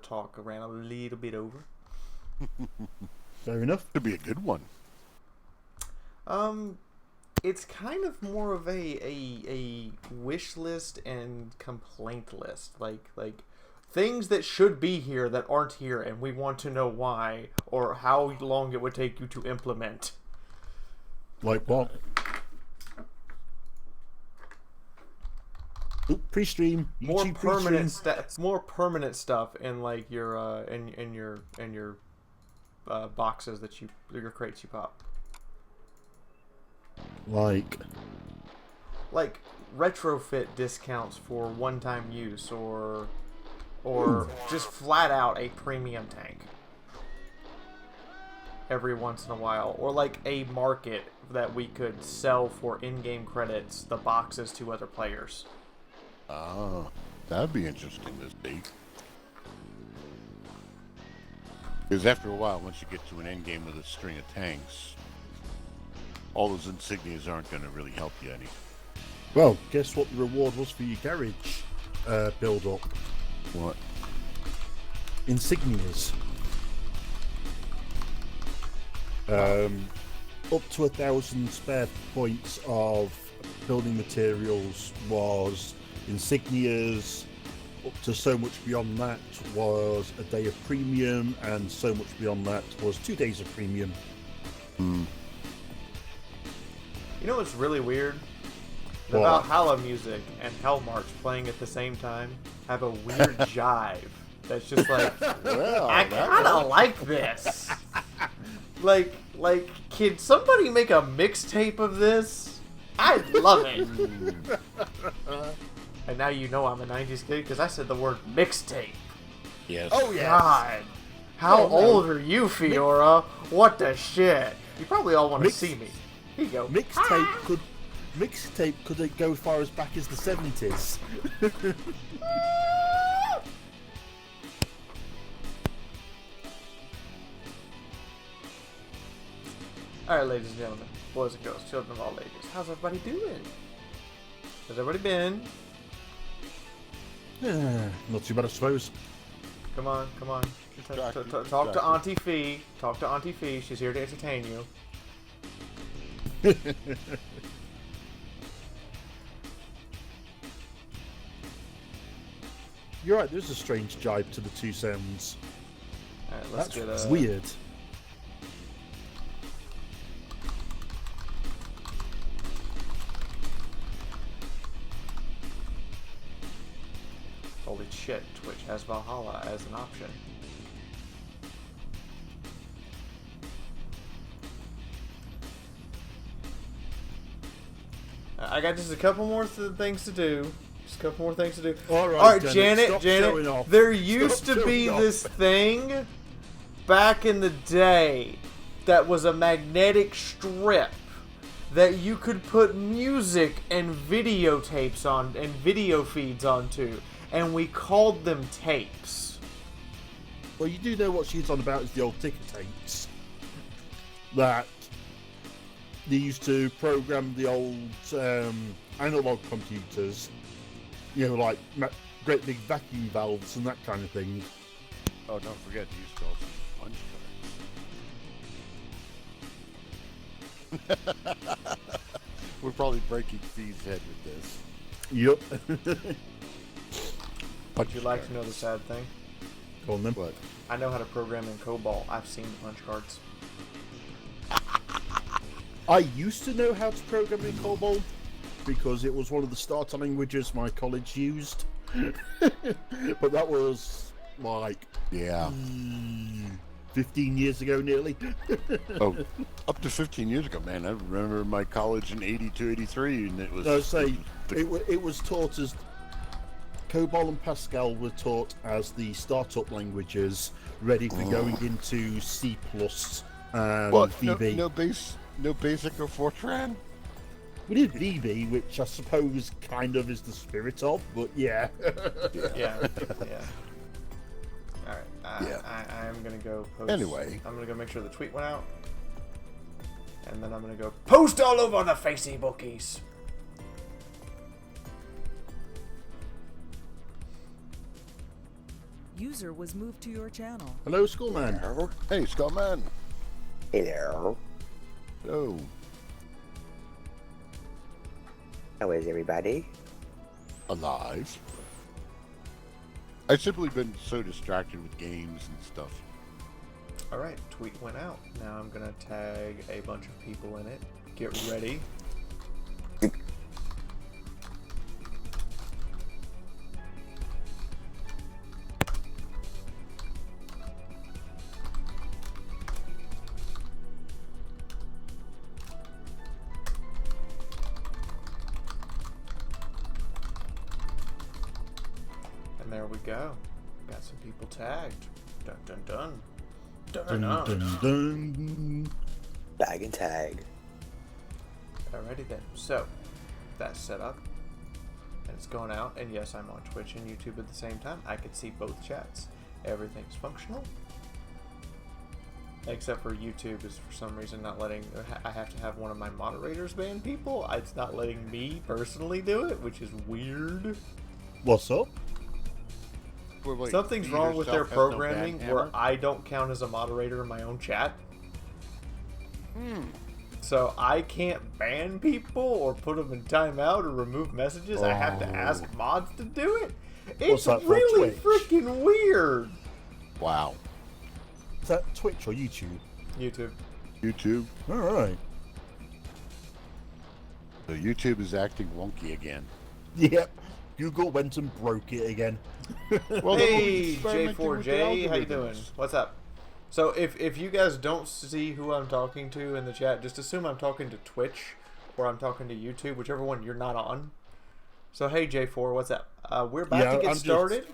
talk ran a little bit over. Fair enough. Could be a good one. It's kind of more of a wish list and complaint list. Like things that should be here that aren't here, and we want to know why, or how long it would take you to implement. Like what? Oop, pre-stream. More YouTube permanent pre-stream. more permanent stuff in like your in your boxes that your crates you pop. Like retrofit discounts for one-time use, or just flat out a premium tank every once in a while, or like a market that we could sell for in-game credits the boxes to other players. Oh, that'd be interesting to see. Because after a while, once you get to an end game with a string of tanks, all those insignias aren't going to really help you any. Well, guess what the reward was for your garage build-up? What? Insignias. Up to 1,000 spare points of building materials was insignias. Up to so much beyond that was a day of premium, and so much beyond that was 2 days of premium. You know what's really weird? The What? Valhalla music and Hell March playing at the same time have a weird jive. That's just like, Well, I kind of like this. Like, can somebody make a mixtape of this? I love it. And now you know I'm a 90s kid because I said the word mixtape. Yes. Oh, yes. God. How Oh, no. old are you, Fiaura? What the shit? You probably all want to Mix- see me. Here you go. Mixtape could it go far as back as the 70s? Alright, ladies and gentlemen, boys and girls, children of all ages, how's everybody doing? How's everybody been? Not too bad, I suppose. Come on. Distracted, Talk to distracted. Auntie Fee. Talk to Auntie Fee. She's here to entertain you. You're right, there's a strange jibe to the two sounds. Alright, let's That's get weird. Holy shit, Twitch has Valhalla as an option. I got just a couple more things to do. Just a couple more things to do. All right, Janet, stop showing off. there used Stop to be showing off. this thing back in the day that was a magnetic strip that you could put music and videotapes on and video feeds onto, and we called them tapes. Well, you do know what she's on about is the old ticker tapes. That they used to program the old analog computers, you know, like great big vacuum valves and that kind of thing. Oh, don't forget, you used to also use punch cards. We're probably breaking Fee's head with this. Yep. Would you like to know the sad thing? Go on then. What? I know how to program in COBOL. I've seen the punch cards. I used to know how to program in COBOL because it was one of the starter languages my college used. But that was like Yeah. 15 years ago nearly. Oh, up to 15 years ago, man. I remember my college in 82, 83, and it was... No, say it was taught as COBOL and Pascal were taught as the startup languages, ready for going into C+ and What? VB. No basic or Fortran? We did VB, which I suppose kind of is the spirit of, but yeah. Yeah. Alright, Yeah. I'm gonna go post. Anyway. I'm gonna go make sure the tweet went out. And then I'm gonna go post all over the Facebookies. User was moved to your channel. Hello, Schoolman. Hello. Hey, Skullman. Hello. Hello. How is everybody? Alive. I've simply been so distracted with games and stuff. Alright, tweet went out. Now I'm gonna tag a bunch of people in it. Get ready. And there we go. Got some people tagged. Dun dun dun. Dun Dun, dun. dun, dun. Bag and tag. Alrighty then. So, that's set up. And it's going out. And yes, I'm on Twitch and YouTube at the same time. I can see both chats. Everything's functional. Except for YouTube is for some reason not letting... I have to have one of my moderators ban people. It's not letting me personally do it, which is weird. What's up? Well, wait, Something's you wrong with their yourself have no programming ban where hammer? I don't count as a moderator in my own chat. So I can't ban people or put them in timeout or remove messages. I have to ask mods to do it. It's that for really Twitch? freaking weird. Wow. Is that Twitch or YouTube? YouTube. YouTube. All right. So YouTube is acting wonky again. Yep. Google went and broke it again. Well, Hey, experimenting with the J4J, how you doing? algorithms. What's up? So if you guys don't see who I'm talking to in the chat, just assume I'm talking to Twitch or I'm talking to YouTube, whichever one you're not on. So hey J4, what's up? We're about to get started.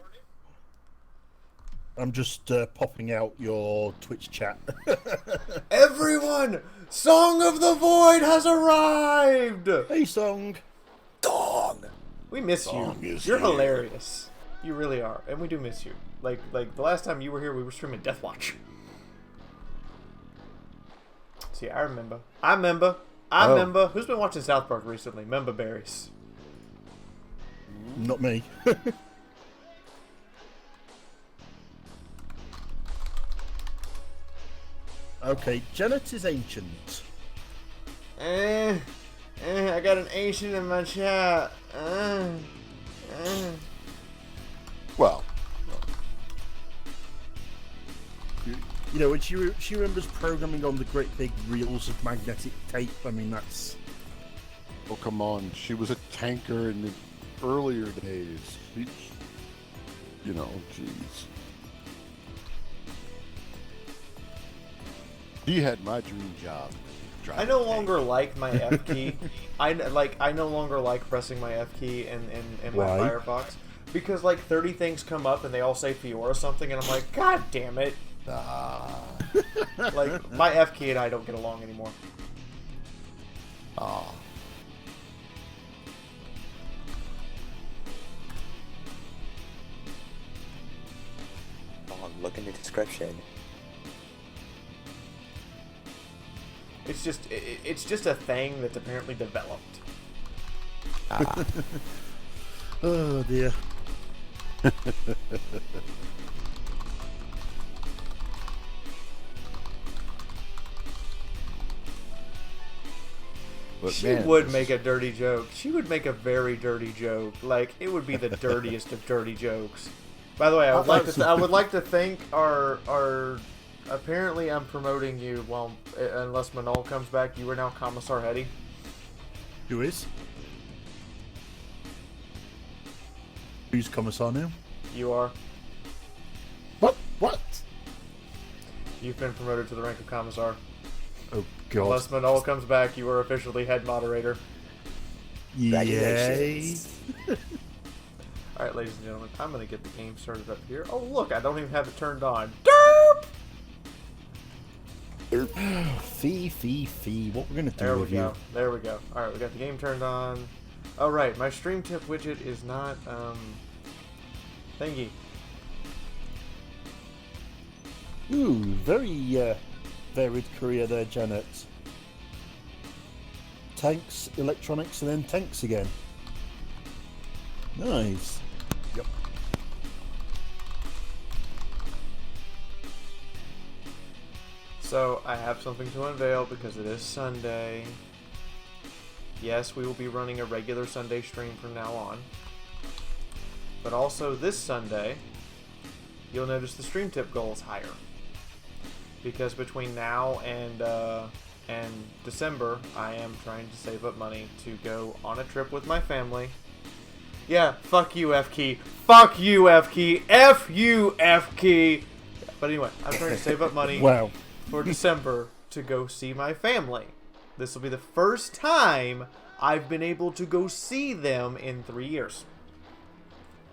I'm just popping out your Twitch chat. Everyone, Song of the Void has arrived. Hey, Song. Dong. We miss Song you. is You're here. hilarious. You really are, and we do miss you. Like the last time you were here, we were streaming Deathwatch. See, I remember. I remember. Who's been watching South Park recently? Member Berries. Not me. Okay, Janet is ancient. I got an ancient in my chat. Well, You know, when she remembers programming on the great big reels of magnetic tape. I mean, that's... oh come on. She was a tanker in the earlier days. You know, jeez. She had my dream job. I no longer like my F key. I no longer like pressing my F key in my Why? Firefox because like 30 things come up and they all say Fiaura something and I'm like, God damn it! Like my F key and I don't get along anymore. Dong. Look in the description. It's just a thing that's apparently developed. Oh, dear. But She man, would this- make a dirty joke. She would make a very dirty joke. Like it would be the dirtiest of dirty jokes. By the way, I would like to thank our. Apparently, I'm promoting you. Well, unless Manol comes back, you are now Commissar Hetty. Who is? Who's Commissar now? You are. What? What? You've been promoted to the rank of Commissar. Oh, God. Unless Manol comes back, you are officially head moderator. Yay. Congratulations. Alright, ladies and gentlemen, I'm going to get the game started up here. Oh, look, I don't even have it turned on. Derp! Fee. What we're going to do There we with go. you? There we go. Alright, we got the game turned on. Oh, right, my stream tip widget is not, thingy. Ooh, very varied career there, Janet. Tanks, electronics, and then tanks again. Nice. Yep. So, I have something to unveil because it is Sunday. Yes, we will be running a regular Sunday stream from now on. But also this Sunday, you'll notice the stream tip goal is higher. Because between now and December, I am trying to save up money to go on a trip with my family. Yeah, fuck you, F-Key. Fuck you, F-Key. F you, F-Key. But anyway, I'm trying to save up money for December to go see my family. This will be the first time I've been able to go see them in 3 years.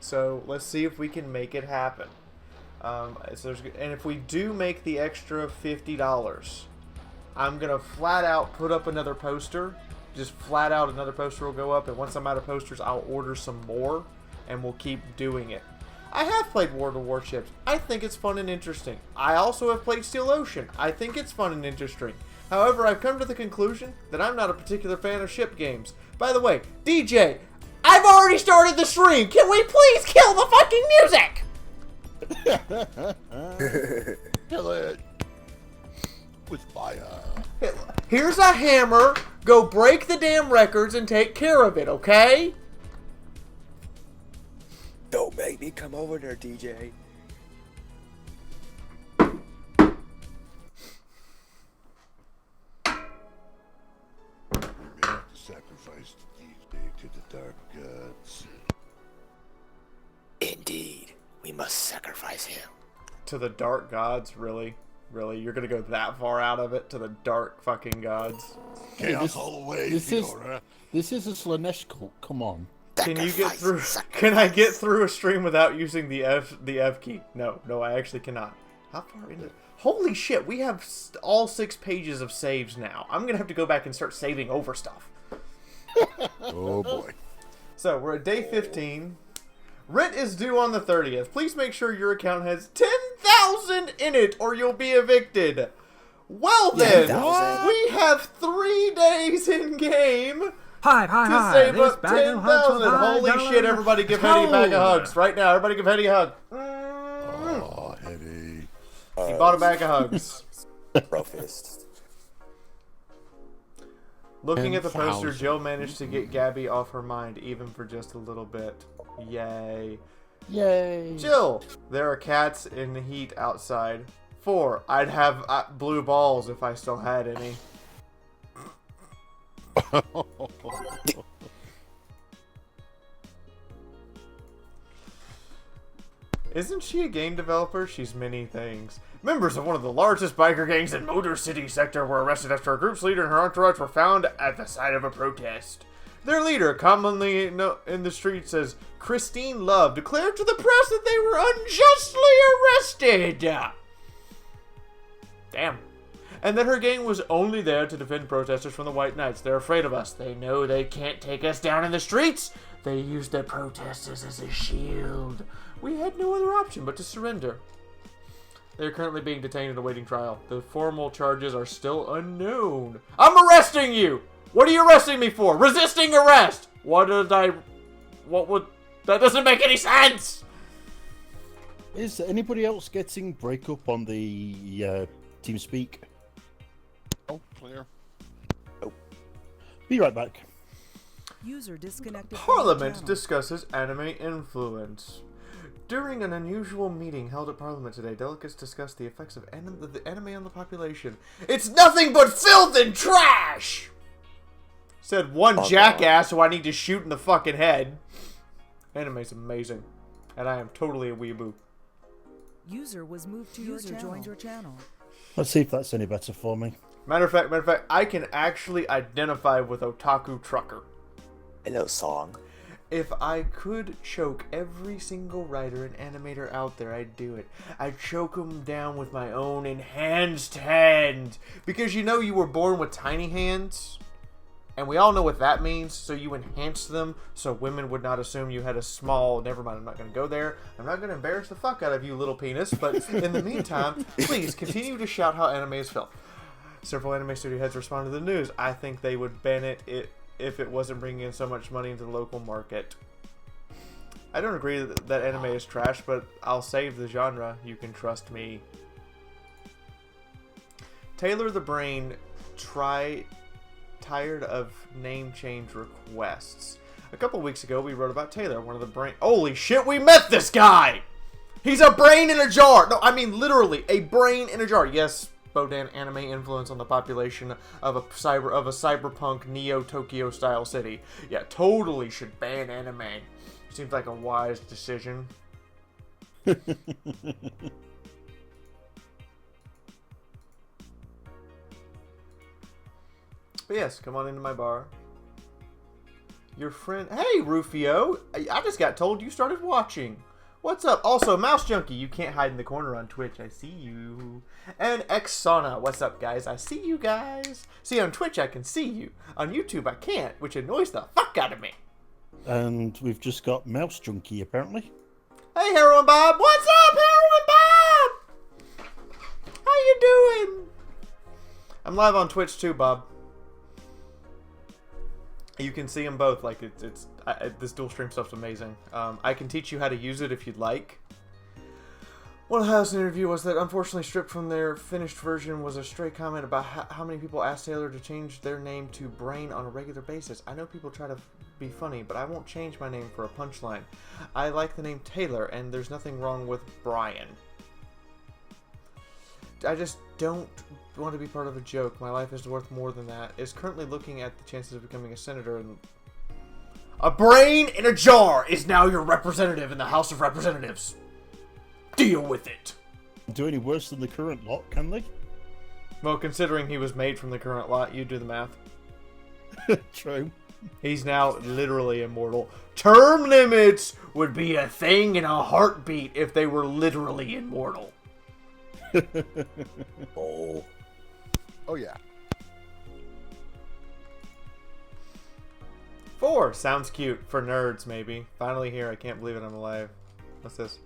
So let's see if we can make it happen. And if we do make the extra $50, I'm going to flat out put up another poster. Just flat out another poster will go up. And once I'm out of posters, I'll order some more. And we'll keep doing it. I have played World of Warships. I think it's fun and interesting. I also have played Steel Ocean. I think it's fun and interesting. However, I've come to the conclusion that I'm not a particular fan of ship games. By the way, DJ, I've already started the stream. Can we please kill the fucking music? Kill it with fire. Here's a hammer. Go break the damn records and take care of it, okay? Don't make me come over there, DJ. We have to sacrifice the DJ to the dark gods. Indeed, we must sacrifice him. To the dark gods, really? Really? You're gonna go that far out of it? To the dark fucking gods? Chaos all the way, Fiaura. This is a Slanesh cult. Come on. Can you get through? Can I get through a stream without using the F key? No, I actually cannot. How far into? Holy shit! We have all 6 pages of saves now. I'm gonna have to go back and start saving over stuff. Oh boy. So we're at day 15. Rent is due on the 30th. Please make sure your account has 10,000 in it, or you'll be evicted. Well then, 10,000. we have 3 days in game. Hi, To save up 10,000. Holy shit, everybody give Hetty a bag of hugs. Right now, everybody give Hetty a hug. Oh, Hetty. He bought a bag of hugs. Bro fist. Looking at the poster, 10,000. Jill managed to get Gabby off her mind, even for just a little bit. Yay. Yay. Jill, there are cats in the heat outside. 4, I'd have blue balls if I still had any. Isn't she a game developer? She's many things. Members of one of the largest biker gangs in Motor City sector were arrested after a group's leader and her entourage were found at the site of a protest. Their leader, commonly known in the streets as Christine Love, declared to the press that they were unjustly arrested. Damn. And that her gang was only there to defend protesters from the White Knights. They're afraid of us. They know they can't take us down in the streets. They used the protesters as a shield. We had no other option but to surrender. They are currently being detained and awaiting trial. The formal charges are still unknown. I'm arresting you! What are you arresting me for? Resisting arrest! What would... That doesn't make any sense! Is anybody else getting breakup on the TeamSpeak? Oh, clear. Be right back. User disconnected from your Parliament channel. discusses anime influence. During an unusual meeting held at Parliament today, delegates discussed the effects of the anime on the population. It's nothing but filth and trash! Said one jackass who I need to shoot in the fucking head. Anime's amazing. And I am totally a weeaboo. User was moved to your channel. Joined your channel. Let's see if that's any better for me. Matter of fact, I can actually identify with Otaku Trucker. Hello, song. If I could choke every single writer and animator out there, I'd do it. I'd choke them down with my own enhanced hand. Because you know you were born with tiny hands. And we all know what that means. So you enhance them so women would not assume you had a small... Never mind, I'm not going to go there. I'm not going to embarrass the fuck out of you, little penis. But in the meantime, please continue to shout how anime is filth. Several anime studio heads responded to the news. I think they would ban it if it wasn't bringing in so much money into the local market. I don't agree that anime is trash, but I'll save the genre. You can trust me. Taylor the Brain tired of name change requests. A couple weeks ago, we wrote about Taylor, one of the brain... Holy shit, we met this guy! He's a brain in a jar! No, I mean literally, a brain in a jar. Yes, Bodan, anime influence on the population of a cyberpunk Neo-Tokyo style city. Yeah, totally should ban anime. Seems like a wise decision. But yes, come on into my bar. Your friend... Hey, Rufio! I just got told you started watching. What's up? Also, Mouse Junkie, you can't hide in the corner on Twitch. I see you. And Xsana, what's up, guys? I see you guys. See, on Twitch, I can see you. On YouTube, I can't, which annoys the fuck out of me. And we've just got Mouse Junkie, apparently. Hey, Heroin Bob! What's up, Heroin Bob? How you doing? I'm live on Twitch, too, Bob. You can see them both. Like this dual stream stuff's amazing. I can teach you how to use it if you'd like. One highlights in the interview was that unfortunately stripped from their finished version was a stray comment about how many people asked Taylor to change their name to Brain on a regular basis. I know people try to be funny, but I won't change my name for a punchline. I like the name Taylor, and there's nothing wrong with Brian. I just don't want to be part of a joke. My life is worth more than that. Is currently looking at the chances of becoming a senator, and a brain in a jar is now your representative in the House of Representatives. Deal with it. Do any worse than the current lot, can they? Well, considering he was made from the current lot, you do the math. True. He's now literally immortal. Term limits would be a thing in a heartbeat if they were literally immortal. Oh. Oh, yeah. 4 sounds cute for nerds, maybe. Finally here. I can't believe it. I'm alive. What's this?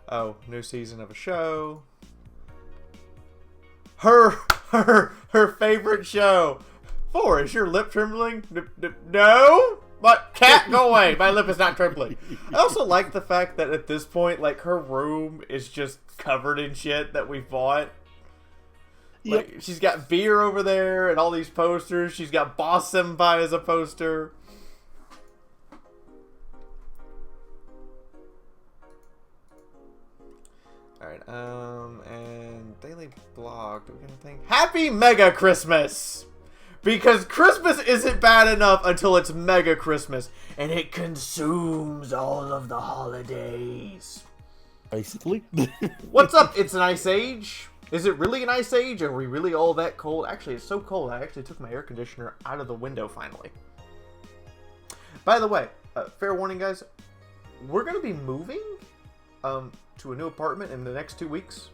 Oh, new season of a show. Her favorite show. 4, is your lip trembling? No? But cat, go away. My lip is not trembling. I also like the fact that at this point, like, her room is just covered in shit that we bought. Yep. Like, she's got beer over there and all these posters. She's got Boss Senpai as a poster. Alright, and daily blog. Do we get anything? Happy Mega Christmas! Because Christmas isn't bad enough until it's Mega Christmas, and it consumes all of the holidays. Basically. What's up? It's an ice age. Is it really an ice age? Are we really all that cold? Actually, it's so cold, I actually took my air conditioner out of the window finally. By the way, fair warning, guys. We're going to be moving to a new apartment in the next 2 weeks.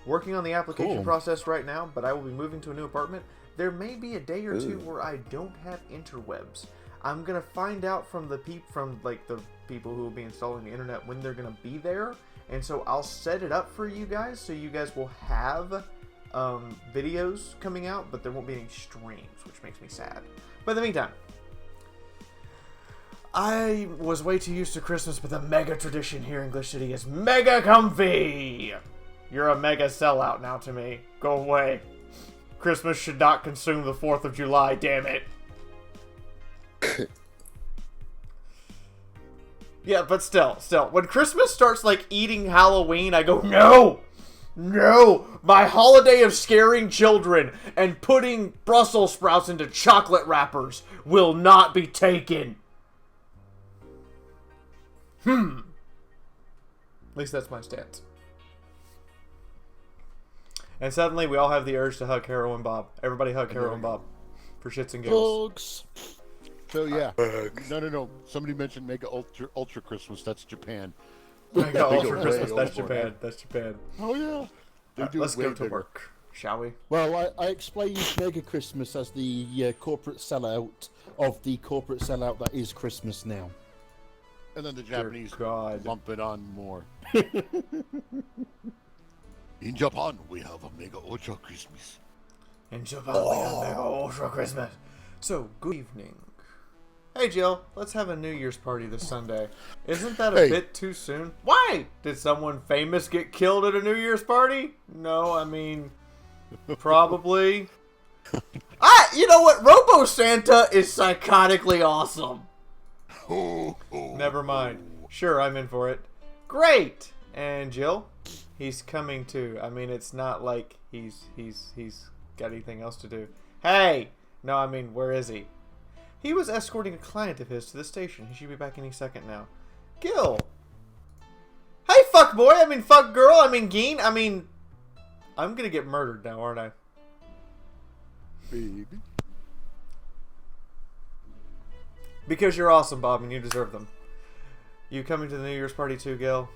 Working on the application process right now, but I will be moving to a new apartment. There may be a day or two where I don't have interwebs. I'm gonna find out from the people who will be installing the internet when they're gonna be there, and so I'll set it up for you guys so you guys will have videos coming out, but there won't be any streams, which makes me sad. But in the meantime, I was way too used to Christmas, but the mega tradition here in Glitch City is mega comfy. You're a mega sellout now to me. Go away. Christmas should not consume the 4th of July, damn it. Yeah, but still, when Christmas starts, like, eating Halloween, I go, no! No! My holiday of scaring children and putting Brussels sprouts into chocolate wrappers will not be taken. At least that's my stance. And suddenly, we all have the urge to hug Heroin Bob. Everybody hug Heroin Bob. For shits and giggles. Bugs. So, yeah. No. Somebody mentioned Mega Ultra Christmas. That's Japan. Mega Ultra way Christmas. That's overboard. Japan. That's Japan. Oh, yeah. They do Let's way go to bigger. work, shall we? Well, I explained Mega Christmas as the corporate sellout of the corporate sellout that is Christmas now. And then the Japanese God. lump it on more. In Japan, we have a Mega Ultra Christmas. In Japan, we have Mega Ultra Christmas. So, good evening. Hey, Jill, let's have a New Year's party this Sunday. Isn't that a bit too soon? Why? Did someone famous get killed at a New Year's party? No, I mean, Probably. You know what? Robo Santa is psychotically awesome. Never mind. Sure, I'm in for it. Great. And Jill, he's coming too. I mean, it's not like he's got anything else to do. Hey! No, I mean, where is he? He was escorting a client of his to the station. He should be back any second now. Gil! Hey, fuck boy! I mean, fuck girl! I mean, Geen! I mean... I'm gonna get murdered now, aren't I? Baby. Because you're awesome, Bob, and you deserve them. You coming to the New Year's party too, Gil?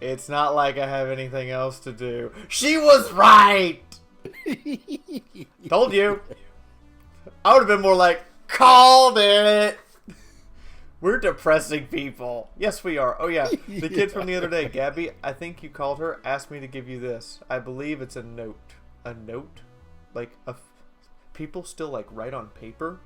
It's not like I have anything else to do. She was right! Told you. I would have been more like, called it! We're depressing people. Yes, we are. Oh, yeah. The kid from the other day, Gabby, I think you called her, asked me to give you this. I believe it's a note. A note? Like, people still, like, write on paper?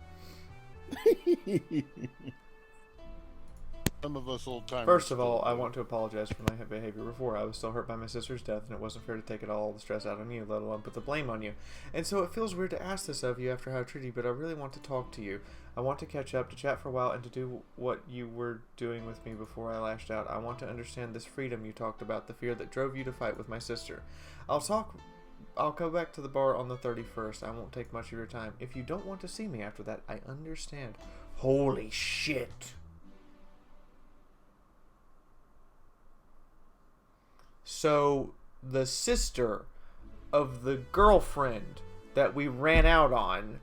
Some of us old timers. First of all, I want to apologize for my behavior before. I was so hurt by my sister's death, and it wasn't fair to take all the stress out on you, let alone put the blame on you. And so it feels weird to ask this of you after how I treated you, but I really want to talk to you. I want to catch up, to chat for a while, and to do what you were doing with me before I lashed out. I want to understand this freedom you talked about, the fear that drove you to fight with my sister. I'll go back to the bar on the 31st. I won't take much of your time. If you don't want to see me after that, I understand. Holy shit. So, the sister of the girlfriend that we ran out on,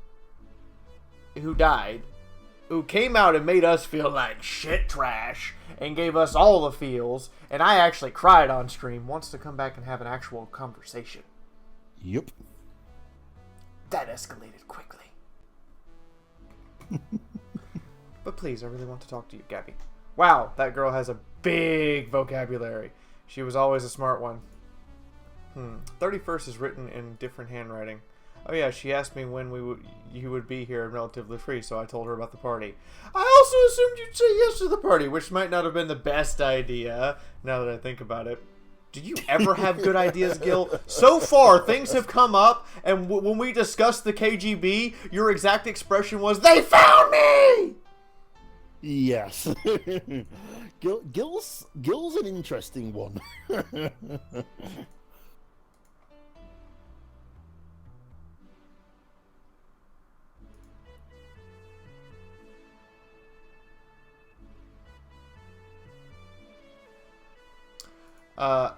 who died, who came out and made us feel like shit trash, and gave us all the feels, and I actually cried on stream, wants to come back and have an actual conversation. Yep. That escalated quickly. But please, I really want to talk to you, Gabby. Wow, that girl has a big vocabulary. She was always a smart one. 31st is written in different handwriting. Oh yeah, she asked me when you would be here and relatively free, so I told her about the party. I also assumed you'd say yes to the party, which might not have been the best idea, now that I think about it. Do you ever have good ideas, Gil? So far, things have come up, and when we discussed the KGB, your exact expression was, "They found me!" Yes. Gil's an interesting one.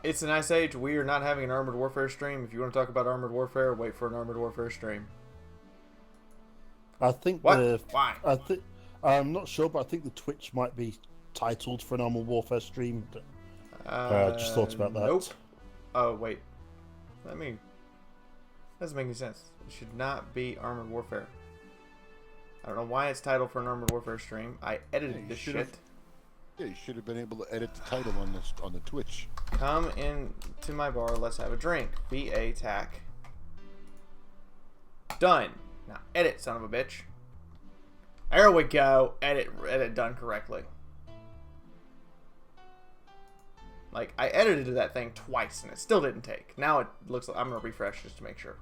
It's an Ice Age. We are not having an Armored Warfare stream. If you want to talk about Armored Warfare, wait for an Armored Warfare stream. I think What? Why? I'm not sure, but I think the Twitch might be titled for an Armored Warfare stream. Just thought about that. Nope. Oh, wait. Doesn't make any sense. It should not be Armored Warfare. I don't know why it's titled for an Armored Warfare stream. I edited this shit. Yeah, you should have been able to edit the title on the Twitch. Come in to my bar. Let's have a drink. VA tac. Done. Now edit, son of a bitch. There we go. Edit done correctly. Like, I edited that thing twice and it still didn't take. Now it looks like I'm gonna refresh just to make sure.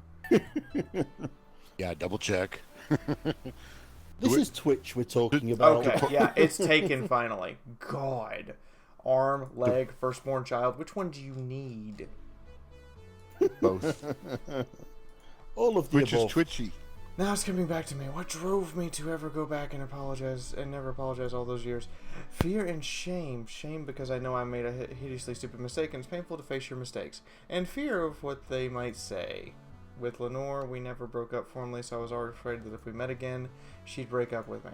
Yeah, double check. This is Twitch we're talking about. Okay, yeah, it's taken finally. God. Arm, leg, firstborn child. Which one do you need? Both. All of the Which above. is twitchy. Now it's coming back to me. What drove me to ever go back and apologize and never apologize all those years? Fear and shame. Shame because I know I made a hideously stupid mistake and it's painful to face your mistakes. And fear of what they might say. With Lenore, we never broke up formally, so I was already afraid that if we met again, she'd break up with me.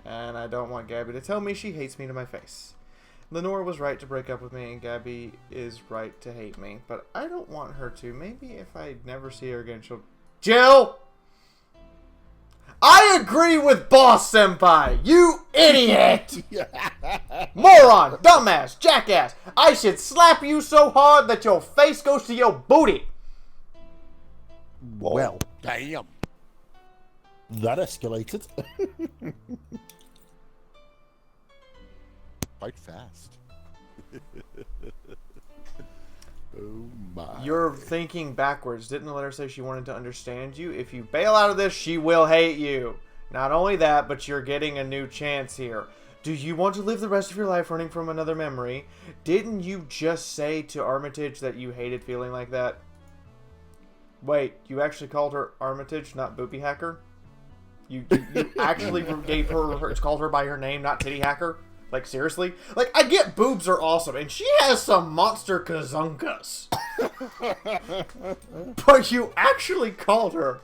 And I don't want Gabby to tell me she hates me to my face. Lenore was right to break up with me, and Gabby is right to hate me. But I don't want her to. Maybe if I never see her again, she'll... Jill! I agree with Boss Senpai! You idiot! Moron! Dumbass! Jackass! I should slap you so hard that your face goes to your booty! Well, Damn. that escalated. Quite fast. Oh my. You're thinking backwards. Didn't the letter say she wanted to understand you? If you bail out of this, she will hate you. Not only that, but you're getting a new chance here. Do you want to live the rest of your life running from another memory? Didn't you just say to Armitage that you hated feeling like that? Wait, you actually called her Armitage, not Booby Hacker? You actually gave her, called her by her name, not Titty Hacker? Like, seriously? Like, I get boobs are awesome, and she has some monster kazunkas. But you actually called her,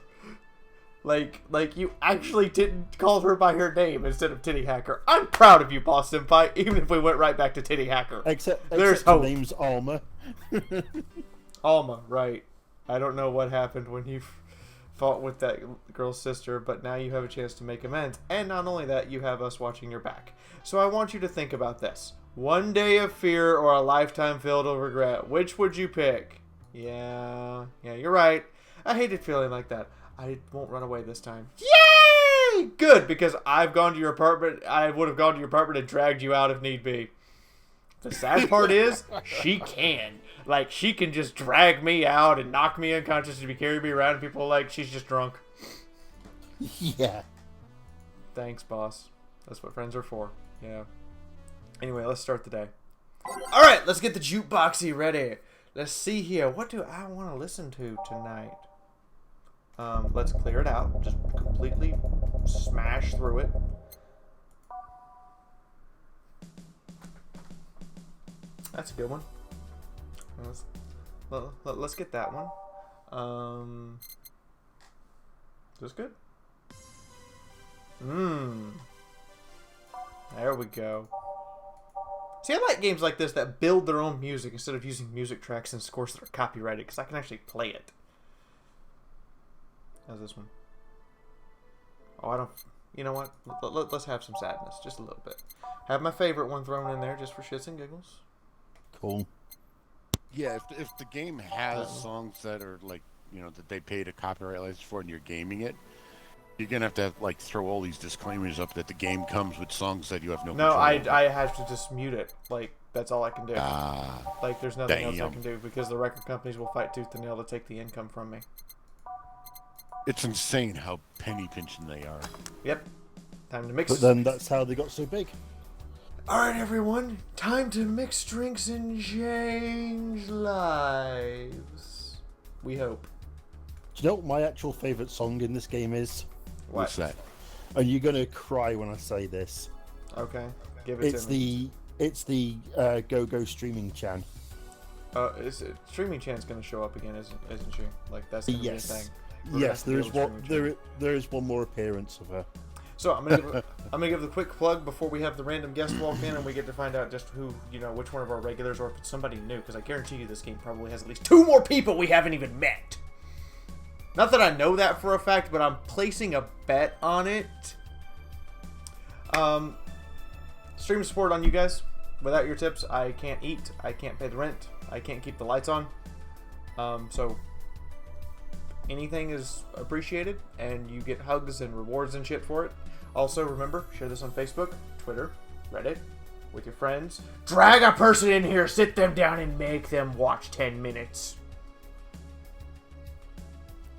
like, you actually didn't call her by her name instead of Titty Hacker. I'm proud of you, Boss Senpai, even if we went right back to Titty Hacker. Except There's the hope. name's Alma. Alma, right. I don't know what happened when you fought with that girl's sister, but now you have a chance to make amends. And not only that, you have us watching your back. So I want you to think about this. One day of fear or a lifetime filled with regret. Which would you pick? Yeah, you're right. I hated feeling like that. I won't run away this time. Yay! Good, because I've gone to your apartment. I would have gone to your apartment and dragged you out if need be. The sad part is, she can. Like, she can just drag me out and knock me unconscious and carry me around, and people are like, she's just drunk. Yeah. Thanks, boss. That's what friends are for. Yeah. Anyway, let's start the day. Alright, let's get the jukeboxy ready. Let's see here. What do I want to listen to tonight? Let's clear it out. Just completely smash through it. That's a good one. Let's get that one. Is this good? There we go. See, I like games like this that build their own music instead of using music tracks and scores that are copyrighted, because I can actually play it. How's this one? Oh, I don't... You know what? Let's have some sadness, just a little bit. Have my favorite one thrown in there just for shits and giggles. Cool. Yeah, if the game has songs that are like, you know, that they paid a copyright license for and you're gaming it, you're gonna have to like throw all these disclaimers up that the game comes with songs that you have no control over. I have to just mute it. Like, that's all I can do. Like, there's nothing else I can do because the record companies will fight tooth and nail to take the income from me. It's insane how penny pinching they are. Yep. Time to mix. But then that's how they got so big. Alright, everyone. Time to mix drinks and change lives. We hope. Do you know what my actual favourite song in this game is? What's that? And you're going to cry when I say this. Okay. Give it to me. It's the Go-Go Streaming Chan. Streaming Chan's going to show up again, isn't she? Like, that's going to be a thing. Yes, there is one more appearance of her. So I'm gonna give the quick plug before we have the random guest walk in and we get to find out just who, you know, which one of our regulars or if it's somebody new, because I guarantee you this game probably has at least 2 more people we haven't even met. Not that I know that for a fact, but I'm placing a bet on it. Stream support on you guys. Without your tips, I can't eat, I can't pay the rent, I can't keep the lights on. So anything is appreciated, and you get hugs and rewards and shit for it. Also, remember, share this on Facebook, Twitter, Reddit, with your friends. Drag a person in here, sit them down, and make them watch 10 minutes.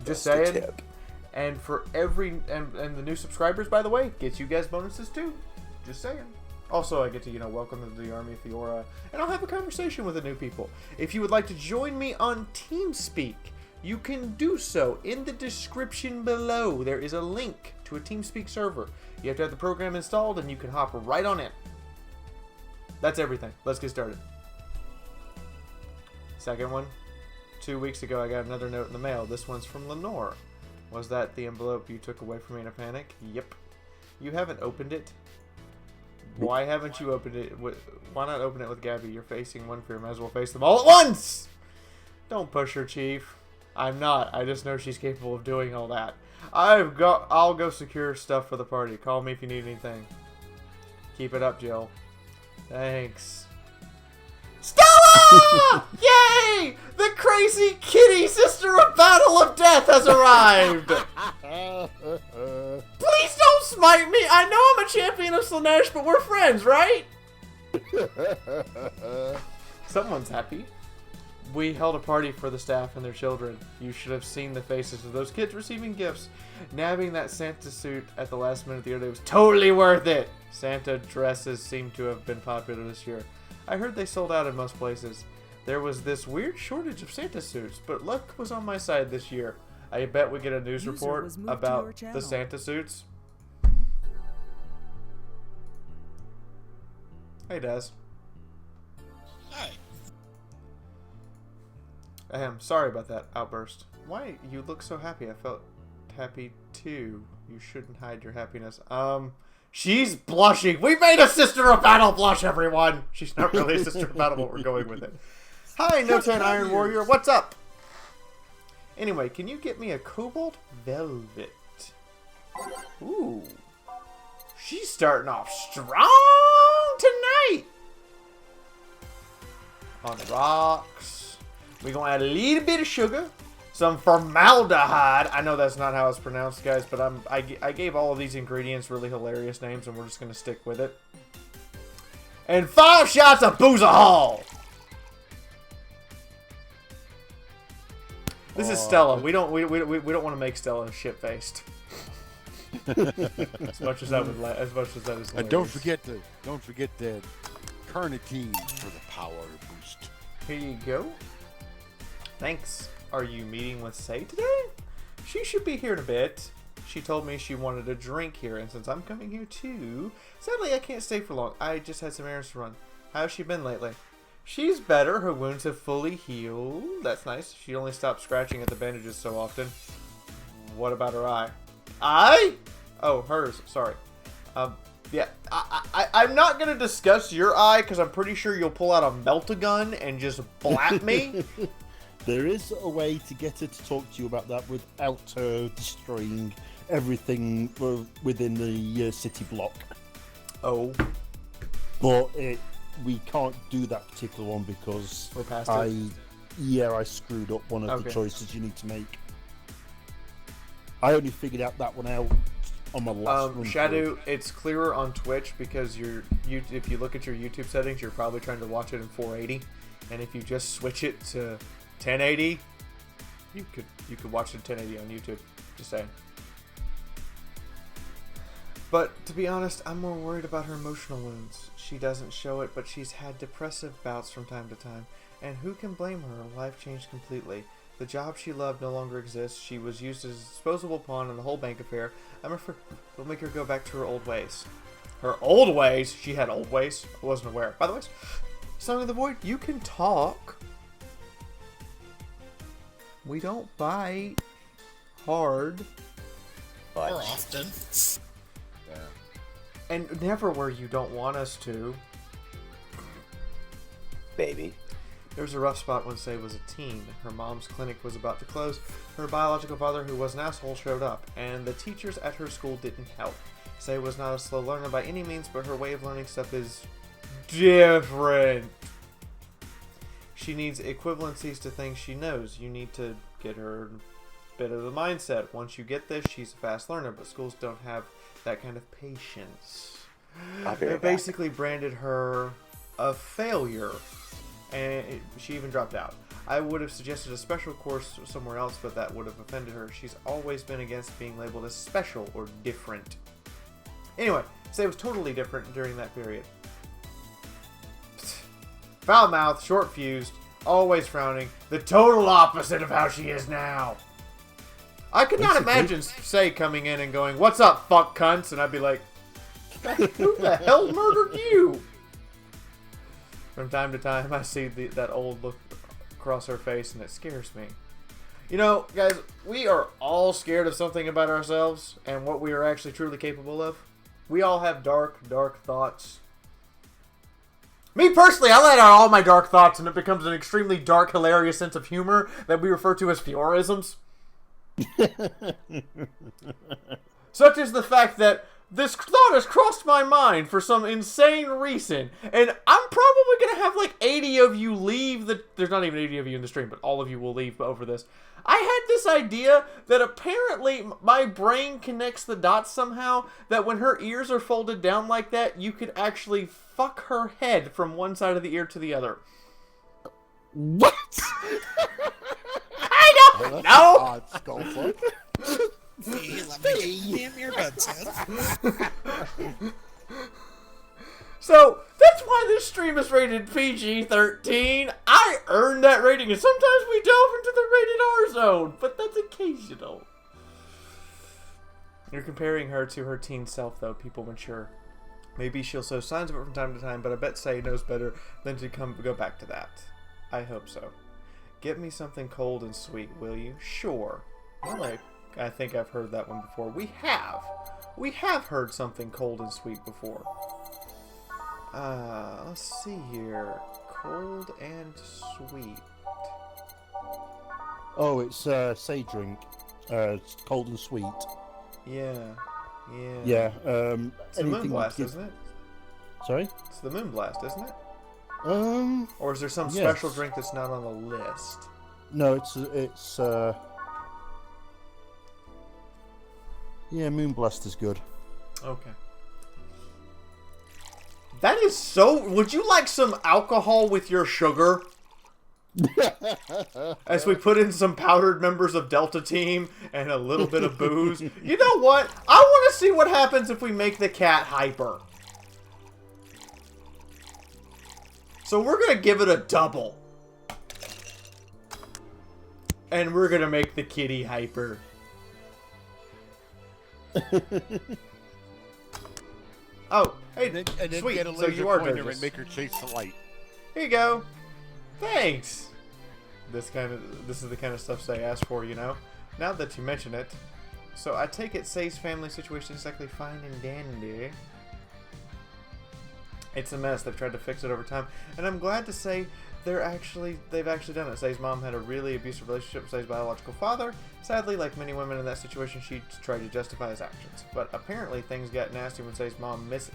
Just saying. And for every... And the new subscribers, by the way, gets you guys bonuses too. Just saying. Also, I get to, you know, welcome them to the Army of Fiaura, and I'll have a conversation with the new people. If you would like to join me on TeamSpeak, you can do so in the description below. There is a link to a TeamSpeak server. You have to have the program installed and you can hop right on in. That's everything. Let's get started. Second one. 2 weeks ago I got another note in the mail. This one's from Lenore. Was that the envelope you took away from me in a panic? Yep. You haven't opened it. Why haven't you opened it? Why not open it with Gabby? You're facing one fear. Might as well face them all at once! Don't push her, Chief. I'm not. I just know she's capable of doing all that. I'll go secure stuff for the party. Call me if you need anything. Keep it up, Jill. Thanks. Stella! Yay! The crazy kitty sister of Battle of Death has arrived! Please don't smite me! I know I'm a champion of Slanesh, but we're friends, right? Someone's happy. We held a party for the staff and their children. You should have seen the faces of those kids receiving gifts. Nabbing that Santa suit at the last minute of the other day was totally worth it. Santa dresses seem to have been popular this year. I heard they sold out in most places. There was this weird shortage of Santa suits, but luck was on my side this year. I bet we get a news report about the Santa suits. Hey, Daz. Hi. Sorry about that outburst. Why you look so happy? I felt happy too. You shouldn't hide your happiness. She's blushing. We made a Sister of Battle blush, everyone. She's not really a Sister of Battle, but we're going with it. Hi, No 10 Iron Warrior. What's up? Anyway, can you get me a Cobalt Velvet? Ooh. She's starting off strong tonight. On the rocks. We're going to add a little bit of sugar. Some formaldehyde. I know that's not how it's pronounced, guys, but I gave all of these ingredients really hilarious names, and we're just going to stick with it. And 5 shots of Boozahol. This is Stella. We don't want to make Stella shit-faced. as much as that is hilarious. And don't forget the carnitine for the power boost. Here you go. Thanks. Are you meeting with Say today? She should be here in a bit. She told me she wanted a drink here, and since I'm coming here too, sadly I can't stay for long. I just had some errands to run. How's she been lately? She's better. Her wounds have fully healed. That's nice. She only stopped scratching at the bandages so often. What about her eye? Eye? Oh, hers. Sorry. Yeah. I'm not going to discuss your eye because I'm pretty sure you'll pull out a melt-a-gun and just blap me. There is a way to get her to talk to you about that without her destroying everything within the city block. Oh. But we can't do that particular one because we're past it. I screwed up one of the choices you need to make. I only figured out that one out on my last run. Shadow, it's clearer on Twitch because if you look at your YouTube settings, you're probably trying to watch it in 480, and if you just switch it to 1080, you could watch it 1080 on YouTube. Just saying. But to be honest, I'm more worried about her emotional wounds. She doesn't show it, but she's had depressive bouts from time to time. And who can blame her? Her life changed completely. The job she loved no longer exists. She was used as a disposable pawn in the whole bank affair. I'm afraid it'll make her go back to her old ways. Her old ways? She had old ways? I wasn't aware. By the way, Song of the Void, you can talk. We don't bite hard. Or often. Yeah. And never where you don't want us to. Baby. There was a rough spot when Say was a teen. Her mom's clinic was about to close. Her biological father, who was an asshole, showed up, and the teachers at her school didn't help. Say was not a slow learner by any means, but her way of learning stuff is different. She needs equivalencies to things she knows. You need to get her a bit of the mindset. Once you get this, she's a fast learner, but schools don't have that kind of patience. They basically branded her a failure, and she even dropped out. I would have suggested a special course somewhere else, but that would have offended her. She's always been against being labeled as special or different. Anyway, Say was totally different during that period. Foul mouth, short fused, always frowning, the total opposite of how she is now. I could not imagine Say coming in and going, "What's up, fuck cunts?" And I'd be like, "Who the hell murdered you?" From time to time, I see that old look across her face, and it scares me. You know, guys, we are all scared of something about ourselves and what we are actually truly capable of. We all have dark, dark thoughts. Me personally, I let out all my dark thoughts, and it becomes an extremely dark, hilarious sense of humor that we refer to as Fiauraisms. Such as the fact that this thought has crossed my mind for some insane reason, and I'm probably going to have like 80 of you leave there's not even 80 of you in the stream, but all of you will leave over this. I had this idea that apparently my brain connects the dots somehow, that when her ears are folded down like that, you could actually fuck her head from one side of the ear to the other. What? I don't know. Odd skull fuck. Let me get damn earbuds in. So, that's why this stream is rated PG-13. I earned that rating, and sometimes we delve into the rated R zone, but that's occasional. You're comparing her to her teen self, though. People mature. Maybe she'll show signs of it from time to time, but I bet Say knows better than to go back to that. I hope so. Get me something cold and sweet, will you? Sure. Well, I think I've heard that one before. We have. We have heard something cold and sweet before. Let's see here. Cold and sweet. Oh, it's Say drink. It's cold and sweet. Yeah. Yeah. It's the Moonblast, isn't it? Sorry? It's the Moonblast, isn't it? Or is there some yes. special drink that's not on the list? No, it's yeah, Moonblast is good. Okay. That is so... Would you like some alcohol with your sugar? As we put in some powdered members of Delta Team and a little bit of booze. You know what? I want to see what happens if we make the cat hyper. So we're going to give it a double. And we're going to make the kitty hyper. Oh, hey, And then sweet. get a So laser you are pointer Durgis. and make her chase the light. Here you go. Thanks. This is the kind of stuff Say asked for, you know. Now that you mention it, so I take it Say's family situation is exactly fine and dandy. It's a mess. They've tried to fix it over time, and I'm glad to say they've actually done it. Say's mom had a really abusive relationship with Say's biological father. Sadly, like many women in that situation, she tried to justify his actions. But apparently, things got nasty when Say's mom, Miss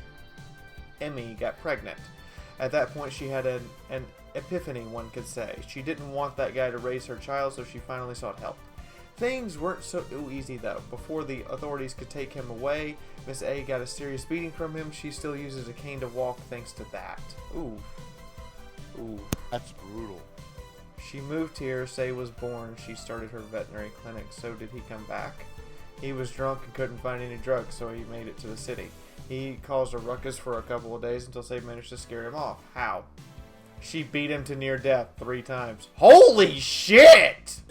Emmy, got pregnant. At that point, she had an epiphany, one could say. She didn't want that guy to raise her child, so she finally sought help. Things weren't so easy, though. Before the authorities could take him away, Miss A got a serious beating from him. She still uses a cane to walk thanks to that. Ooh. That's brutal. She moved here, Say was born. She started her veterinary clinic. So did he come back? He was drunk and couldn't find any drugs, so he made it to the city. He caused a ruckus for a couple of days until Say managed to scare him off. How? She beat him to near death 3 times. Holy shit!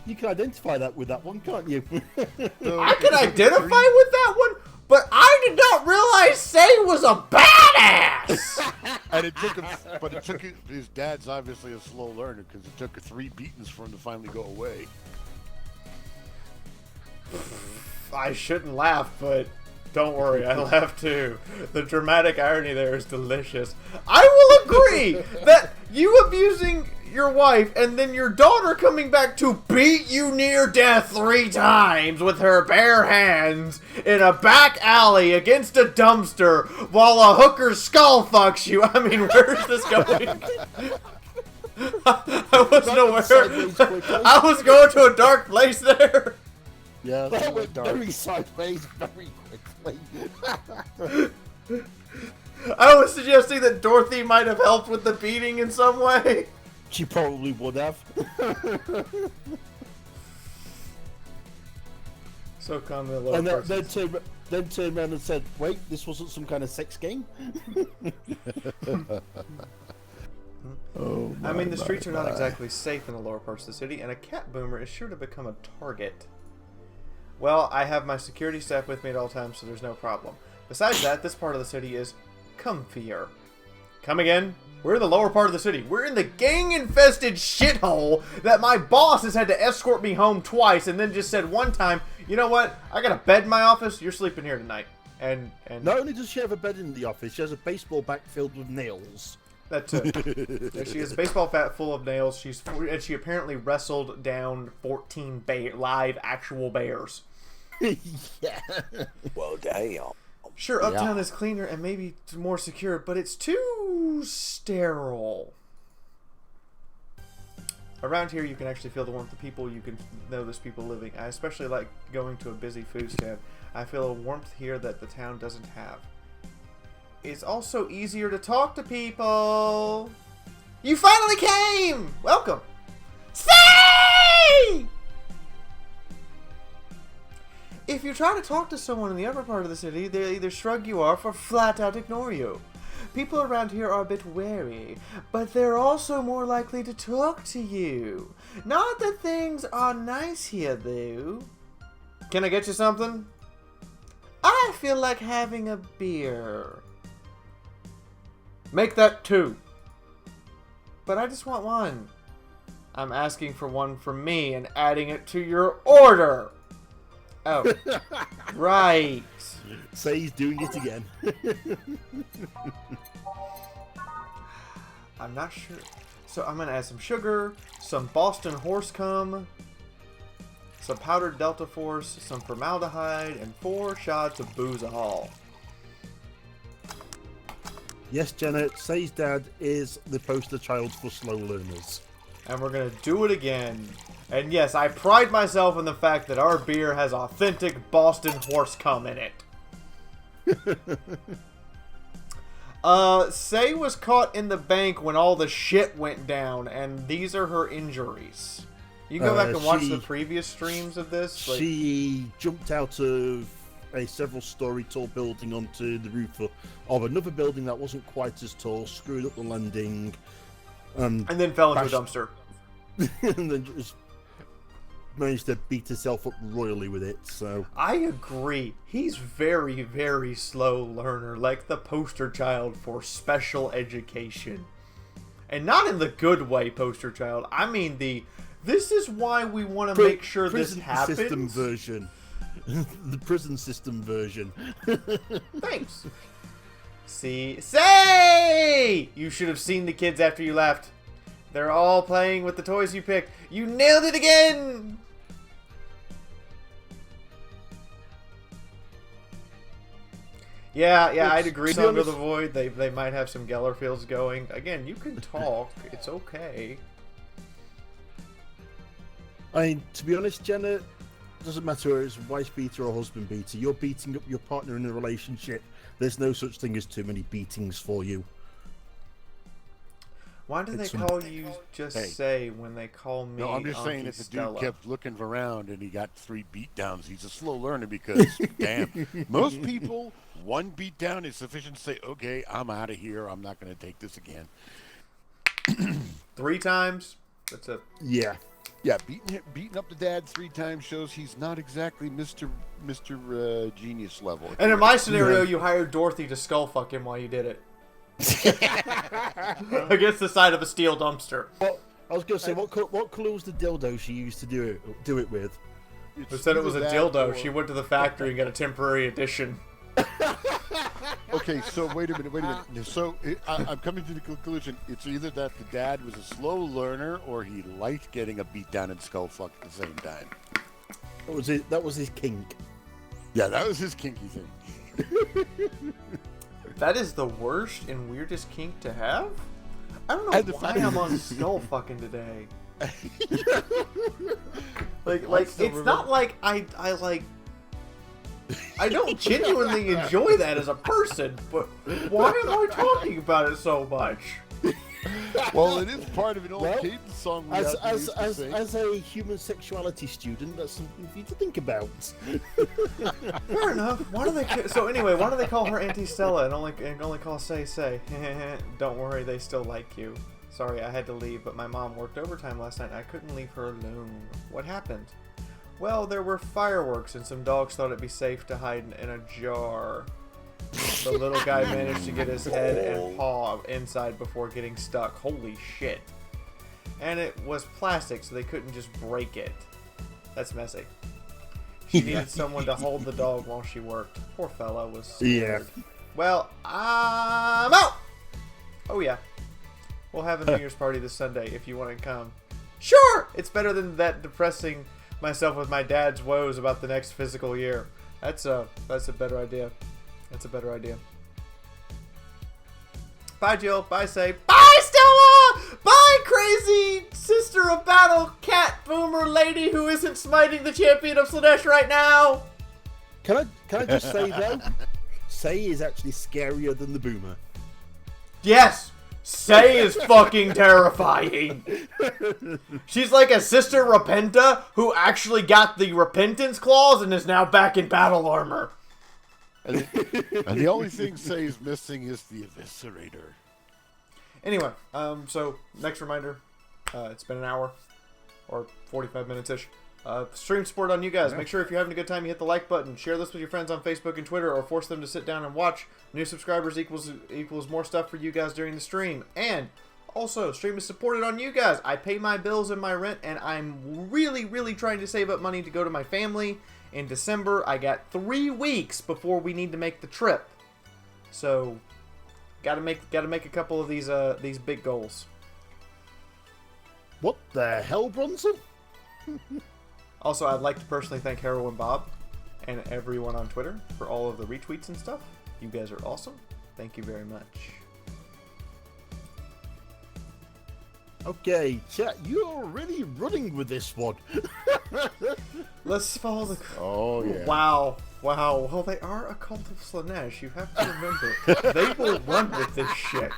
You can identify that with that one, can't you? I can identify with that one, but I did not realize Say was a badass! And it took him, but it took his dad's obviously a slow learner because it took 3 beatings for him to finally go away. I shouldn't laugh, but don't worry, I laugh too. The dramatic irony there is delicious. I will agree that you abusing your wife and then your daughter coming back to beat you near death 3 times with her bare hands in a back alley against a dumpster while a hooker skull fucks you. I mean, where's this going? I wasn't aware. I was going to a dark place there. Yeah, That went very sideways very quickly. I was suggesting that Dorothy might have helped with the beating in some way. She probably would have. So calm the low And person. then turned around and said, wait, this wasn't some kind of sex game? I mean, the streets are not exactly safe in the lower parts of the city, and a cat boomer is sure to become a target. Well, I have my security staff with me at all times, so there's no problem. Besides that, this part of the city is comfier. Come again? We're in the lower part of the city. We're in the gang-infested shithole that my boss has had to escort me home twice and then just said one time, you know what? I got a bed in my office. You're sleeping here tonight. And Not only does she have a bed in the office, she has a baseball bat filled with nails. that's it. She has a baseball bat full of nails. And she apparently wrestled down 14 live actual bears. Yeah. Well, damn. Sure, Uptown is cleaner and maybe more secure, but it's too sterile. Around here, you can actually feel the warmth of people. You can know there's people living. I especially like going to a busy food stand. I feel a warmth here that the town doesn't have. It's also easier to talk to people. You finally came! Welcome. Say! If you try to talk to someone in the upper part of the city, they'll either shrug you off or flat out ignore you. People around here are a bit wary, but they're also more likely to talk to you. Not that things are nice here, though. Can I get you something? I feel like having a beer. Make that 2. But I just want one. I'm asking for one from me and adding it to your order. Oh, right. Say he's doing it again. I'm not sure. So I'm going to add some sugar, some Boston horse cum, some powdered Delta Force, some formaldehyde, and 4 shots of Boozahol. Yes, Jenna, Say's dad is the poster child for slow learners. And we're going to do it again. And yes, I pride myself in the fact that our beer has authentic Boston horse cum in it. Say was caught in the bank when all the shit went down, and these are her injuries. You can go back and watch the previous streams of this. She jumped out of a several-story tall building onto the roof of another building that wasn't quite as tall, screwed up the landing, and then fell into a dumpster. And then just managed to beat herself up royally with it. So I agree. He's very, very slow learner, like the poster child for special education. And not in the good way, poster child. I mean this is why we want to make sure this happens. System version. The prison system version. Thanks. See, Say! You should have seen the kids after you left. They're all playing with the toys you picked. You nailed it again! Yeah, I'd agree. Song of the Void, they might have some Gellerfields going. Again, you can talk. It's okay. I mean, to be honest, Jenna, it doesn't matter whether it's wife beater or husband beater. You're beating up your partner in a relationship. There's no such thing as too many beatings for you. Why do they call you just Say when they call me? No, I'm just Auntie saying if the Stella? dude kept looking around and he got 3 beatdowns, he's a slow learner because, damn, most people, 1 beatdown is sufficient to say, okay, I'm out of here. I'm not going to take this again. 3 times? That's a... Yeah. Yeah, beating up the dad 3 times shows he's not exactly Mr. Genius level. And in my scenario, you hired Dorothy to skull fuck him while you did it. Against the side of a steel dumpster. Well, I was going to say, what colour was the dildo she used to do it with? Who said it was a dildo? She went to the factory and got a temporary edition. Okay, so wait a minute. So I'm coming to the conclusion. It's either that the dad was a slow learner or he liked getting a beat down and skull fuck at the same time. That was his kink. Yeah, that was his kinky thing. That is the worst and weirdest kink to have? I don't know why I'm on skull fucking today. like it's not like I like... I don't genuinely enjoy that as a person, but why am I talking about it so much? Well, it is part of an old Cadence song. As a human sexuality student, that's something for you to think about. Fair enough. Why do they call her Auntie Stella and only call Say? Don't worry, they still like you. Sorry, I had to leave, but my mom worked overtime last night and I couldn't leave her alone. What happened? Well, there were fireworks and some dogs thought it'd be safe to hide in a jar. The little guy managed to get his head and paw inside before getting stuck. Holy shit. And it was plastic, so they couldn't just break it. That's messy. She needed someone to hold the dog while she worked. Poor fella was scared. Yeah. Well, I'm out! Oh yeah. We'll have a New Year's party this Sunday if you want to come. Sure! It's better than that depressing myself with my dad's woes about the next physical year. That's a better idea. That's a better idea. Bye, Jill. Bye, Say. Bye, Stella! Bye, crazy sister of battle cat boomer lady who isn't smiting the champion of Slanesh right now! Can I just say, though? Say is actually scarier than the boomer. Yes! Say is fucking terrifying. She's like a Sister Repenta who actually got the repentance clause and is now back in battle armor. And the only thing Say's missing is the Eviscerator. Anyway, so next reminder, it's been an hour or 45 minutes-ish. Stream support on you guys. Make sure if you're having a good time, you hit the like button. Share this with your friends on Facebook and Twitter, or force them to sit down and watch. New subscribers equals more stuff for you guys during the stream. And also, stream is supported on you guys. I pay my bills and my rent, and I'm really, really trying to save up money to go to my family in December. I got 3 weeks before we need to make the trip, so gotta make a couple of these big goals. What the hell, Bronson? Also, I'd like to personally thank Heroin Bob and everyone on Twitter for all of the retweets and stuff. You guys are awesome. Thank you very much. Okay, chat, you're really running with this one. Let's follow the... Oh, yeah. Wow. Well, they are a cult of Slanesh. You have to remember. They will run with this shit.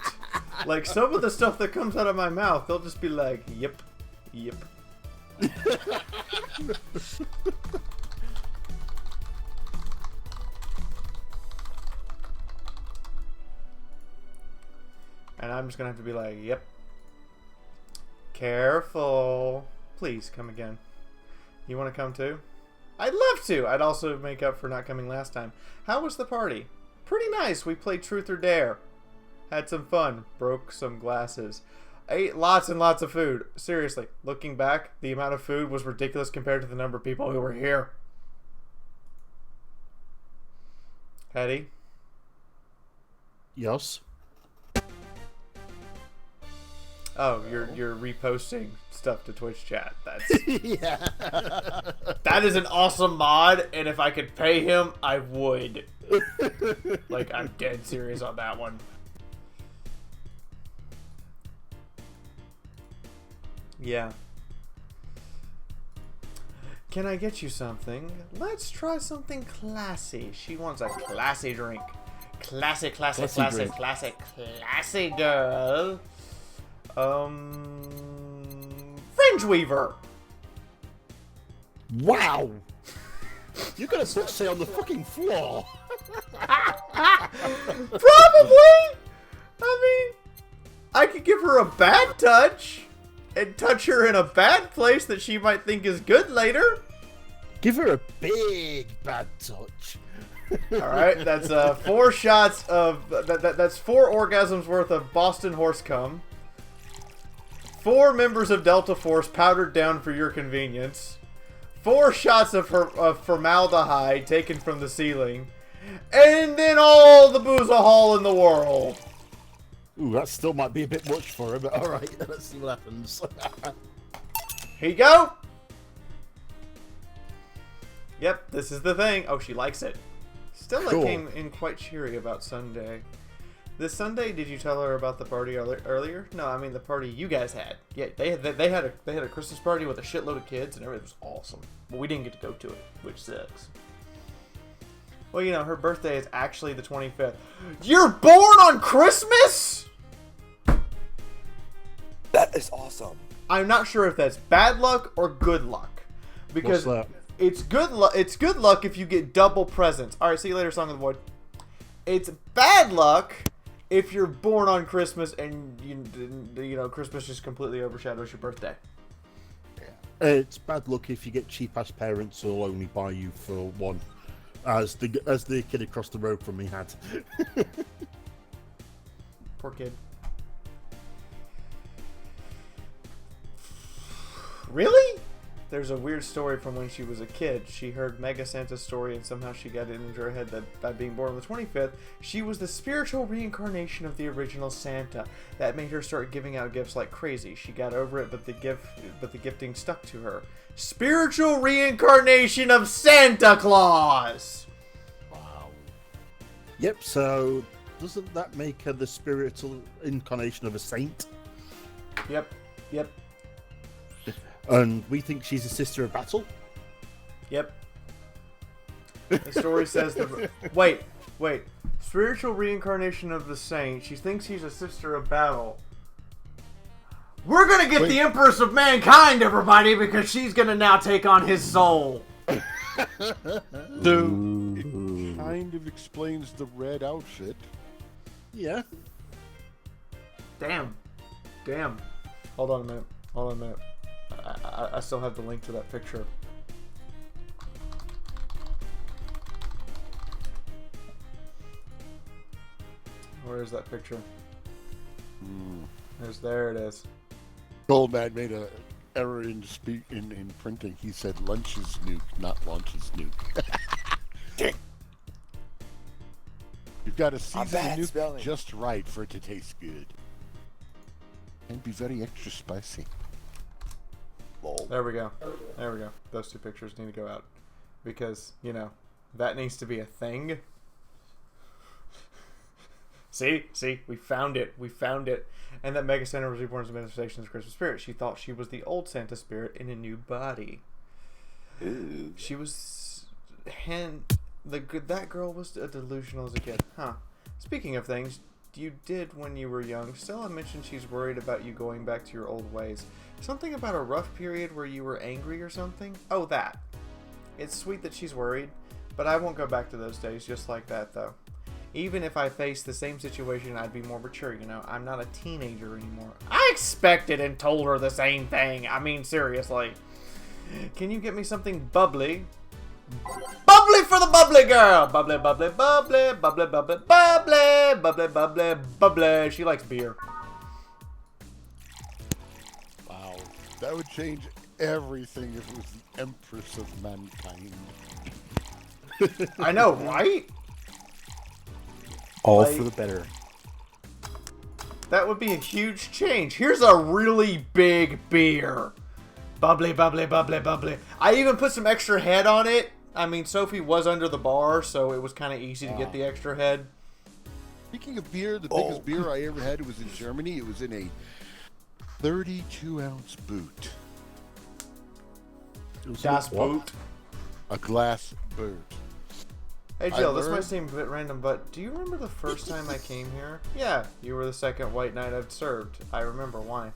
Like, some of the stuff that comes out of my mouth, they'll just be like, yep. And I'm just gonna have to be like, yep. Careful. Please, come again. You want to come too? I'd love to. I'd also make up for not coming last time. How was the party? Pretty nice. We played Truth or Dare. Had some fun. Broke some glasses. Ate lots and lots of food. Seriously, looking back, the amount of food was ridiculous compared to the number of people who were here. Hetty? Yes. Oh, you're reposting stuff to Twitch chat. That's Yeah. that is an awesome mod, and if I could pay him, I would. Like, I'm dead serious on that one. Yeah. Can I get you something? Let's try something classy. She wants a classy drink. Classy girl. Fringe Weaver. Wow. You're gonna put Say on the fucking floor. Probably. I mean, I could give her a bad touch and touch her in a bad place that she might think is good later. Give her a big bad touch. All right, that's 4 shots of that's 4 orgasms worth of Boston horse cum. 4 members of Delta Force powdered down for your convenience. 4 shots of formaldehyde taken from the ceiling, and then all the boozahol in the world. Ooh, that still might be a bit much for her, but alright, let's see what happens. Here you go. Yep, this is the thing. Oh, she likes it. Stella Cool. came in quite cheery about Sunday. This Sunday, did you tell her about the party earlier? No, I mean the party you guys had. Yeah, they had a Christmas party with a shitload of kids, and everything was awesome. But we didn't get to go to it, which sucks. Well, you know, her birthday is actually the 25th. You're born on Christmas? That is awesome. I'm not sure if that's bad luck or good luck, because What's that? it's good luck. It's good luck if you get double presents. All right, see you later, Song of the Void. It's bad luck if you're born on Christmas and you know Christmas just completely overshadows your birthday. It's bad luck if you get cheap ass parents who'll only buy you for one, as the kid across the road from me had. Poor kid. Really? There's a weird story from when she was a kid. She heard Mega Santa's story and somehow she got it into her head that by being born on the 25th, she was the spiritual reincarnation of the original Santa. That made her start giving out gifts like crazy. She got over it, but the gifting stuck to her. Spiritual reincarnation of Santa Claus! Wow. Yep, so doesn't that make her the spiritual incarnation of a saint? Yep. And we think she's a sister of battle? Yep. The story says Wait. spiritual reincarnation of the saint. She thinks she's a sister of battle. We're gonna get the Empress of Mankind, everybody, because she's gonna now take on his soul. So, it kind of explains the red outfit. Yeah. Damn. Hold on a minute. I still have the link to that picture. Where is that picture? There it is. Goldman made a error in printing. He said lunch's nuke, not launch's nuke. You've got to season the nuke just right for it to taste good. And be very extra spicy. There we go. Those two pictures need to go out. Because, you know, that needs to be a thing. See, we found it. And that Mega Santa was reborn as a manifestation of the Christmas spirit. She thought she was the old Santa spirit in a new body. Ooh. She was... that girl was delusional as a kid. Huh. Speaking of things you did when you were young, Stella mentioned she's worried about you going back to your old ways. Something about a rough period where you were angry or something? Oh, that. It's sweet that she's worried, but I won't go back to those days just like that, though. Even if I faced the same situation, I'd be more mature, you know? I'm not a teenager anymore. I expected and told her the same thing. I mean, seriously. Can you get me something bubbly? Bubbly for the bubbly girl! Bubbly, bubbly, bubbly, bubbly, bubbly, bubbly, bubbly, bubbly, bubbly. She likes beer. Wow. That would change everything if it was the Empress of Mankind. I know, right? All for the better. That would be a huge change. Here's a really big beer. Bubbly, bubbly, bubbly, bubbly. I even put some extra head on it. I mean, Sophie was under the bar, so it was kind of easy to get the extra head. Speaking of beer, the biggest beer I ever had was in Germany. It was in a 32-ounce boot. Das Boot. A glass boot. Hey Jill, this might seem a bit random, but do you remember the first time I came here? Yeah, you were the second white knight I've served. I remember why.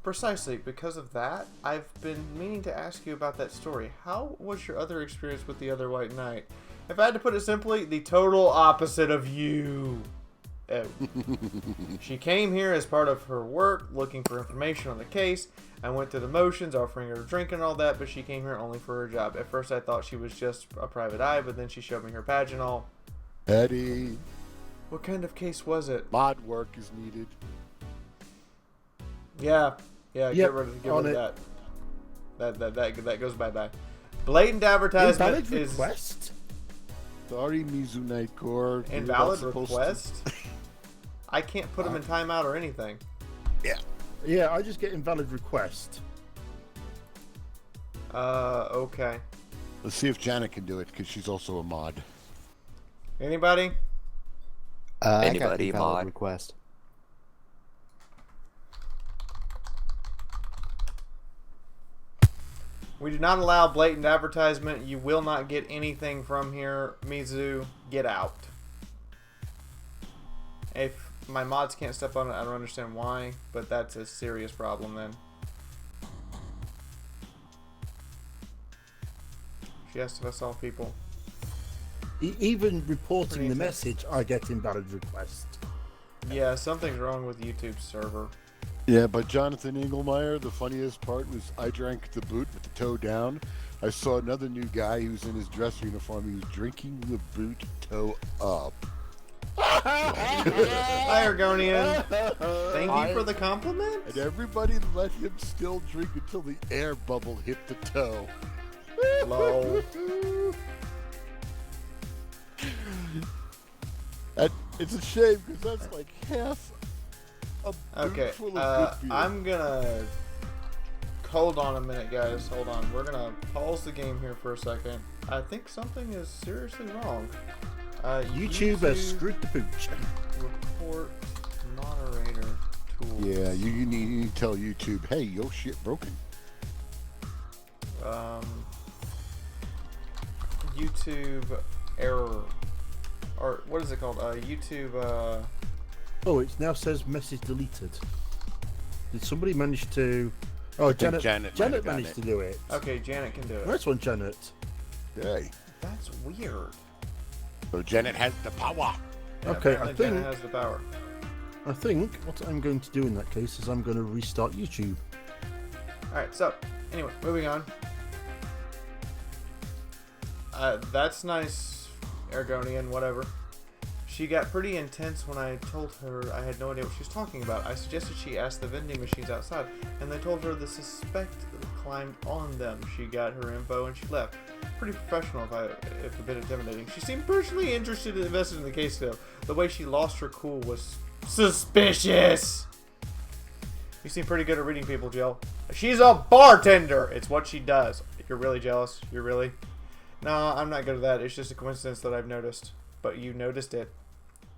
Precisely, because of that, I've been meaning to ask you about that story. How was your other experience with the other white knight? If I had to put it simply, the total opposite of you. Oh. She came here as part of her work, looking for information on the case. I went through the motions, offering her a drink and all that, but she came here only for her job. At first I thought she was just a private eye, but then she showed me her badge and all. Eddie. What kind of case was it? Mod work is needed. Yeah, get rid of that. That goes bye-bye. Blatant advertisement Invalid request? Sorry, Mizunai Core. Invalid request? I can't put them in timeout or anything. Yeah, I just get invalid request. Okay. Let's see if Janet can do it, because she's also a mod. Anybody? Anybody mod request. We do not allow blatant advertisement. You will not get anything from here. Mizu, get out. If my mods can't step on it, I don't understand why, but that's a serious problem then. She has to us all people. Even reporting the message, I get invalid request. Yeah, something's wrong with YouTube's server. Yeah, but Jonathan Engelmeyer, the funniest part was I drank the boot with the toe down. I saw another new guy who was in his dress uniform. He was drinking the boot toe up. Hi, Argonian. Thank you for the compliment. And everybody let him still drink until the air bubble hit the toe. Lol. It's a shame because that's like half a boot full of good beer. I'm gonna hold on a minute, guys. Hold on. We're gonna pause the game here for a second. I think something is seriously wrong. YouTube has screwed the pooch. Report moderator tools. Yeah, you need to tell YouTube, hey, your shit broken. YouTube error. or what is it called? YouTube. Oh, it now says message deleted. Did somebody manage to? Oh, Janet managed to do it. Okay, Janet can do it. Nice one, Janet. Yay. That's weird. So Janet has the power. Yeah, Okay, apparently Janet has the power. I think what I'm going to do in that case is I'm going to restart YouTube. Alright, so, anyway, moving on. That's nice, Argonian, whatever. She got pretty intense when I told her I had no idea what she was talking about. I suggested she ask the vending machines outside, and they told her the suspect climbed on them. She got her info and she left. Pretty professional, if a bit intimidating. She seemed personally interested and invested in the case, though. The way she lost her cool was suspicious. You seem pretty good at reading people, Jill. She's a bartender! It's what she does. You're really jealous? You're really? No, I'm not good at that. It's just a coincidence that I've noticed. But you noticed it.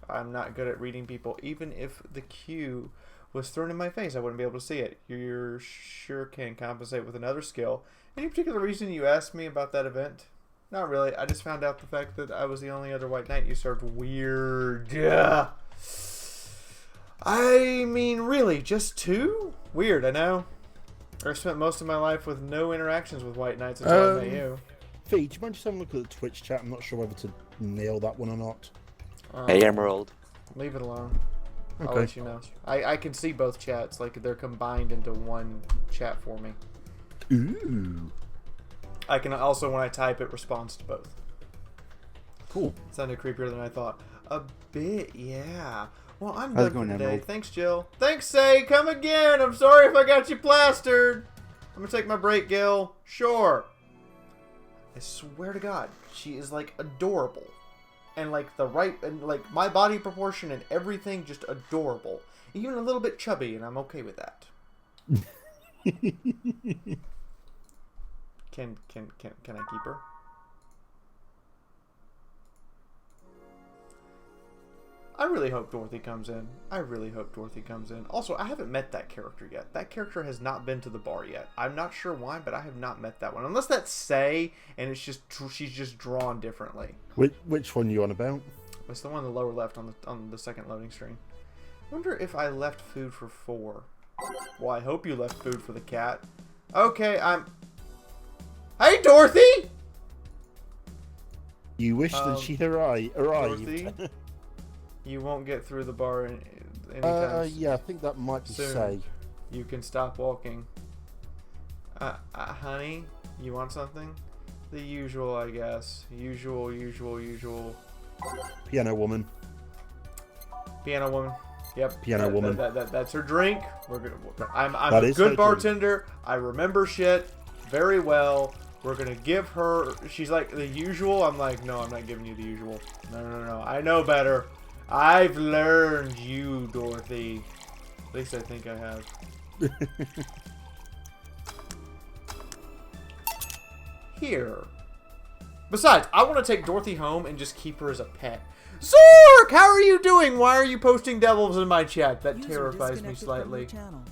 I'm not good at reading people. Even if the cue was thrown in my face, I wouldn't be able to see it. You sure can compensate with another skill. Any particular reason you asked me about that event? Not really. I just found out the fact that I was the only other white knight you served. Weird. Yeah. I mean, really, just 2? Weird, I know. I spent most of my life with no interactions with white knights until I met you. Fee, do you mind just having a look at the Twitch chat? I'm not sure whether to nail that one or not. Hey, Emerald. Leave it alone. Okay. I'll let you know. I can see both chats, like they're combined into one chat for me. Ooh. I can also, when I type, it responds to both. Cool. It sounded creepier than I thought. A bit, yeah. Well, I'm How's it done going, for today. Emerald? Thanks, Jill. Thanks, Say. Come again. I'm sorry if I got you plastered. I'm gonna take my break, Gil. Sure. I swear to God, she is like adorable, and like like my body proportion and everything, just adorable. Even a little bit chubby, and I'm okay with that. Can I keep her? I really hope Dorothy comes in. I really hope Dorothy comes in. Also, I haven't met that character yet. That character has not been to the bar yet. I'm not sure why, but I have not met that one. Unless that's Say, and it's just she's just drawn differently. Which one are you on about? It's the one on the lower left on the second loading screen. I wonder if I left food for 4. Well, I hope you left food for the cat. Okay, Hey, Dorothy! You wish that she arrived. Dorothy? You won't get through the bar anytime yeah, I think that might be soon. Say. You can stop walking. Honey, you want something? The usual, I guess. Usual. Piano woman. Piano woman. Yep. Piano woman. That's her drink. I'm That a is her good bartender. I remember shit very well. We're gonna give her. She's like the usual. I'm like, no, I'm not giving you the usual. No. I know better. I've learned you, Dorothy. At least I think I have. Here. Besides, I want to take Dorothy home and just keep her as a pet. Zork, how are you doing? Why are you posting devils in my chat? That User terrifies me disconnected from slightly. your channel.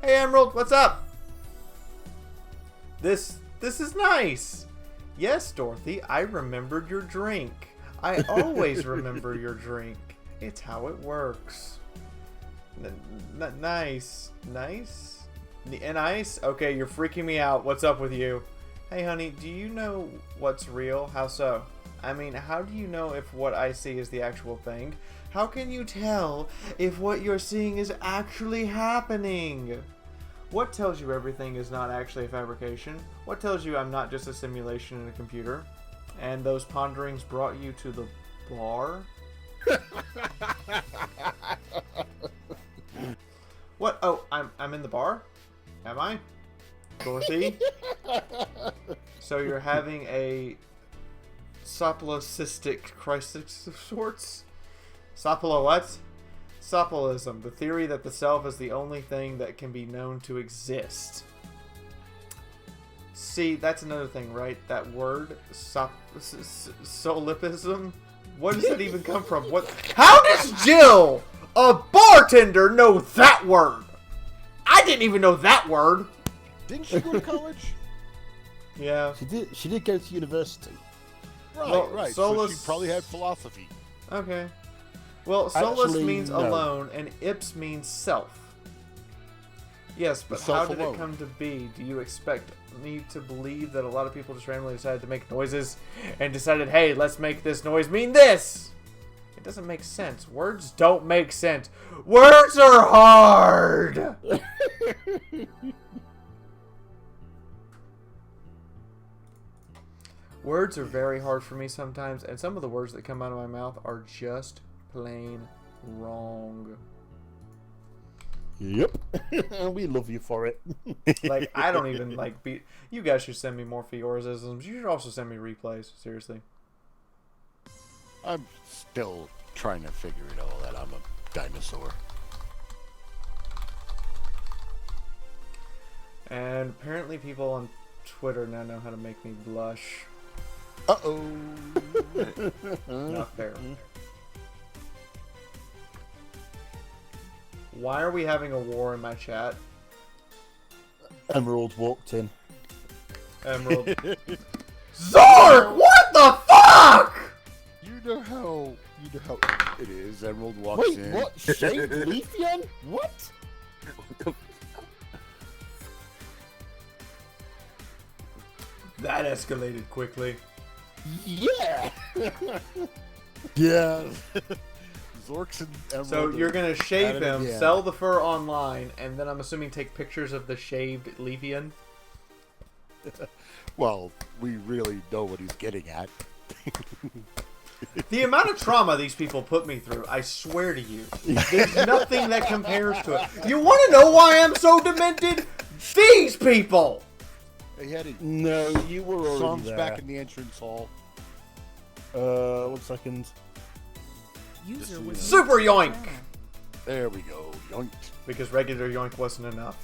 Hey, Emerald, what's up? This is nice. Yes, Dorothy, I remembered your drink. I always remember your drink. It's how it works. Nice. Nice? Okay, you're freaking me out. What's up with you? Hey, honey, do you know what's real? How so? I mean, how do you know if what I see is the actual thing? How can you tell if what you're seeing is actually happening? What tells you everything is not actually a fabrication? What tells you I'm not just a simulation in a computer? And those ponderings brought you to the bar? What? Oh, I'm in the bar? Am I? Dorothy? So you're having a soplocystic crisis of sorts? Soplo what? Sopilism, the theory that the self is the only thing that can be known to exist. See, that's another thing, right? That word, solipism? Where does that even come from? What? How does Jill, a bartender, know that word? I didn't even know that word. Didn't she go to college? Yeah. She did go to university. Right, Well, right. Solus... So she probably had philosophy. Okay. Well, solus Actually, means no. alone, and ips means self. Yes, but how did it come to be? Do you expect me to believe that a lot of people just randomly decided to make noises and decided, hey, let's make this noise mean this? It doesn't make sense. Words don't make sense. Words are hard! Words are very hard for me sometimes, and some of the words that come out of my mouth are just plain wrong. Yep. We love you for it. Like, I don't even, like, be... You guys should send me more Fiauraisms. You should also send me replays. Seriously. I'm still trying to figure it all out. I'm a dinosaur. And apparently people on Twitter now know how to make me blush. Uh-oh. Not fair. Why are we having a war in my chat? Emerald walked in. Emerald. Zork! What the fuck?! You know how it is. Emerald walks in. Wait, what? Shaved Leafeon? What? That escalated quickly. Yeah! Yeah. Zorks and Emerald. So you're gonna shave him, yeah. sell the fur online, and then I'm assuming take pictures of the shaved Leafeon? Well, we really know what he's getting at. The amount of trauma these people put me through, I swear to you, there's nothing that compares to it. You want to know why I'm so demented? These people! He had it. No, you were already Songs there. back in the entrance hall. 1 second. User was Super yoink! There we go. Yoinked. Because regular yoink wasn't enough.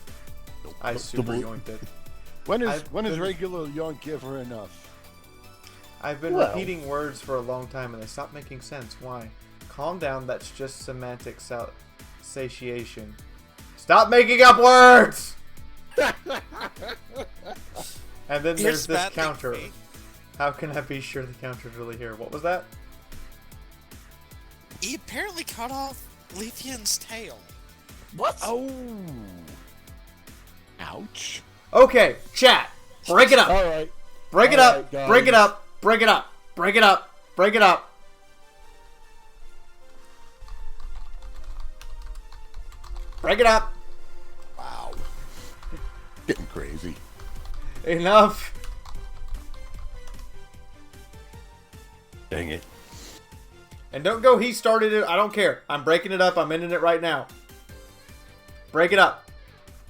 I super yoinked it. When is I've been- regular yoink ever enough? I've been Well. repeating words for a long time and they stop making sense. Why? Calm down, that's just semantic satiation. Stop making up words! And then there's this counter. How can I be sure the counter's really here? What was that? He apparently cut off Leafeon's tail. What? Oh. Ouch. Okay, chat. Break it up. Alright. Break it All up. right, Break it guys. up. Break it up. Break it up. Break it up. Break it up. Wow. Getting crazy. Enough. Dang it. And don't go, he started it. I don't care. I'm breaking it up. I'm ending it right now. Break it up.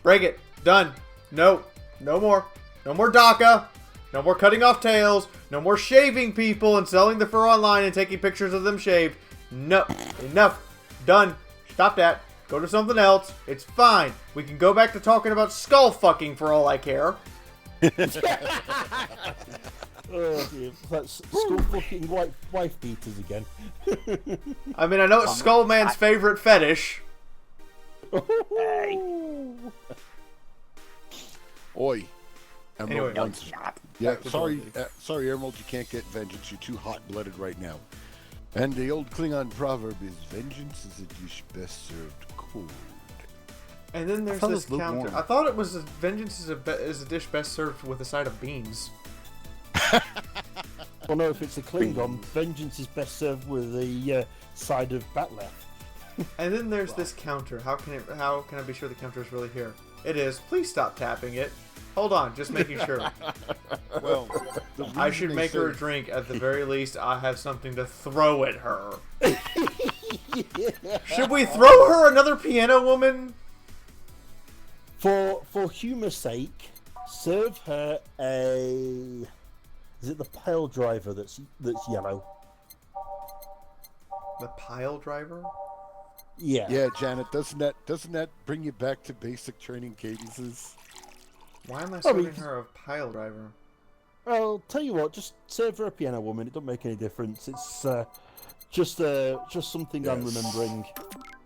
Break it. Done. No. No more. No more DACA. No more cutting off tails. No more shaving people and selling the fur online and taking pictures of them shaved. No. Enough. Done. Stop that. Go to something else. It's fine. We can go back to talking about skull fucking for all I care. Oh dear, that's school fucking wife beaters again. I mean, I know it's Skullman's favorite fetish. Oi. Emerald Anyway. wants... Yeah, Back to sorry, Dorothy. sorry, Emerald, you can't get vengeance. You're too hot-blooded right now. And the old Klingon proverb is, vengeance is a dish best served cold. And then there's thought it this was counter. lukewarm. I thought it was vengeance is a dish best served with a side of beans. Well, no, if it's a Klingon, vengeance is best served with the side of Batleth. And then there's this counter. How can I be sure the counter is really here? It is. Please stop tapping it. Hold on, just making sure. Well, I should make her a drink. At the very least, I have something to throw at her. Should we throw her another piano woman? For humor's sake, serve her a. Is it the pile driver that's yellow? The pile driver? Yeah. Yeah, Janet, doesn't that bring you back to basic training cadences? Why am I I mean, serving her a pile driver? Well, tell you what, just serve her a piano woman. It don't make any difference. It's just something I'm Yes. remembering.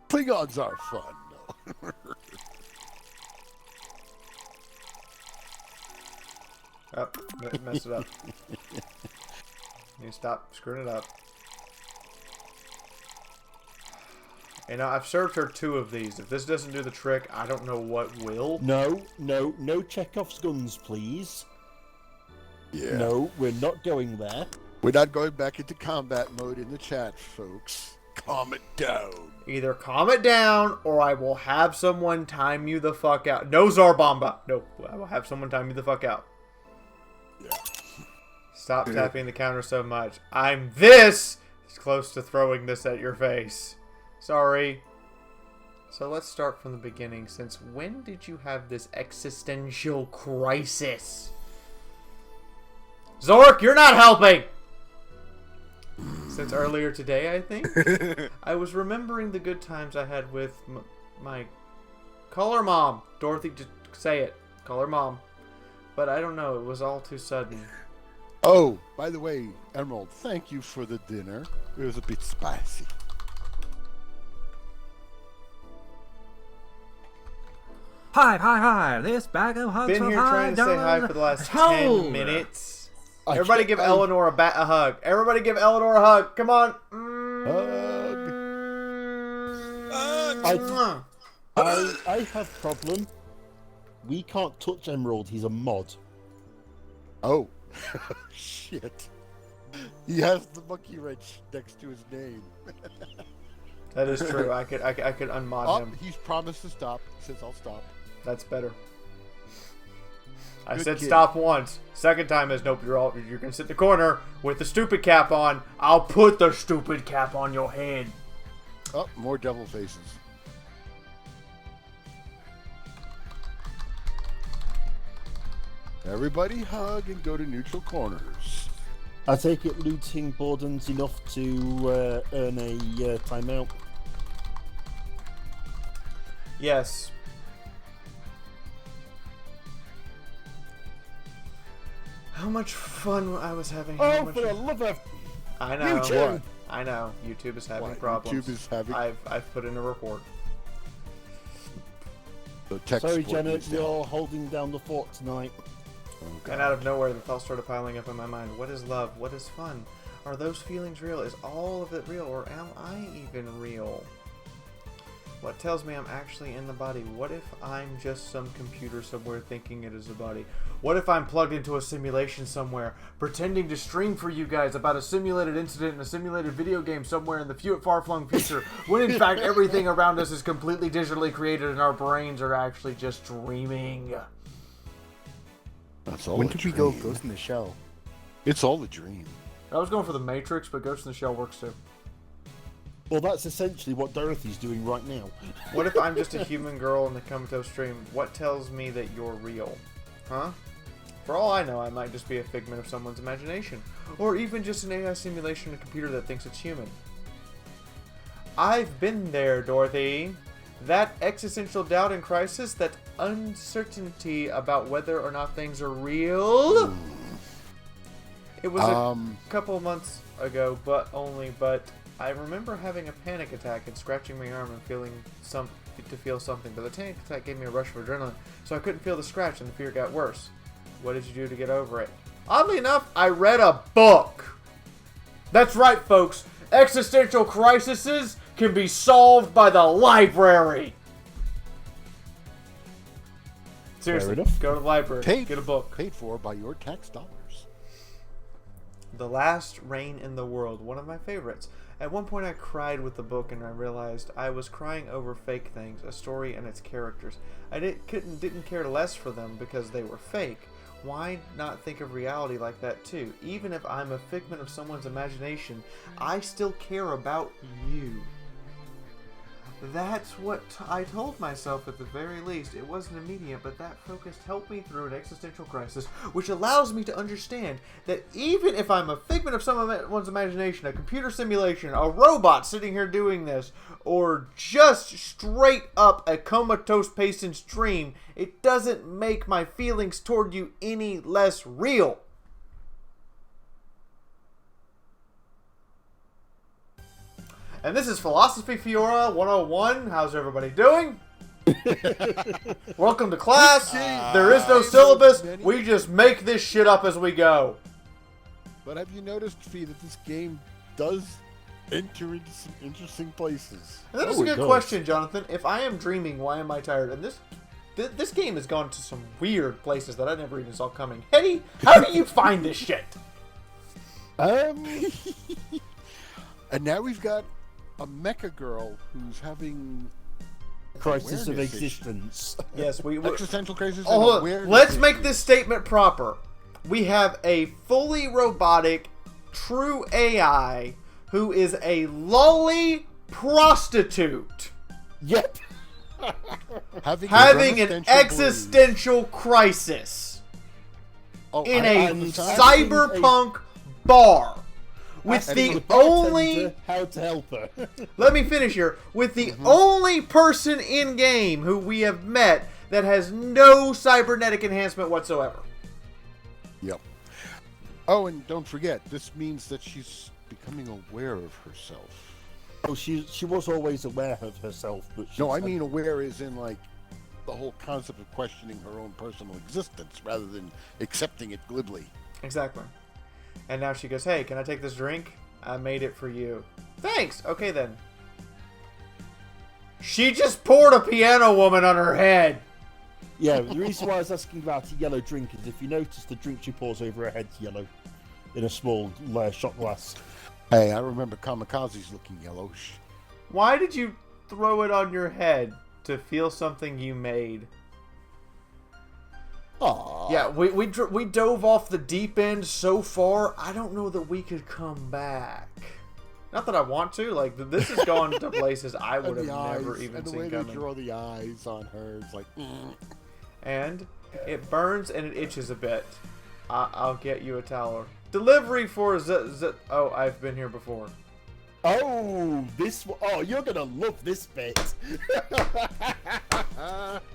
Klingons are fun, though. Oh, messed it up. You stop screwing it up. And I've served her 2 of these. If this doesn't do the trick, I don't know what will. No Chekhov's guns, please. Yeah. No, we're not going there. We're not going back into combat mode in the chat, folks. Calm it down. Either calm it down, or I will have someone time you the fuck out. No Zarbomba. No, I will have someone time you the fuck out. Yeah. Stop tapping the counter so much. I'm this close to throwing this at your face. Sorry. So let's start from the beginning. Since when did you have this existential crisis? Zork, you're not helping! Since earlier today, I think. I was remembering the good times I had with my... Call her mom. Dorothy, just say it. Call her mom. But I don't know, it was all too sudden. Oh, by the way, Emerald, thank you for the dinner. It was a bit spicy. Hi, this bag of hugs Been for here trying to say hi for the last 10 minutes. Everybody give Eleanor a hug. Everybody give Eleanor a hug. Come on. I have problem. We can't touch Emerald. He's a mod. Oh, shit. He has the monkey wrench next to his name. That is true. I could unmod him. He's promised to stop. He says, I'll stop. That's better. I Good said kid. stop once. Second time is nope. You're gonna sit in the corner with the stupid cap on. I'll put the stupid cap on your head. Oh, more devil faces. Everybody hug and go to neutral corners. I take it looting broadens enough to earn a timeout. Yes. How much fun I was having. Oh, for the love of... I know. YouTube! I know. YouTube is having What? problems. YouTube is having... I've put in a report. The tech Sorry, support Janet, needs to you're help. holding down the fort tonight. Oh, And out of nowhere, the thoughts started piling up in my mind. What is love? What is fun? Are those feelings real? Is all of it real? Or am I even real? What tells me I'm actually in the body? What if I'm just some computer somewhere thinking it is a body? What if I'm plugged into a simulation somewhere, pretending to stream for you guys about a simulated incident in a simulated video game somewhere in the far-flung future, when in fact everything around us is completely digitally created and our brains are actually just dreaming? That's all When a did we go dream. Ghost in the Shell? It's all a dream. I was going for the Matrix, but Ghost in the Shell works too. Well, that's essentially what Dorothy's doing right now. What if I'm just a human girl in the comatose stream? What tells me that you're real? Huh? For all I know, I might just be a figment of someone's imagination. Or even just an AI simulation in a computer that thinks it's human. I've been there, Dorothy. That existential doubt and crisis, that uncertainty about whether or not things are real. It was a couple of months ago, but I remember having a panic attack and scratching my arm and feeling something. But the panic attack gave me a rush of adrenaline, so I couldn't feel the scratch and the fear got worse. What did you do to get over it? Oddly enough, I read a book. That's right, folks. Existential crises can be solved by the library. Seriously, Fair enough. go to the library, get a book. Paid for by your tax dollars. The Last Reign in the World, one of my favorites. At one point I cried with the book and I realized I was crying over fake things, a story and its characters. I didn't care less for them because they were fake. Why not think of reality like that too? Even if I'm a figment of someone's imagination, I still care about you. That's what I told myself at the very least. It wasn't immediate, but that focus helped me through an existential crisis, which allows me to understand that even if I'm a figment of someone's imagination, a computer simulation, a robot sitting here doing this, or just straight up a comatose patient's dream, it doesn't make my feelings toward you any less real. And this is Philosophy Fiaura 101. How's everybody doing? Welcome to class. There is no syllabus. We just make this shit up as we go. But have you noticed, Fee, that this game does enter into some interesting places? And that is a good question, Jonathan. If I am dreaming, why am I tired? And this game has gone to some weird places that I never even saw coming. Hetty, how do you find this shit? And now we've got a mecha girl who's having crisis of awareness existence. Yes, we existential crisis. Oh, and let's make this statement proper. We have a fully robotic, true AI who is a lolly prostitute. Yep. Having an existential crisis in a cyberpunk bar with the only how to help her. Let me finish here. With the only person in game who we have met that has no cybernetic enhancement whatsoever. Yep. Oh, and don't forget, this means that she's becoming aware of herself. Oh, she was always aware of herself, but no, I mean aware is in like the whole concept of questioning her own personal existence rather than accepting it glibly. Exactly. And now she goes, "Hey, can I take this drink? I made it for you." Thanks. Okay then. She just poured a Piano Woman on her head. Yeah, the reason why I was asking about a yellow drink is if you notice the drink she pours over her head's yellow in a small shot glass. Hey, I remember Kamikaze's looking yellowish. Why did you throw it on your head? To feel something you made. Aww. Yeah, we dove off the deep end so far, I don't know that we could come back. Not that I want to. Like, this has gone to places I would have never even seen coming. And the way they draw the eyes on her, it's like... And it burns and it itches a bit. I'll get you a towel. Delivery for Oh, I've been here before. Oh, you're gonna love this bit.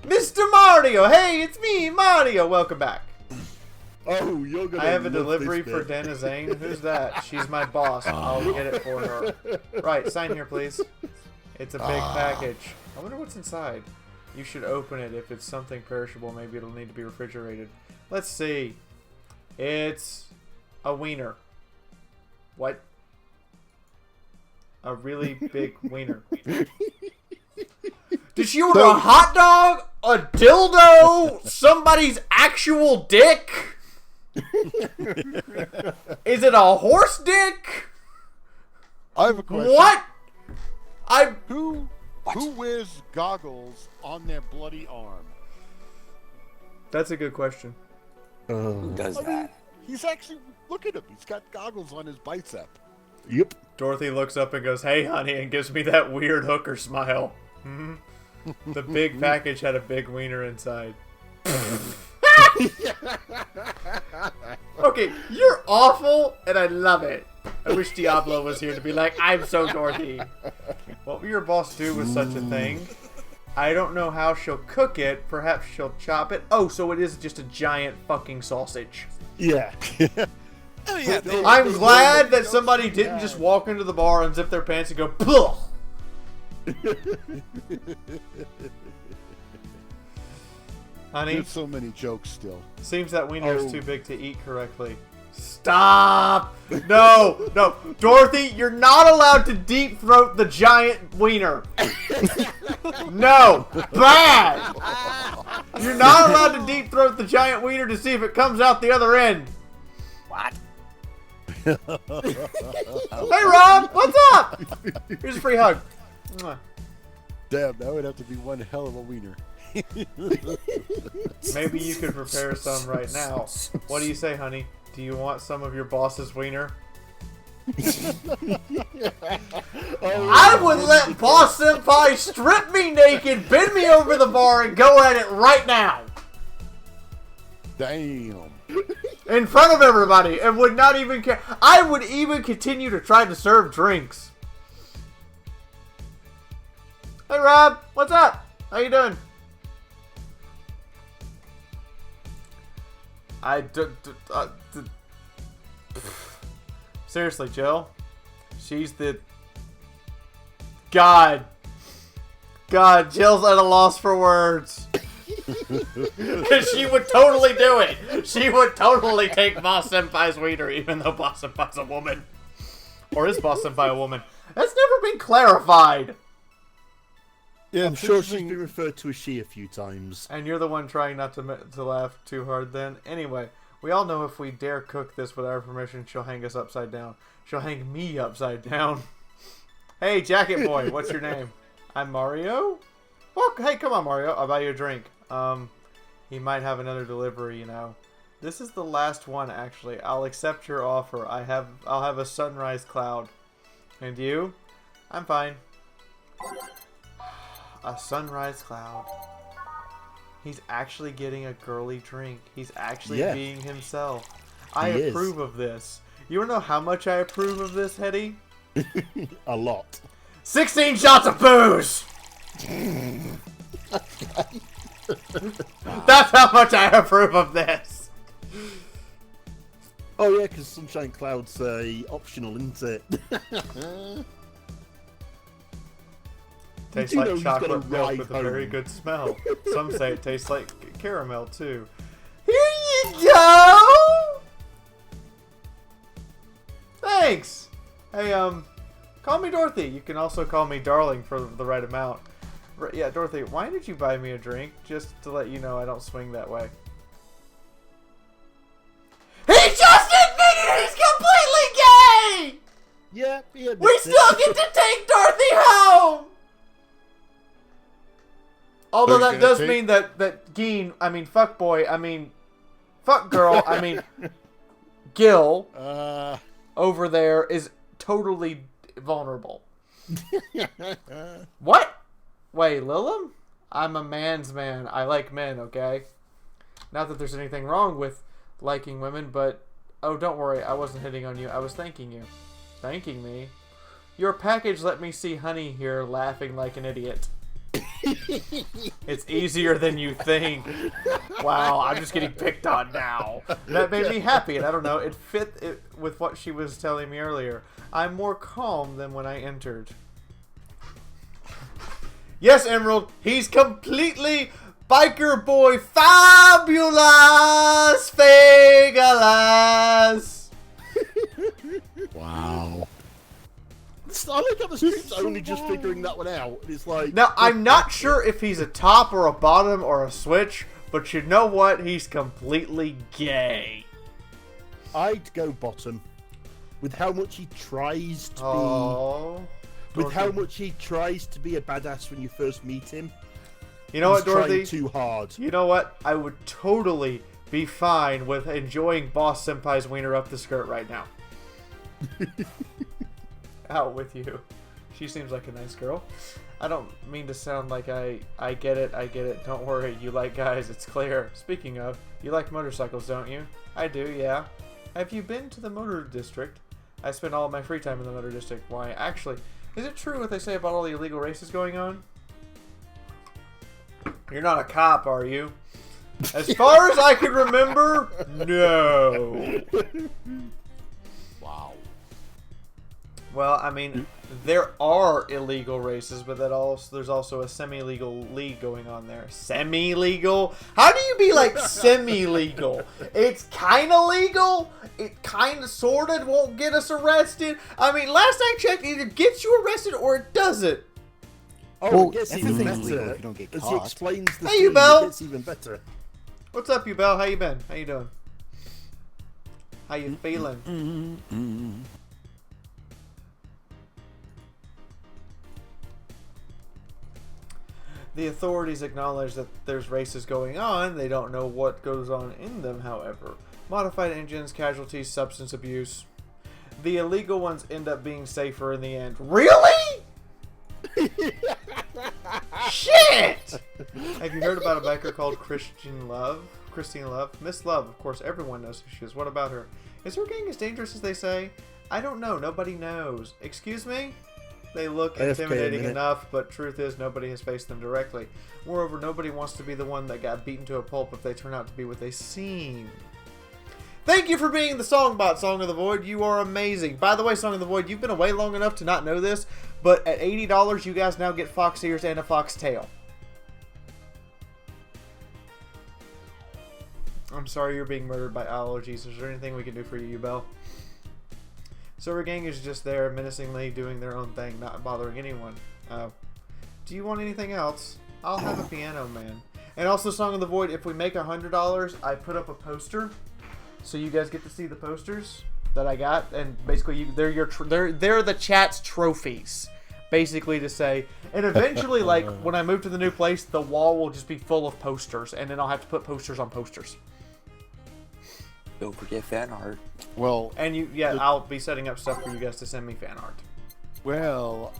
Mr. Mario! Hey, it's me, Mario! Welcome back. Oh, you're gonna I have a love delivery this for bit. Denizane. Who's that? She's my boss. I'll get it for her. Right, sign here, please. It's a big package. I wonder what's inside. You should open it. If it's something perishable, maybe it'll need to be refrigerated. Let's see. It's a wiener. What? A really big wiener. Did she order a hot dog? A dildo? Somebody's actual dick? Is it a horse dick? I have a question. What? Who wears goggles on their bloody arm? That's a good question. Who does that? He's actually... Look at him. He's got goggles on his bicep. Yep. Dorothy looks up and goes, "Hey, honey," and gives me that weird hooker smile. The big package had a big wiener inside. Okay, you're awful, and I love it. I wish Diablo was here to be like, "I'm so Dorothy." What will your boss do with such a thing? I don't know how she'll cook it. Perhaps she'll chop it. Oh, so it is just a giant fucking sausage. Yeah. Oh yeah. I'm glad that somebody didn't just walk into the bar, unzip their pants, and go, "Puh." Honey, There's so many jokes still. seems that wiener is too big to eat correctly. Stop! No! Dorothy, you're not allowed to deep throat the giant wiener. No! Bad! You're not allowed to deep throat the giant wiener to see if it comes out the other end. What? Hey, Rob! What's up? Here's a free hug. Mwah. Damn, that would have to be one hell of a wiener. Maybe you could prepare some right now. What do you say, honey? Do you want some of your boss's wiener? I would let Boss Senpai strip me naked, bend me over the bar, and go at it right now. Damn. In front of everybody, and would not even care. I would even continue to try to serve drinks. Hey, Rob. What's up? How you doing? Seriously, Jill. She's the... God, Jill's at a loss for words. Because she would totally do it. She would totally take Boss Senpai's wiener, even though Boss Senpai's a woman. Or is Boss Senpai a woman? That's never been clarified. Yeah, I'm sure she's been referred to as she a few times. And you're the one trying not to laugh too hard then. Anyway, we all know if we dare cook this with our permission, she'll hang us upside down. She'll hang me upside down. Hey, Jacket Boy, what's your name? I'm Mario? Well, hey, come on, Mario. I'll buy you a drink. He might have another delivery, you know. This is the last one, actually. I'll accept your offer. I'll have a sunrise cloud. And you? I'm fine. A sunrise cloud. He's actually getting a girly drink. He's actually being himself. I approve of this. You wanna know how much I approve of this, Hetty? A lot. 16 shots of booze! That's how much I approve of this. Oh yeah, because Sunshine Cloud's optional, isn't it? Tastes like chocolate milk with a very good smell. Some say it tastes like caramel too. Here you go! Thanks! Hey, call me Dorothy. You can also call me Darling for the right amount. Yeah, Dorothy, why did you buy me a drink? Just to let you know I don't swing that way. He just admitted he's completely gay! Yeah, we still get to take Dorothy home! Although that does mean that Geen, I mean fuck boy, I mean fuck girl, I mean Gil over there is totally vulnerable. What? Wait, Lilum? I'm a man's man. I like men, okay? Not that there's anything wrong with liking women, but oh, don't worry, I wasn't hitting on you. I was thanking you. Thanking me? Your package let me see Honey here laughing like an idiot. It's easier than you think. Wow, I'm just getting picked on now. That made me happy, and I don't know, it fit with what she was telling me earlier. I'm more calm than when I entered. Yes, Emerald, he's completely biker boy fabulous fabulous. Wow. I like how the stream's only just figuring that one out. It's like... Now, I'm not sure if he's a top or a bottom or a switch, but you know what? He's completely gay. I'd go bottom. With how much he tries to be... With how much he tries to be a badass when you first meet him. You know what, Dorothy? Trying too hard. You know what? I would totally be fine with enjoying Boss Senpai's wiener up the skirt right now. Out with you. She seems like a nice girl. I don't mean to sound like I get it, Don't worry, you like guys, it's clear. Speaking of, you like motorcycles, don't you? I do, yeah. Have you been to the motor district? I spend all of my free time in the motor district. Why, actually, is it true what they say about all the illegal races going on? You're not a cop, are you? As far as I can remember, no. Wow. Well, I mean, there are illegal races, but there's also a semi-legal league going on there. Semi-legal? How do you be like semi-legal? It's kind of legal. It kind of, sort of won't get us arrested. I mean, last I checked, it either gets you arrested or it doesn't. Oh, well, it gets everything's even legal better. if you don't get As caught. he explains the Hey, you scene, Belle. it gets even better. What's up, you Belle? How you been? How you doing? How you feeling? The authorities acknowledge that there's races going on. They don't know what goes on in them, however. Modified engines, casualties, substance abuse. The illegal ones end up being safer in the end. Really? Shit! Have you heard about a biker called Christine Love? Miss Love, of course, everyone knows who she is. What about her? Is her gang as dangerous as they say? I don't know. Nobody knows. Excuse me? They look intimidating enough, but truth is nobody has faced them directly. Moreover, nobody wants to be the one that got beaten to a pulp if they turn out to be what they seem. Thank you for being the Songbot, Song of the Void. You are amazing. By the way, Song of the Void, you've been away long enough to not know this, but at $80, you guys now get fox ears and a fox tail. I'm sorry you're being murdered by allergies. Is there anything we can do for you, Belle? Silver Gang is just there, menacingly doing their own thing, not bothering anyone. Do you want anything else? I'll have a piano man. And also, Song of the Void, if we make $100, I put up a poster, so you guys get to see the posters that I got, and basically they're the chat's trophies, basically to say. And eventually, like when I move to the new place, the wall will just be full of posters, and then I'll have to put posters on posters. Don't forget fan art. Well, and I'll be setting up stuff for you guys to send me fan art. Well,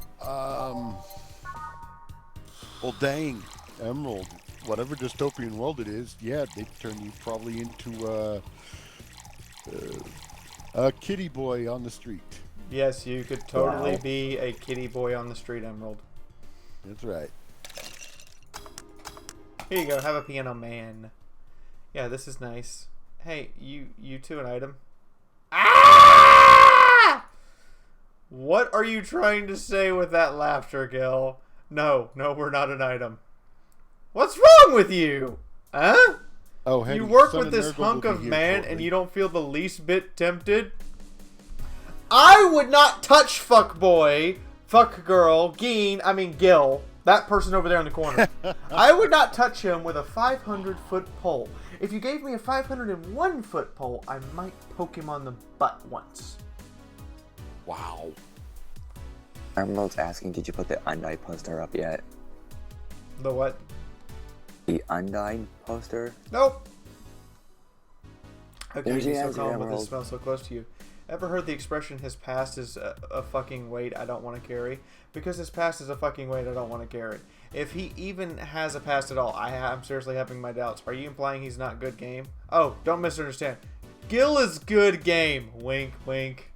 dang, Emerald, whatever dystopian world it is, yeah, they turn you probably into a kitty boy on the street. Yes, you could totally be a kitty boy on the street, Emerald. That's right. Here you go, have a piano man. Yeah, this is nice. Hey, you two, an item. Ah! What are you trying to say with that laughter, Gil? No, we're not an item. What's wrong with you? Huh? Oh, hey, you work with this hunk of man and you don't feel the least bit tempted? I would not touch fuckboy, fuckgirl, Gil, that person over there in the corner. I would not touch him with a 500-foot pole. If you gave me a 501-foot pole, I might poke him on the butt once. Wow. Emerald's asking, did you put the Undyne poster up yet? The what? The Undyne poster? Nope. Okay, There's you're the so calm answer, with this Emerald. smell so close to you. Ever heard the expression, his past is a fucking weight I don't want to carry? Because his past is a fucking weight I don't want to carry. If he even has a past at all, I'm seriously having my doubts. Are you implying he's not good game? Oh, don't misunderstand. Gil is good game. Wink, wink.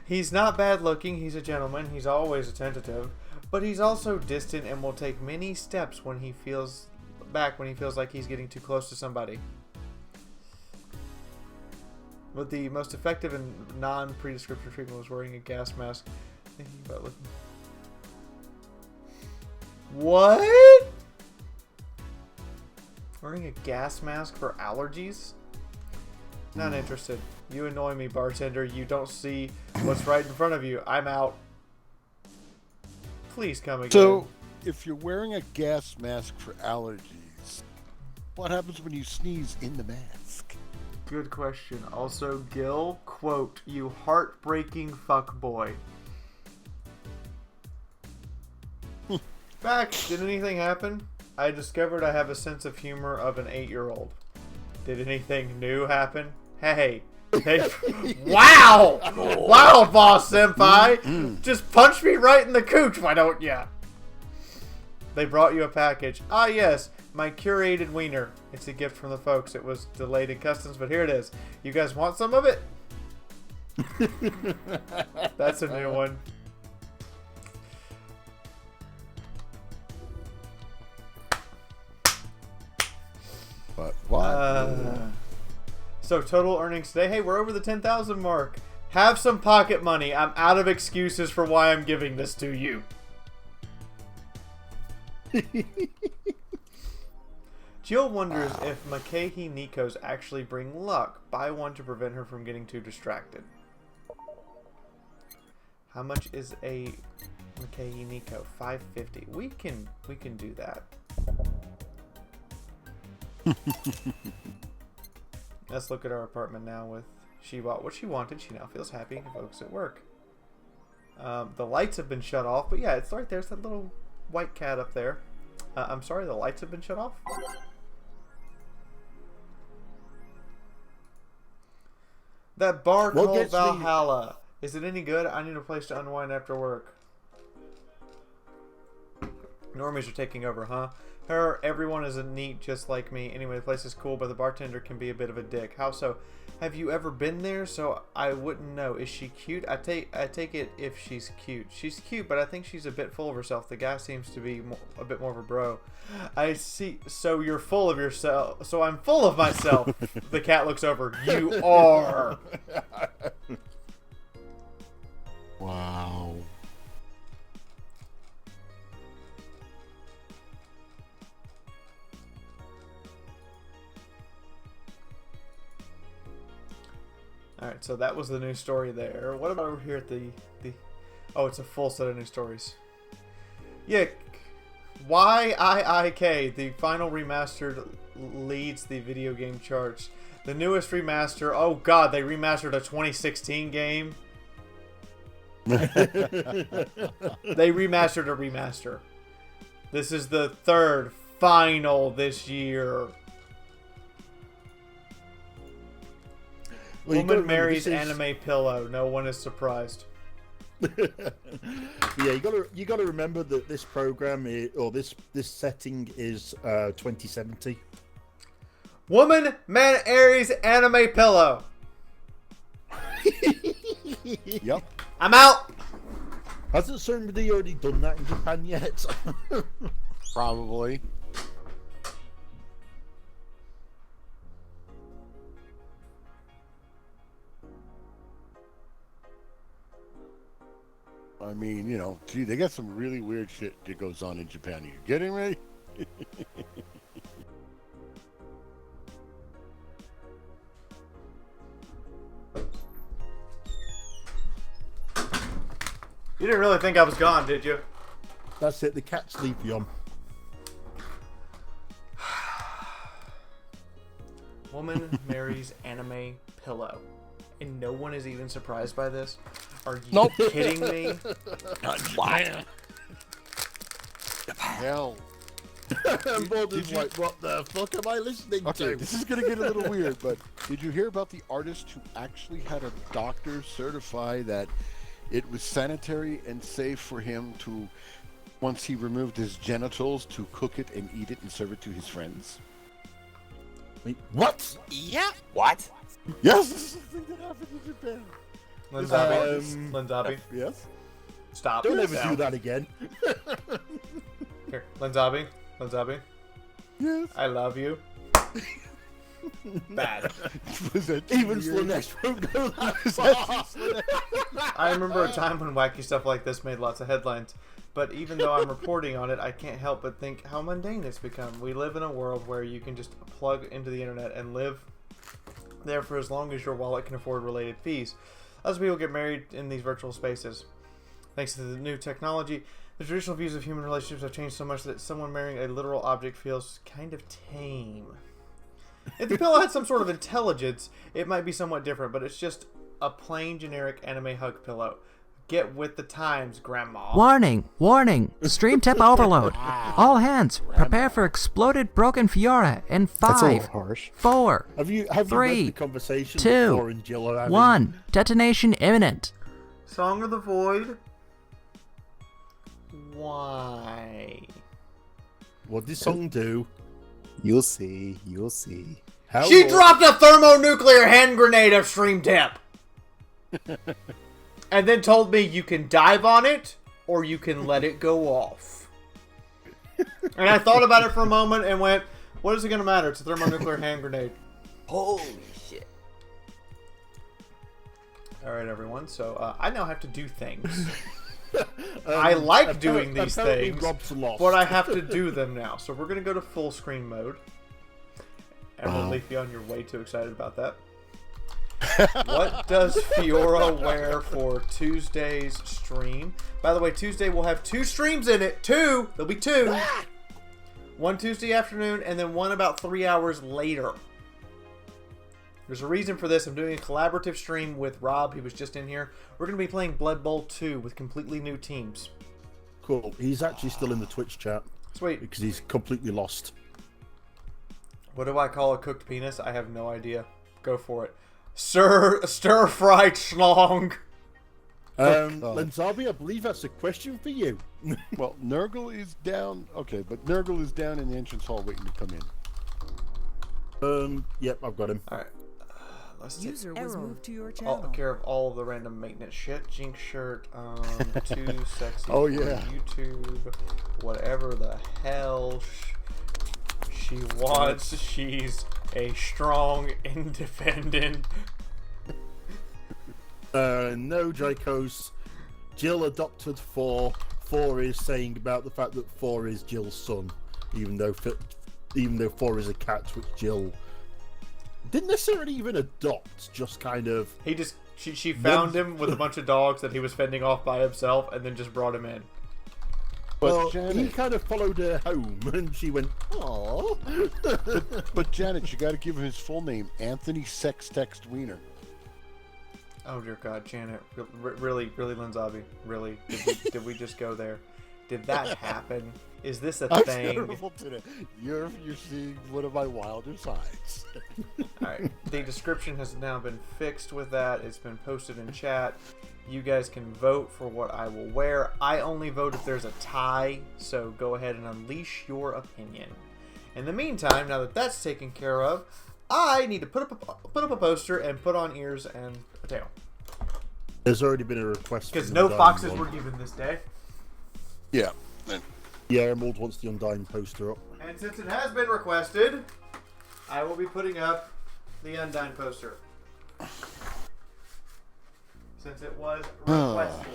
He's not bad looking. He's a gentleman. He's always attentive. But he's also distant and will take many steps when he feels like he's getting too close to somebody. But the most effective and non-prescription treatment was wearing a gas mask. Thinking about looking. What? Wearing a gas mask for allergies? Not interested. You annoy me, bartender. You don't see what's right in front of you. I'm out. Please come again. So, if you're wearing a gas mask for allergies, what happens when you sneeze in the mask? Good question. Also, Gil, quote, you heartbreaking fuckboy. Back, did anything happen? I discovered I have a sense of humor of an 8-year-old. Did anything new happen? Hey. Wow! Wow, Boss Senpai! Just punch me right in the cooch, why don't ya? They brought you a package. Ah, yes, my curated wiener. It's a gift from the folks. It was delayed in customs, but here it is. You guys want some of it? That's a new one. But what? So total earnings today. Hey, we're over the 10,000 mark. Have some pocket money. I'm out of excuses for why I'm giving this to you. Jill wonders if Makehi Nikos actually bring luck. Buy one to prevent her from getting too distracted. How much is a Makehi Nico? $5.50. We can do that. Let's look at our apartment now with she bought what she wanted. She now feels happy and focused at work. The lights have been shut off, but yeah, it's right there's that little white cat up there. I'm sorry, the lights have been shut off? That bar called Valhalla. Is it any good? I need a place to unwind after work. Normies are taking over, huh? Everyone is neat just like me. Anyway, the place is cool, but the bartender can be a bit of a dick. How so? Have you ever been there? So I wouldn't know. Is she cute? I take it if she's cute. She's cute, but I think she's a bit full of herself. The guy seems to be a bit more of a bro. I see. So you're full of yourself. So I'm full of myself. The cat looks over. You are. Wow. All right, so that was the new story there. What about over here at the? Oh, it's a full set of new stories. Yeah, YIIK, the final remastered leads the video game charts. The newest remaster. Oh God, they remastered a 2016 game. They remastered a remaster. This is the third final this year. Well, Woman marries anime pillow. No one is surprised. Yeah, you gotta remember that this program this setting is 2070. Woman marries anime pillow. Yep. I'm out. Hasn't somebody already done that in Japan yet? Probably. I mean, you know, gee, they got some really weird shit that goes on in Japan. Are you kidding me? You didn't really think I was gone, did you? That's it. The cat's sleepy on. Woman marries anime pillow. And no one is even surprised by this? Are you kidding me? What? Hell. Morden's like, what the fuck am I listening Okay, to? this is going to get a little weird, but did you hear about the artist who actually had a doctor certify that it was sanitary and safe for him to, once he removed his genitals, to cook it and eat it and serve it to his friends? Wait, what? Yeah. What? Yes, this is a thing that happened in Japan. Lenzabi. Yes. Stop. Don't ever Down. do that again. Here, Lenzabi. Yes. I love you. Bad. Was that Even weird? Slanesh won't go that Is far. that I remember a time when wacky stuff like this made lots of headlines. But even though I'm reporting on it, I can't help but think how mundane it's become. We live in a world where you can just plug into the internet and live there for as long as your wallet can afford related fees. Lots of people get married in these virtual spaces. Thanks to the new technology, the traditional views of human relationships have changed so much that someone marrying a literal object feels kind of tame. If the pillow had some sort of intelligence, it might be somewhat different, but it's just a plain generic anime hug pillow. Get with the times, Grandma. Warning! Warning! Stream tip overload. All hands, prepare for exploded broken Fiaura in That's a 5, little harsh. 4, Have you read 3, the conversation 2, that Thor and Jill are having? 1. Detonation imminent. Song of the Void. Why? What did song do? You'll see. You'll see. How She long- dropped a thermonuclear hand grenade of Stream Tip! And then told me you can dive on it, or you can let it go off. And I thought about it for a moment and went, what is it going to matter? It's a thermonuclear hand grenade. Holy shit. Alright, everyone, so I now have to do things. I like doing these apparently things, Rob's lost. but I have to do them now. So we're going to go to full screen mode. And we'll leave you on your way too excited about that. What does Fiaura wear for Tuesday's stream? By the way, Tuesday will have 2 streams in it. 2! There'll be 2. One Tuesday afternoon and then one about 3 hours later. There's a reason for this. I'm doing a collaborative stream with Rob. He was just in here. We're going to be playing Blood Bowl 2 with completely new teams. Cool. He's actually still in the Twitch chat Sweet. because he's completely lost. What do I call a cooked penis? I have no idea. Go for it. Stir-fried schlong. Lenzabi, I believe that's a question for you. Well, Nurgle is down. Okay, but Nurgle is down in the entrance hall waiting to come in. Yep, I've got him. Alright. Let's take User was moved to your channel. care of all of the random maintenance shit. Jinx shirt, too sexy Oh, for yeah. YouTube, whatever the hell she wants. She's a strong, independent. No, Jykos. Jill adopted 4. 4 is saying about the fact that 4 is Jill's son, even though 4 is a cat, which Jill didn't necessarily even adopt, just kind of. She found him with a bunch of dogs that he was fending off by himself, and then just brought him in. Well, Janet, he kind of followed her home, and she went, "Aww." but Janet, you got to give him his full name, Anthony Sex Text Wiener. Oh dear God, Janet, really, Linzabi, really? Did we just go there? Did that happen? Is this a I'm thing? terrible today. You're seeing one of my wilder sides. Alright, the description has now been fixed with that. It's been posted in chat. You guys can vote for what I will wear. I only vote if there's a tie, so go ahead and unleash your opinion. In the meantime, now that that's taken care of, I need to put up a poster and put on ears and a tail. There's already been a request. Because no foxes were given this day. Yeah. Yeah, Emerald wants the Undying poster up. And since it has been requested, I will be putting up the Undying poster. Since it was requested.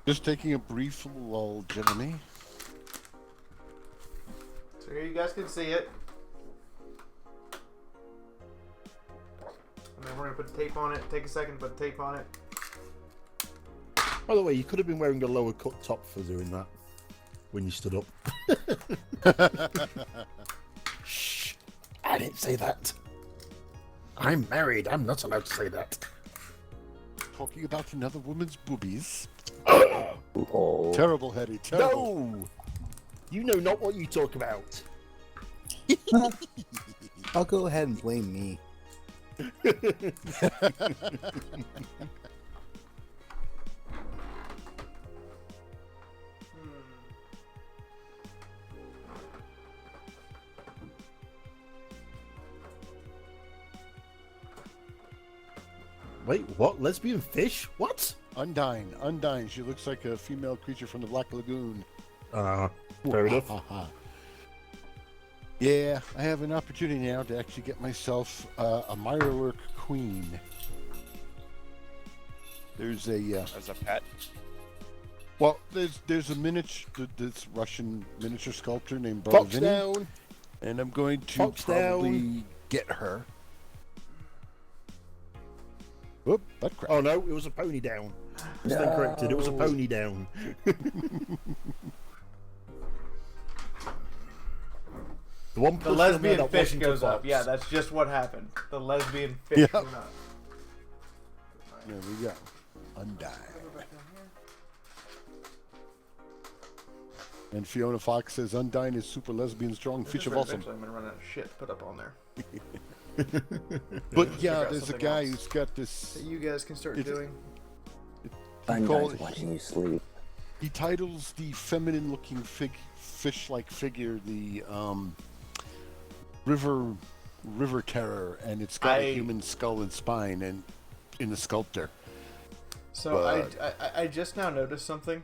Just taking a brief lull, Jeremy. So here you guys can see it. And then we're going to put tape on it. Take a second to put tape on it. By the way, you could have been wearing a lower cut top for doing that when you stood up. Shh! I didn't say that. I'm married. I'm not allowed to say that. Talking about another woman's boobies. Oh. Terrible, Hetty. Terrible. No! You know not what you talk about. I'll go ahead and blame me. Wait, what? Lesbian fish? What? Undying. She looks like a female creature from the Black Lagoon. Fair enough. Yeah, I have an opportunity now to actually get myself a Mirrorwork Queen. There's a As a pet. well, there's a miniature, this Russian miniature sculptor named Fox Bolovini, down. and I'm going to Fox probably down. get her. Whoop, butt crack. Oh no, it was a pony down. Stand corrected. It was a pony down. The lesbian fish goes up. Yeah, that's just what happened. The lesbian fish Yep. went up. There we go. Undying. And Fiona Fox says, Undying is super lesbian strong, fish of awesome. Eventually I'm going to run out of shit to put up on there. But yeah, out there's a something guy else. who's got this. That you guys can start doing. Undyne's watching you sleep. He titles the feminine-looking fish-like figure the River Terror, and it's got a human skull and spine, and in the sculptor. So I just now noticed something.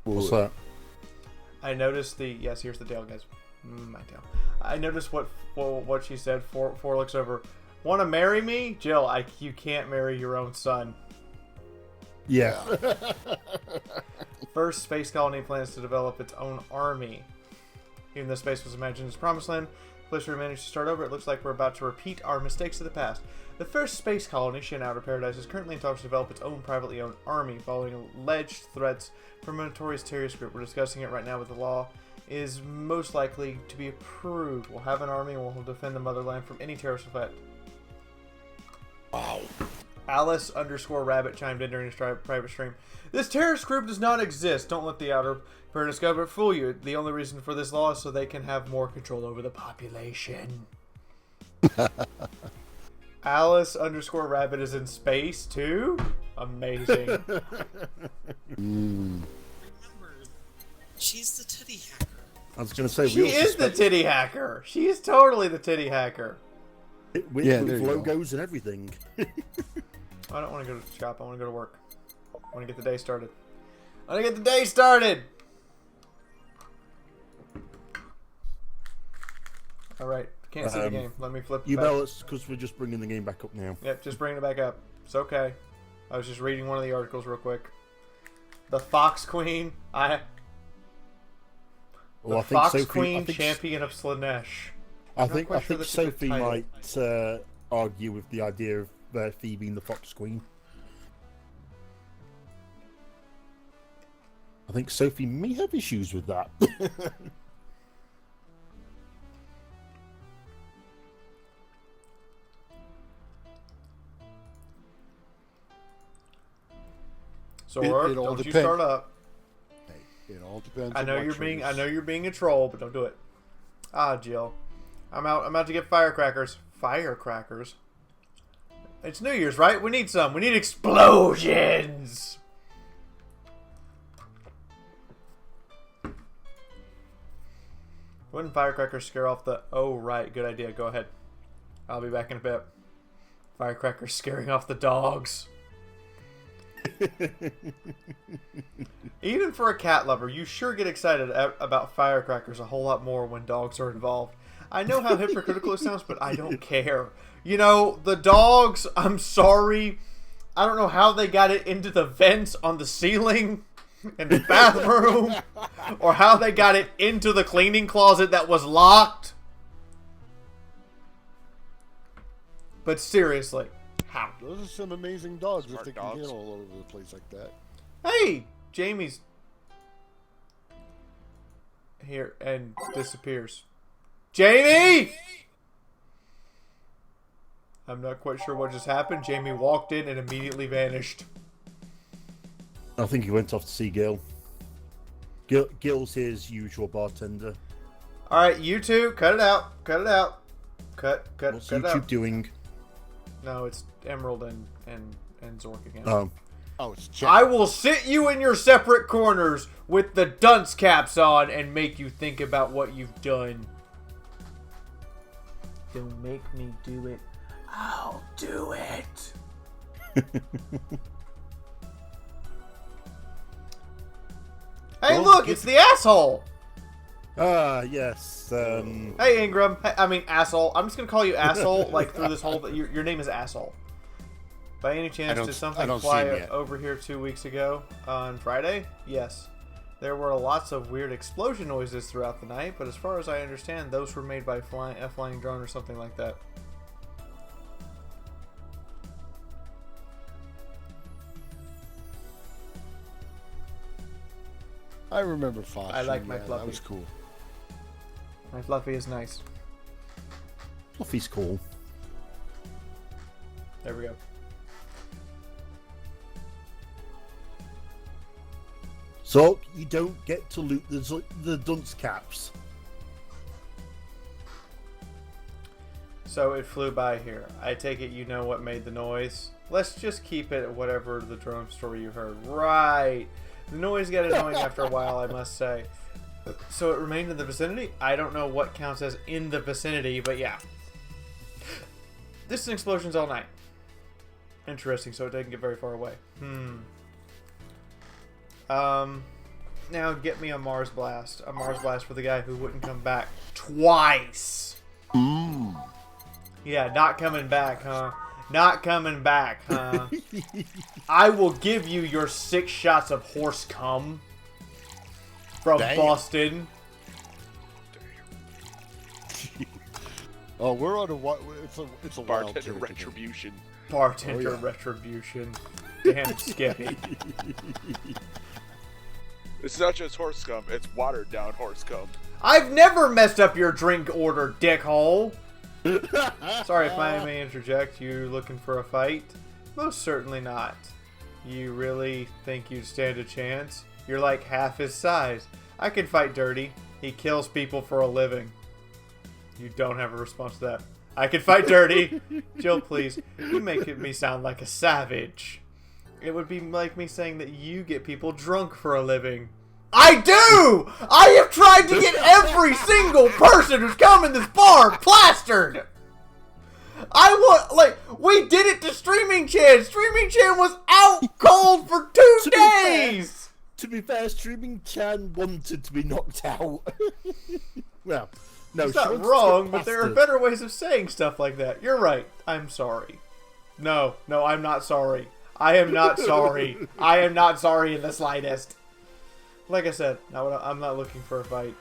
What's that? I noticed the here's the tail, guys. My tail. I noticed what she said. Four looks over. Want to marry me, Jill? You can't marry your own son. Yeah. First space colony plans to develop its own army. Even though space was imagined as promised land, the place we managed to start over. It looks like we're about to repeat our mistakes of the past. The first space colony, Shin Outer Paradise, is currently in talks to develop its own privately owned army, following alleged threats from a notorious terrorist group. We're discussing it right now with the law. Is most likely to be approved. We'll have an army and we'll defend the motherland from any terrorist threat. Wow. Alice_Rabbit chimed in during his private stream. This terrorist group does not exist. Don't let the Outer Paradise government fool you. The only reason for this law is so they can have more control over the population. Alice_Rabbit is in space too? Amazing. She's the titty hacker. I was going to say, She is the titty hacker. She is totally the titty hacker. with logos and everything. I don't want to go to the shop. I want to go to work. I want to get the day started. Alright. Can't see the game. Let me flip it back. It's because we're just bringing the game back up now. Yep, just bringing it back up. It's okay. I was just reading one of the articles real quick. The Fox Queen. Well, I The think Fox Sophie, Queen, champion of Slaanesh. I Not think quite sure that's a good Sophie title. might argue with the idea of Phoebe being the Fox Queen. I think Sophie may have issues with that. So, It all don't you depends. start up. Hey, it all depends. I know on you're what being. I triggers. know you're being a troll, but don't do it. Ah, Jill, I'm out. I'm out to get firecrackers. Firecrackers. It's New Year's, right? We need some. We need explosions. Wouldn't firecrackers scare off the... Oh, right. Good idea. Go ahead. I'll be back in a bit. Firecrackers scaring off the dogs. Even for a cat lover, you sure get excited about firecrackers a whole lot more when dogs are involved. I know how hypocritical it sounds, but I don't care. You know, the dogs, I'm sorry. I don't know how they got it into the vents on the ceiling in the bathroom, or how they got it into the cleaning closet that was locked. But seriously, how? Those are some amazing dogs Smart if they dogs. can get all over the place like that. Hey, Jamie's here and disappears. Jamie! I'm not quite sure what just happened. Jamie walked in and immediately vanished. I think he went off to see Gil. Gil's his usual bartender. Alright, you two, cut it out. Cut it out. Cut What's it YouTube out. doing? No, it's Emerald and Zork again. Oh, it's Jack. I will sit you in your separate corners with the dunce caps on and make you think about what you've done. Don't make me do it. I'll do it. Hey, Well, look, it's the asshole. Yes. Hey, Ingram. I mean, asshole. I'm just gonna call you asshole. Like through this whole, your name is asshole. By any chance, don't- did I something don't see fly him yet. over here 2 weeks ago on Friday? Yes. There were lots of weird explosion noises throughout the night, but as far as I understand, those were made by a flying drone or something like that. I remember Fox. I like my That Fluffy. was cool. My Fluffy is nice. Fluffy's cool. There we go. So you don't get to loot the dunce caps. So it flew by here. I take it you know what made the noise. Let's just keep it at whatever the drone story you heard. Right. The noise got annoying after a while, I must say. So it remained in the vicinity? I don't know what counts as in the vicinity, but yeah. Distant explosions all night. Interesting, so it didn't get very far away. Now get me a Mars Blast. A Mars Blast for the guy who wouldn't come back twice. Yeah, not coming back, huh? Not coming back, huh? I will give you your 6 shots of horse cum from Damn. Boston. Oh, we're on a it's a wild Bartender territory. retribution. Bartender Oh, yeah. retribution. Damn Skippy. It's not just horse scum, it's watered down horse scum. I've never messed up your drink order, dickhole. Sorry if I may interject. You looking for a fight? Most certainly not. You really think you'd stand a chance? You're like half his size. I can fight Dirty. He kills people for a living. You don't have a response to that. I can fight Dirty. Jill, please. You make me sound like a savage. It would be like me saying that you get people drunk for a living. I do! I have tried to get every single person who's come in this bar plastered! We did it to Streaming Chan! Streaming Chan was out cold for 2 To be fair- days! To be fair, Streaming Chan wanted to be knocked out. Well, no, It's she not wanted to wrong, get but there are plastered. better ways of saying stuff like that. You're right. I'm sorry. No, I'm not sorry. I am not sorry. I am not sorry in the slightest. Like I said, I'm not looking for a fight.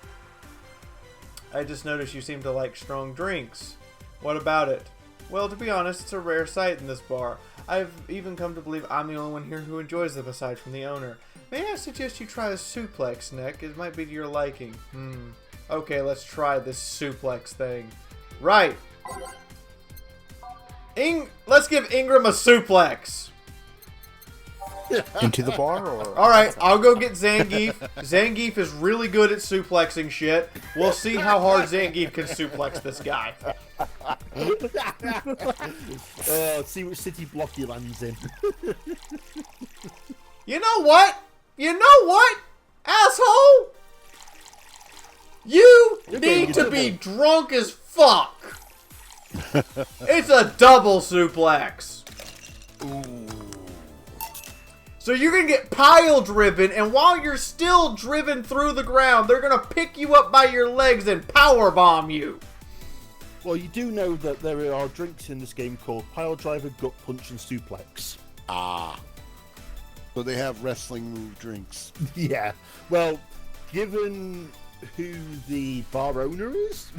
I just noticed you seem to like strong drinks. What about it? Well, to be honest, it's a rare sight in this bar. I've even come to believe I'm the only one here who enjoys them aside from the owner. May I suggest you try a suplex, Nick? It might be to your liking. Okay, let's try this suplex thing. Right. Let's give Ingram a suplex. Into the bar, or? Alright, I'll go get Zangief. Zangief is really good at suplexing shit. We'll see how hard Zangief can suplex this guy. See which city block he lands in. You know what? You know what, asshole? You need to be drunk as fuck. It's a double suplex. Ooh. So you're going to get pile driven, and while you're still driven through the ground, they're going to pick you up by your legs and power bomb you. Well, you do know that there are drinks in this game called Pile Driver, Gut Punch, and Suplex. Ah. So they have wrestling move drinks. Yeah. Well, given who the bar owner is...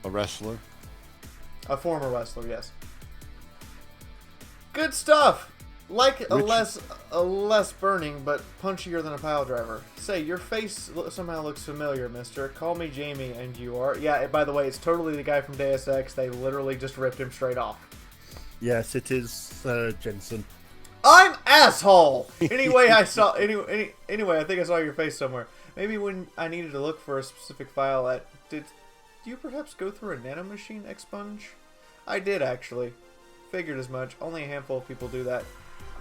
A wrestler? A former wrestler, yes. Good stuff. Like a less burning, but punchier than a pile driver. Say, your face somehow looks familiar, mister. Call me Jamie, and you are... Yeah, by the way, it's totally the guy from Deus Ex. They literally just ripped him straight off. Yes, it is Jensen. I'm asshole! Anyway, I saw... Anyway, I think I saw your face somewhere. Maybe when I needed to look for a specific file at... Did you perhaps go through a nanomachine expunge? I did, actually. Figured as much. Only a handful of people do that.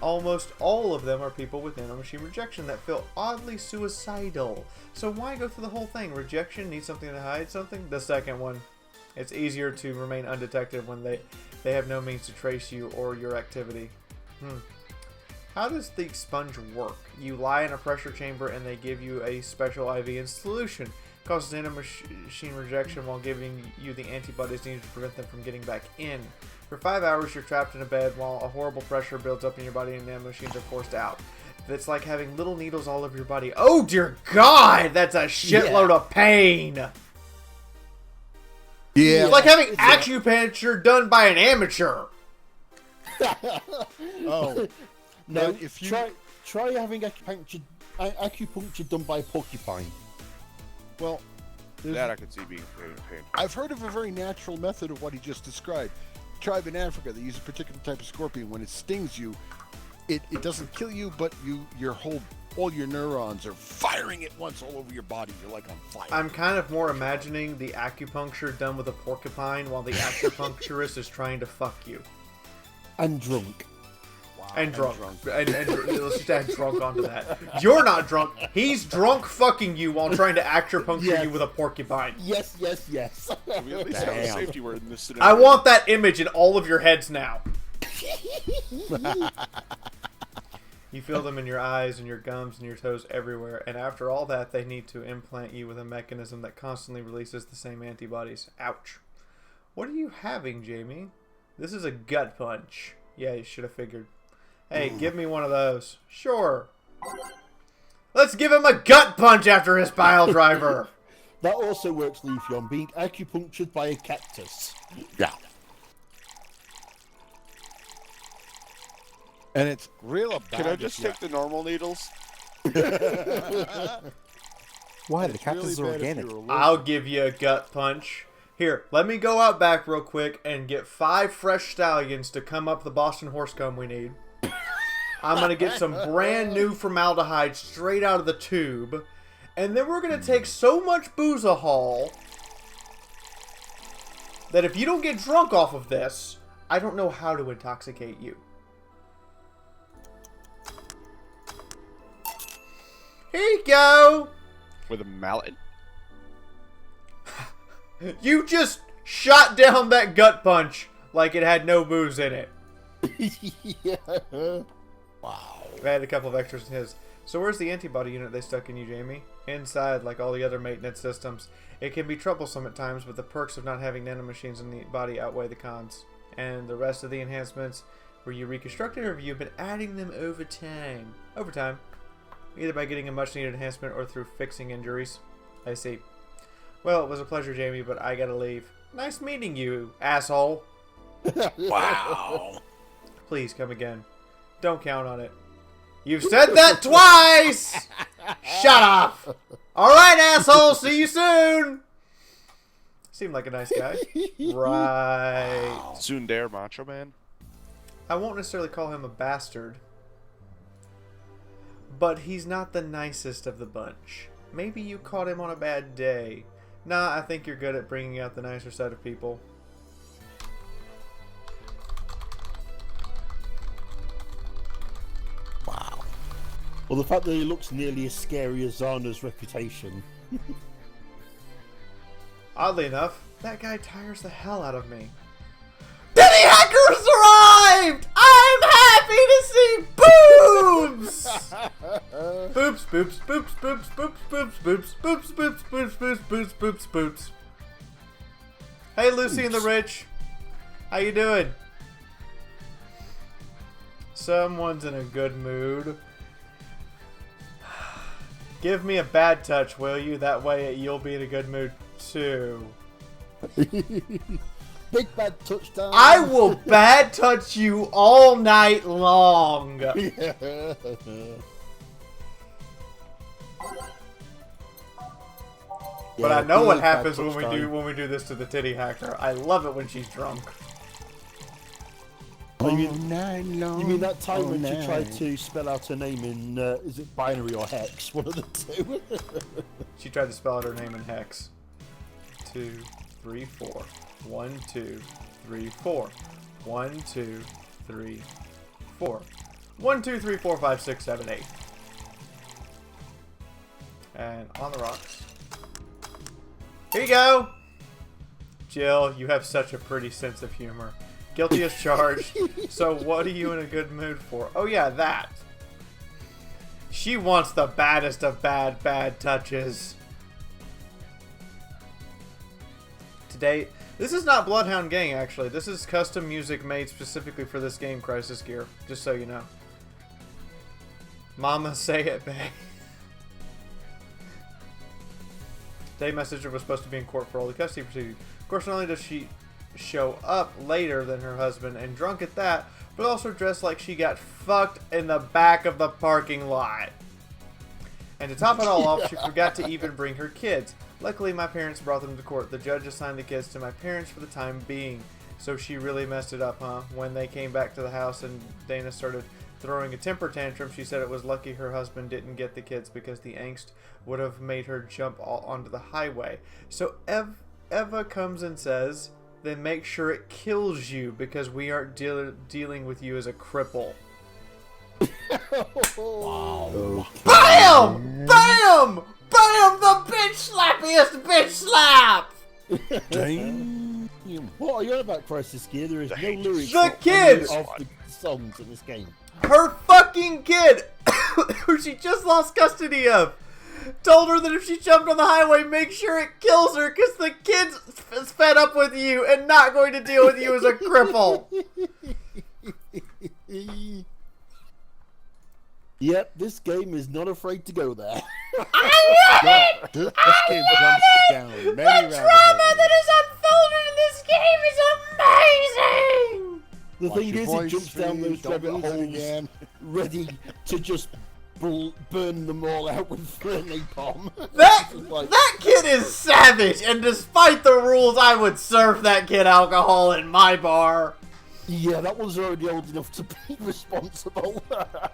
Almost all of them are people with nanomachine rejection that feel oddly suicidal. So why go through the whole thing? Rejection? Need something to hide something? The second one. It's easier to remain undetected when they have no means to trace you or your activity. How does the sponge work? You lie in a pressure chamber and they give you a special IV in solution. Causes nanomachine rejection while giving you the antibodies needed to prevent them from getting back in. For 5 hours, you're trapped in a bed while a horrible pressure builds up in your body and nanomachines are forced out. It's like having little needles all over your body. Oh dear God, that's a shitload of pain. Yeah. It's like having acupuncture done by an amateur. Oh. No, if you try having acupuncture done by a porcupine. Well, That I could see being pain. I've heard of a very natural method of what he just described. Tribe in Africa, they use a particular type of scorpion. When it stings you, it doesn't kill you, but all your neurons are firing at once all over your body. You're like on fire. I'm kind of more imagining the acupuncture done with a porcupine while the acupuncturist is trying to fuck you. And drunk. And drunk. And let's just add drunk onto that. You're not drunk. He's drunk fucking you while trying to acupuncture you with a porcupine. Yes. We at least have a safety word in this I scenario. want that image in all of your heads now. You feel them in your eyes and your gums and your toes everywhere. And after all that, they need to implant you with a mechanism that constantly releases the same antibodies. Ouch. What are you having, Jamie? This is a gut punch. Yeah, you should have figured. Hey, give me one of those. Sure. Let's give him a gut punch after his pile driver. That also works, Leafeon, being acupunctured by a cactus. Yeah. And it's real bad. Can I just take the normal needles? Why? The cactus is organic. I'll give you a gut punch. Here, let me go out back real quick and get 5 fresh stallions to come up the Boston horse gum we need. I'm going to get some brand new formaldehyde straight out of the tube. And then we're going to take so much boozahol that if you don't get drunk off of this, I don't know how to intoxicate you. Here you go. With a mallet? You just shot down that gut punch like it had no booze in it. Yeah. Wow. I had a couple of extras in his. So where's the antibody unit they stuck in you, Jamie? Inside, like all the other maintenance systems. It can be troublesome at times, but the perks of not having nanomachines in the body outweigh the cons. And the rest of the enhancements, were you reconstructed or have you been adding them over time? Over time. Either by getting a much needed enhancement or through fixing injuries. I see. Well, it was a pleasure, Jamie, but I gotta leave. Nice meeting you, asshole. Wow. Please come again. Don't count on it. You've said that twice! Shut up! Alright, asshole, see you soon! Seemed like a nice guy. Right. Tsundere Macho Man. I won't necessarily call him a bastard. But he's not the nicest of the bunch. Maybe you caught him on a bad day. Nah, I think you're good at bringing out the nicer side of people. Wow. Well, the fact that he looks nearly as scary as Zana's reputation. Oddly enough, that guy tires the hell out of me. Diddy Hackers arrived! I'm happy to see boobs! Boobs, boobs, boobs, boobs, boobs, boobs, boobs, boobs, boobs, boobs, boobs, boobs, boobs, boobs. Hey, Lucy and the Rich. How you doing? Someone's in a good mood. Give me a bad touch, will you? That way you'll be in a good mood, too. Big bad touchdown. I will bad touch you all night long. But I know what happens when we do this to the titty hacker. I love it when she's drunk. Oh, you mean that time when she tried to spell out her name in is it binary or hex? One of the two. She tried to spell out her name in hex. 2, 3, 4. 1, 2, 3, 4. 1, 2, 3, 4. 1, 2, 3, 4, 5, 6, 7, 8. And on the rocks. Here you go! Jill, you have such a pretty sense of humor. Guilty as charged. So what are you in a good mood for? Oh yeah, that. She wants the baddest of bad touches. Today, this is not Bloodhound Gang actually. This is custom music made specifically for this game, Crisis Gear. Just so you know. Mama, say it, babe. Today, Messenger was supposed to be in court for all the custody proceedings. Of course, not only does she show up later than her husband and drunk at that, but also dressed like she got fucked in the back of the parking lot. And to top it all off, she forgot to even bring her kids. Luckily, my parents brought them to court. The judge assigned the kids to my parents for the time being. So she really messed it up, huh? When they came back to the house and Dana started throwing a temper tantrum, she said it was lucky her husband didn't get the kids because the angst would have made her jump all onto the highway. So Eva comes and says, then make sure it kills you because we aren't dealing with you as a cripple. Wow. BAM! BAM! BAM! The bitch slappiest bitch slap! Damn. What are you on about, Crisis Gear? There is no lyrics The kid! of the songs in this game. Her fucking kid, who she just lost custody of, told her that if she jumped on the highway, make sure it kills her because the kid's fed up with you and not going to deal with you as a cripple. Yep, this game is not afraid to go there. I love it! This game jumps down many The rabbit drama holes. that is unfolded in this game is amazing! The Watch thing your is, it voice, jumps down Steve. those Don't rabbit lose it holes, again. ready to just burn them all out with napalm. That kid is savage, and despite the rules, I would serve that kid alcohol in my bar. Yeah, that one's already old enough to be responsible.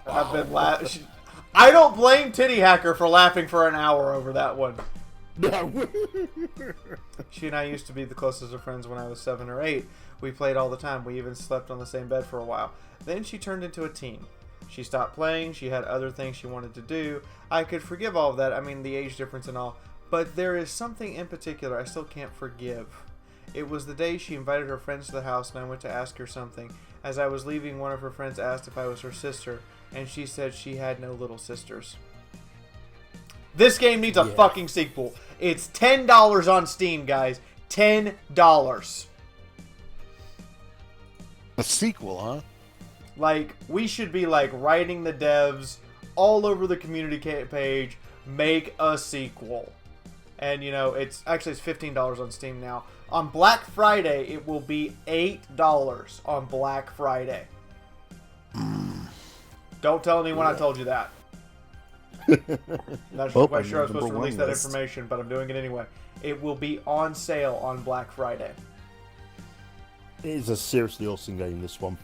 I've been laughing. I don't blame Titty Hacker for laughing for an hour over that one. No. She and I used to be the closest of friends when I was 7 or 8. We played all the time. We even slept on the same bed for a while. Then she turned into a teen. She stopped playing. She had other things she wanted to do. I could forgive all of that. I mean, the age difference and all. But there is something in particular I still can't forgive. It was the day she invited her friends to the house and I went to ask her something. As I was leaving, one of her friends asked if I was her sister, and she said she had no little sisters. This game needs a fucking sequel. It's $10 on Steam, guys. $10. A sequel, huh? Like, we should be like writing the devs all over the community page, make a sequel. And it's $15 on Steam now. On Black Friday, it will be $8 on Black Friday. Don't tell anyone I told you that. Not quite sure I was supposed to release that information, but I'm doing it anyway. It will be on sale on Black Friday. It is a seriously awesome game, this one.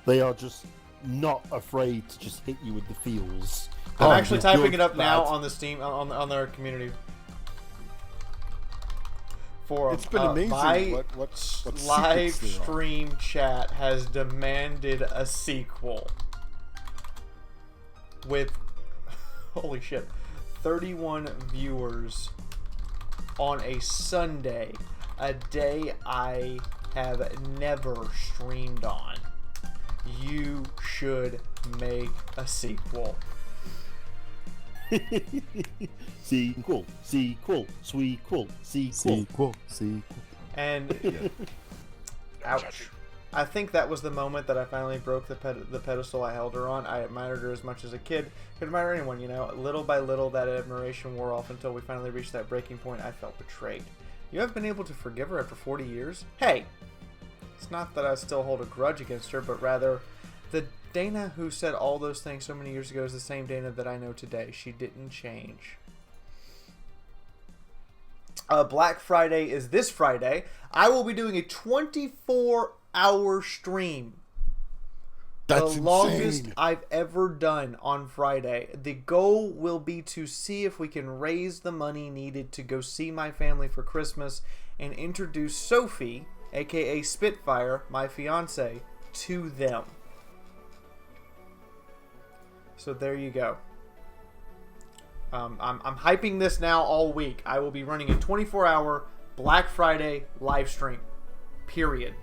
They are just not afraid to just hit you with the feels. I'm actually typing it up now on the Steam, on their community. It's been amazing. What live stream chat has demanded a sequel with, holy shit, 31 viewers on a Sunday, a day I have never streamed on. You should make a sequel. Sequel. And ouch. I think that was the moment that I finally broke the pedestal I held her on. I admired her as much as a kid could admire anyone, Little by little, that admiration wore off until we finally reached that breaking point. I felt betrayed. You have been able to forgive her after 40 years? Hey! It's not that I still hold a grudge against her, but rather, the Dana who said all those things so many years ago is the same Dana that I know today. She didn't change. Black Friday is this Friday. I will be doing a 24-hour stream. That's the longest insane. I've ever done on Friday. The goal will be to see if we can raise the money needed to go see my family for Christmas and introduce Sophie, aka Spitfire, my fiance, to them. So there you go. I'm hyping this now all week. I will be running a 24-hour Black Friday live stream. Period.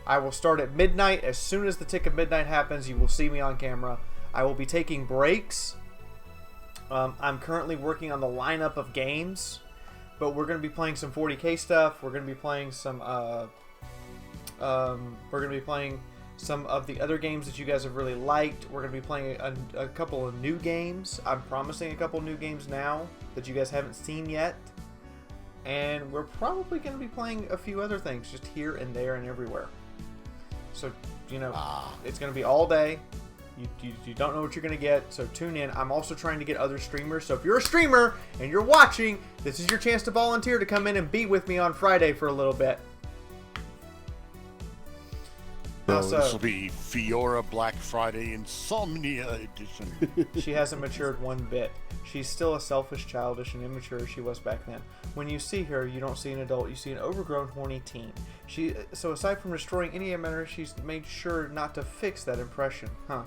I will start at midnight. As soon as the tick of midnight happens, you will see me on camera. I will be taking breaks. I'm currently working on the lineup of games, but we're going to be playing some 40k stuff. We're going to be playing some some of the other games that you guys have really liked. We're going to be playing a couple of new games. I'm promising a couple of new games now that you guys haven't seen yet. And we're probably going to be playing a few other things just here and there and everywhere. So, it's going to be all day. You don't know what you're going to get, so tune in. I'm also trying to get other streamers. So if you're a streamer and you're watching, this is your chance to volunteer to come in and be with me on Friday for a little bit. This will be Fiaura Black Friday Insomnia Edition. She hasn't matured one bit. She's still as selfish, childish, and immature as she was back then. When you see her, you don't see an adult, you see an overgrown, horny teen. So aside from destroying any memory, she's made sure not to fix that impression, huh?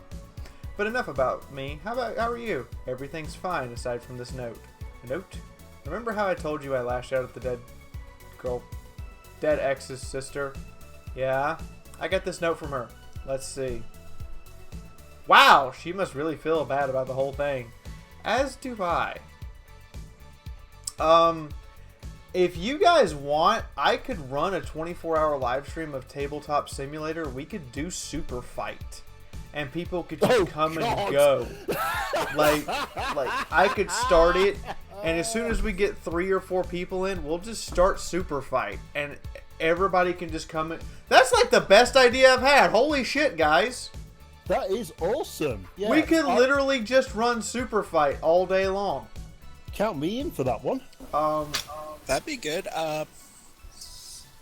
But enough about me. How are you? Everything's fine aside from this note. A note? Remember how I told you I lashed out at the dead ex's sister? Yeah? I got this note from her. Let's see. Wow, she must really feel bad about the whole thing. As do I. If you guys want, I could run a 24-hour live stream of Tabletop Simulator. We could do Super Fight. And people could just come and go. like I could start it, and as soon as we get 3 or 4 people in, we'll just start Super Fight. And everybody can just come in. That's like the best idea I've had. Holy shit, guys. That is awesome. Yes, we could literally just run Super Fight all day long. Count me in for that one. That'd be good. Might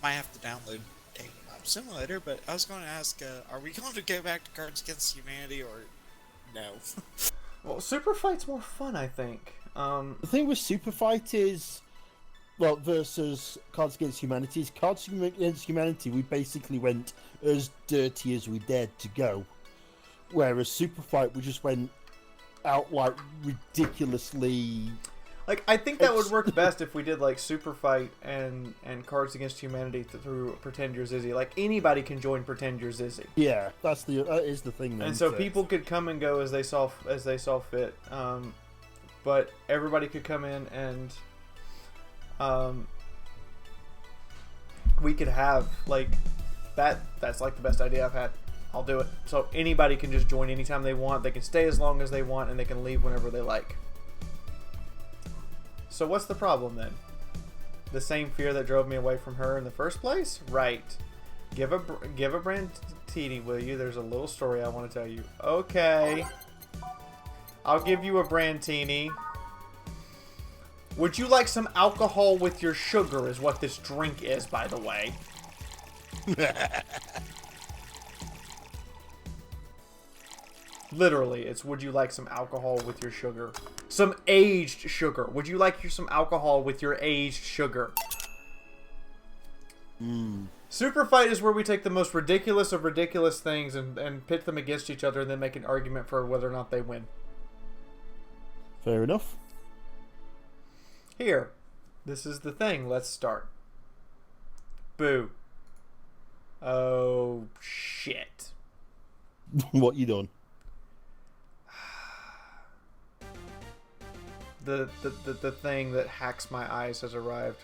have to download Tabletop Simulator, but I was going to ask, are we going to go back to Cards Against Humanity or no? Well, Super Fight's more fun, I think. The thing with Super Fight is, well, versus Cards Against Humanity is Cards Against Humanity, we basically went as dirty as we dared to go. Whereas Super Fight, we just went out like ridiculously. Like, I think that would work best if we did like Super Fight and Cards Against Humanity through Pretend You're Zizzy. Like, anybody can join Pretend You're Zizzy. Yeah, that is the thing. And so people could come and go as they saw fit. But everybody could come in and we could have like that. That's like the best idea I've had. I'll do it. So anybody can just join anytime they want. They can stay as long as they want, and they can leave whenever they like. So what's the problem then? The same fear that drove me away from her in the first place? Right. Give a brandini, will you? There's a little story I want to tell you. Okay. I'll give you a brandini. Would you like some alcohol with your sugar is what this drink is, by the way. Literally, it's would you like some alcohol with your sugar? Some aged sugar. Would you like some alcohol with your aged sugar? Super fight is where we take the most ridiculous of ridiculous things and pit them against each other and then make an argument for whether or not they win. Fair enough. Here. This is the thing. Let's start. Boo. Oh, shit. What you done? The thing that hacks my eyes has arrived.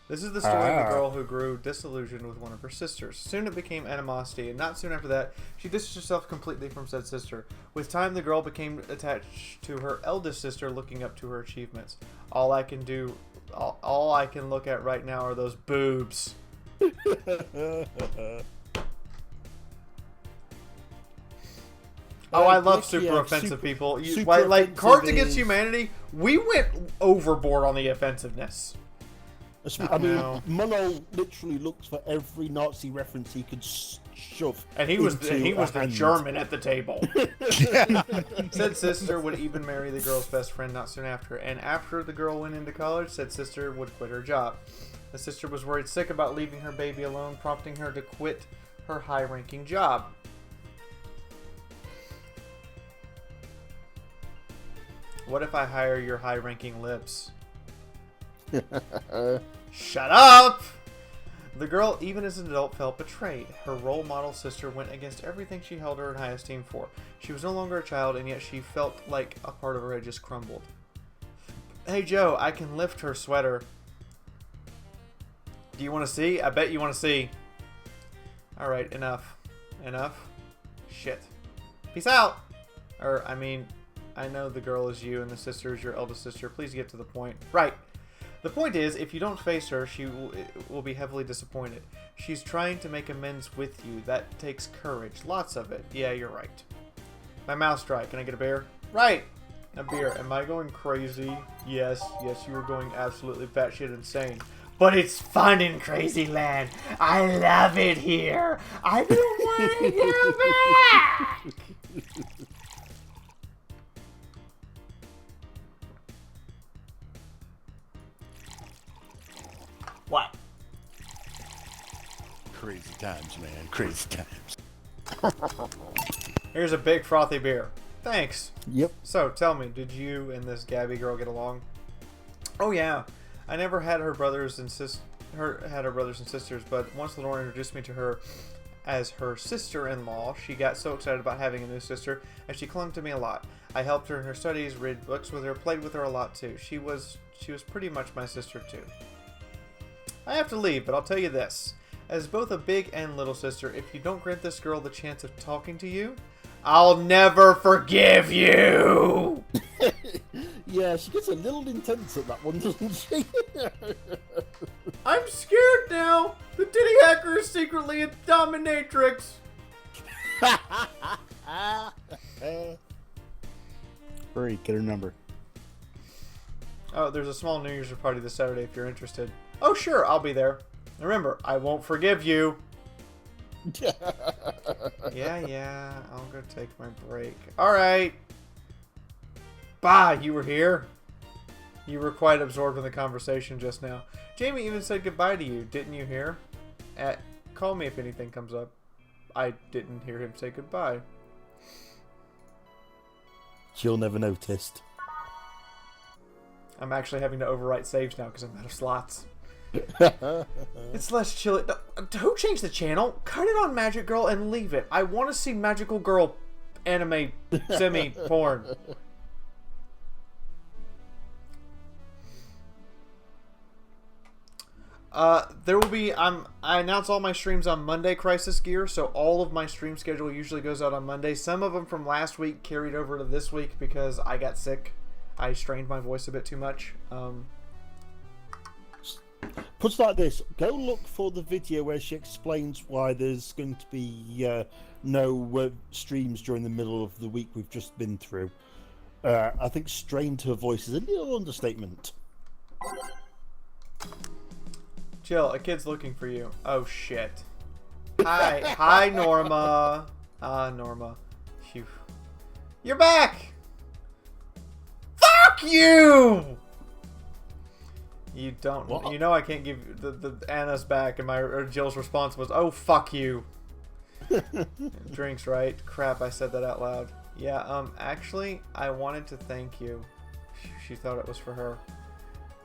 This is the story of a girl who grew disillusioned with one of her sisters. Soon it became animosity, and not soon after that, she distanced herself completely from said sister. With time, the girl became attached to her eldest sister, looking up to her achievements. All I can look at right now are those boobs. Oh, I love super offensive people. Like Cards Against Humanity, we went overboard on the offensiveness. I mean, Mono literally looks for every Nazi reference he could shove. And he was the German at the table. Said sister would even marry the girl's best friend not soon after. And after the girl went into college, said sister would quit her job. The sister was worried sick about leaving her baby alone, prompting her to quit her high-ranking job. What if I hire your high-ranking lips? Shut up! The girl, even as an adult, felt betrayed. Her role model sister went against everything she held her in high esteem for. She was no longer a child, and yet she felt like a part of her had just crumbled. Hey Joe, I can lift her sweater. Do you want to see? I bet you want to see. Alright, enough. Enough? Shit. Peace out! I know the girl is you and the sister is your eldest sister. Please get to the point. Right. The point is, if you don't face her, she will be heavily disappointed. She's trying to make amends with you. That takes courage. Lots of it. Yeah, you're right. My mouth's dry. Can I get a beer? Right. A beer. Am I going crazy? Yes. Yes, you are going absolutely batshit insane. But it's fun in Crazy Land. I love it here. I don't want to go back. What? Crazy times, man. Crazy times. Here's a big frothy beer. Thanks. Yep. So, tell me, did you and this Gabby girl get along? Oh yeah. I never had her brothers and sisters, but once Lenore introduced me to her as her sister-in-law, she got so excited about having a new sister, and she clung to me a lot. I helped her in her studies, read books with her, played with her a lot too. She was pretty much my sister too. I have to leave, but I'll tell you this. As both a big and little sister, if you don't grant this girl the chance of talking to you, I'll never forgive you! Yeah, she gets a little intense at that one, doesn't she? I'm scared now! The Diddy Hacker is secretly a dominatrix! Hurry, get her number. Oh, there's a small New Year's party this Saturday if you're interested. Oh, sure, I'll be there. Remember, I won't forgive you. Yeah, I'll go take my break. Alright. Bah, you were here. You were quite absorbed in the conversation just now. Jamie even said goodbye to you, didn't you hear? Call me if anything comes up. I didn't hear him say goodbye. She'll never notice. I'm actually having to overwrite saves now because I'm out of slots. It's less chilly. Who changed the channel? Cut it on Magic Girl and leave it. I want to see Magical Girl anime semi-porn. There will be, I announce all my streams on Monday, Crisis Gear, so all of my stream schedule usually goes out on Monday. Some of them from last week carried over to this week because I got sick. I strained my voice a bit too much. Put it like this: go look for the video where she explains why there's going to be no streams during the middle of the week we've just been through. I think strained her voice is a little understatement. Jill, a kid's looking for you. Oh shit. Hi, Norma. Norma. Phew. You're back! Fuck you! You don't. What? You know I can't give the Anna's back, and Jill's response was, "Oh fuck you." Drinks, right? Crap, I said that out loud. Yeah. Actually, I wanted to thank you. She thought it was for her.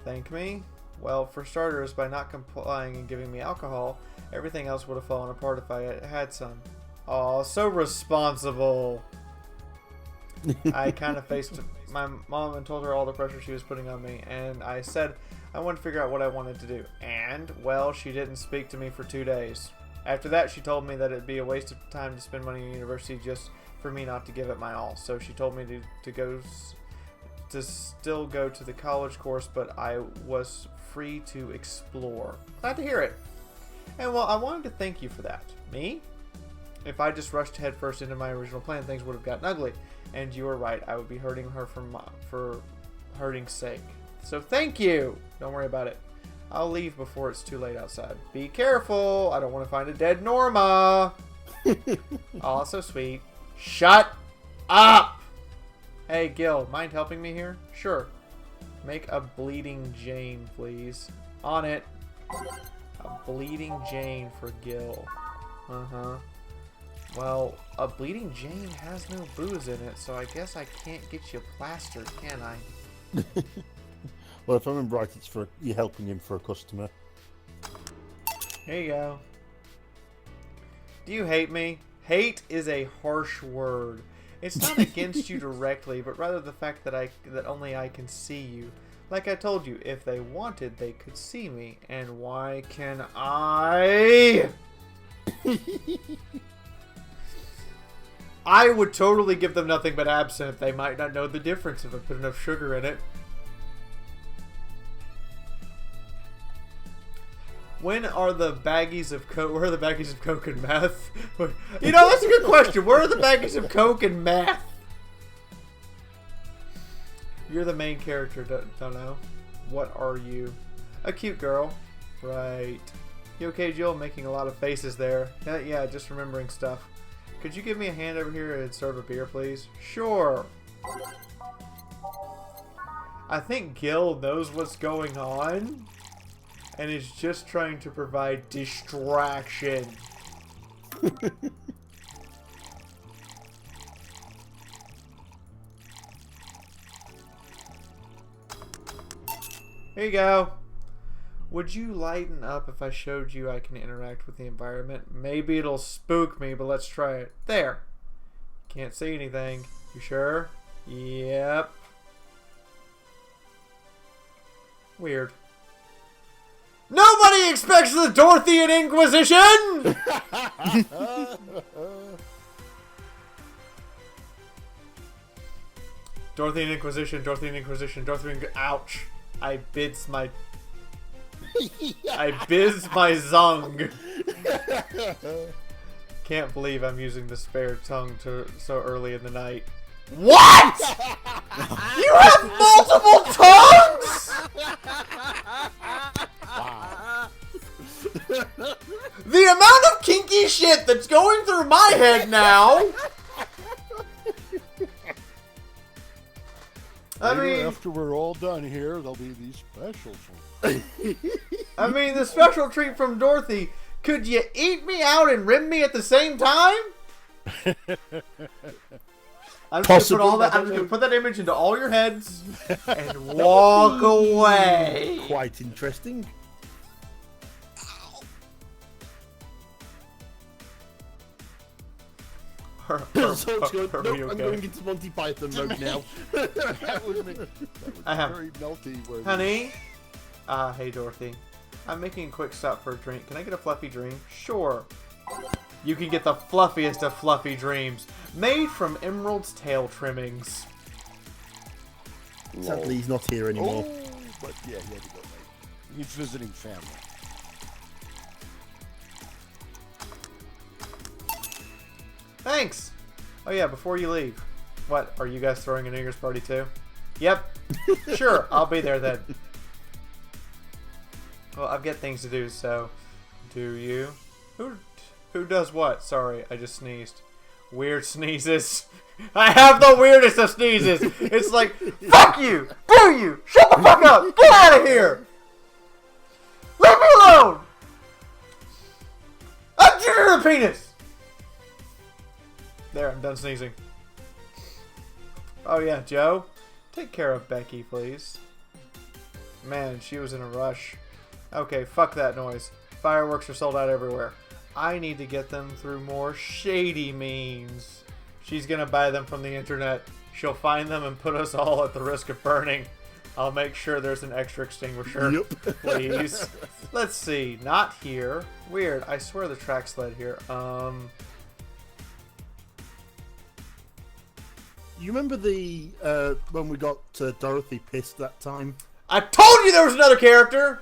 Thank me? Well, for starters, by not complying and giving me alcohol, everything else would have fallen apart if I had some. Aw, so responsible. I kind of faced my mom and told her all the pressure she was putting on me, and I said I wanted to figure out what I wanted to do. And, well, she didn't speak to me for 2 days. After that, she told me that it'd be a waste of time to spend money in university just for me not to give it my all. So she told me to still go to the college course, but I was free to explore. Glad to hear it. And well, I wanted to thank you for that. Me? If I just rushed headfirst into my original plan, things would have gotten ugly. And you were right. I would be hurting her for hurting's sake. So thank you. Don't worry about it. I'll leave before it's too late outside. Be careful. I don't want to find a dead Norma. Aw, so sweet. Shut up. Hey, Gil, mind helping me here? Sure. Make a bleeding Jane, please. On it. A bleeding Jane for Gil. Uh-huh. Well, a bleeding Jane has no booze in it, so I guess I can't get you plastered, can I? Well, if I remember right, it's for you're helping him for a customer. Here you go. Do you hate me? Hate is a harsh word. It's not against you directly, but rather the fact that only I can see you. Like I told you, if they wanted, they could see me. And why can I? I would totally give them nothing but absinthe. They might not know the difference if I put enough sugar in it. When are the baggies of coke? Where are the baggies of coke and meth? You know, that's a good question. Where are the baggies of coke and meth? You're the main character, don't know. What are you? A cute girl. Right. You okay, Jill? Making a lot of faces there. Yeah, just remembering stuff. Could you give me a hand over here and serve a beer, please? Sure. I think Gil knows what's going on and is just trying to provide distraction. Here you go. Would you lighten up if I showed you I can interact with the environment? Maybe it'll spook me, but let's try it. There. Can't see anything. You sure? Yep. Weird. Nobody expects the Dorthy and Inquisition! Dorthy and Inquisition, Dorthy and Inquisition, Dorthy and... Ouch. I biz my zung. Can't believe I'm using the spare tongue so early in the night. What? You have multiple tongues? Wow. The amount of kinky shit that's going through my head now. I mean, after we're all done here, there'll be these specials. I mean, the special treat from Dorthy. Could you eat me out and rim me at the same time? I'm just gonna put that image into all your heads and walk away. Quite interesting. Are We we okay? I'm okay? going into Monty Python mode now. That was very melty. Honey? Hey Dorothy. I'm making a quick stop for a drink. Can I get a fluffy dream? Sure. You can get the fluffiest of fluffy dreams, made from Emerald's tail trimmings. Sadly, he's not here anymore. Oh, but yeah, he had to go, mate. He's visiting family. Thanks! Oh yeah, before you leave. What, are you guys throwing a New Year's party too? Yep. Sure, I'll be there then. Well, I've got things to do, so... Do you? Who does what? Sorry, I just sneezed. Weird sneezes. I have the weirdest of sneezes! It's like, fuck you! Boo you! Shut the fuck up! Get out of here! Leave me alone! I'm Junior the penis! There, I'm done sneezing. Oh yeah, Joe? Take care of Becky, please. Man, she was in a rush. Okay, fuck that noise. Fireworks are sold out everywhere. I need to get them through more shady means. She's gonna buy them from the internet. She'll find them and put us all at the risk of burning. I'll make sure there's an extra extinguisher. Yep. Please. Let's see. Not here. Weird. I swear the track's led here. You remember the when we got Dorothy pissed that time? I told you there was another character!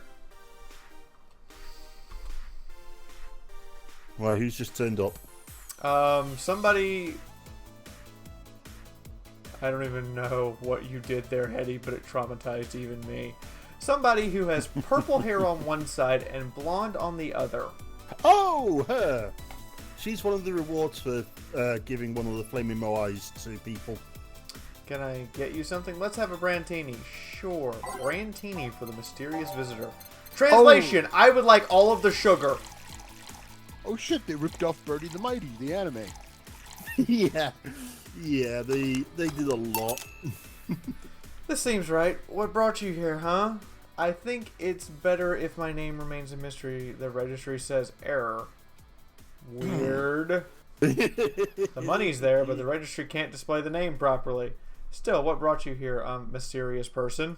Well, who's just turned up? Somebody... I don't even know what you did there, Hetty, but it traumatized even me. Somebody who has purple hair on one side and blonde on the other. Oh, her! She's one of the rewards for giving one of the flaming moais to people. Can I get you something? Let's have a Brantini. Sure. Brantini for the mysterious visitor. Translation, I would like all of the sugar. Oh shit, they ripped off Birdie the Mighty, the anime. Yeah, they did a lot. This seems right. What brought you here, huh? I think it's better if my name remains a mystery. The registry says error. Weird. The money's there, but the registry can't display the name properly. Still, what brought you here, mysterious person?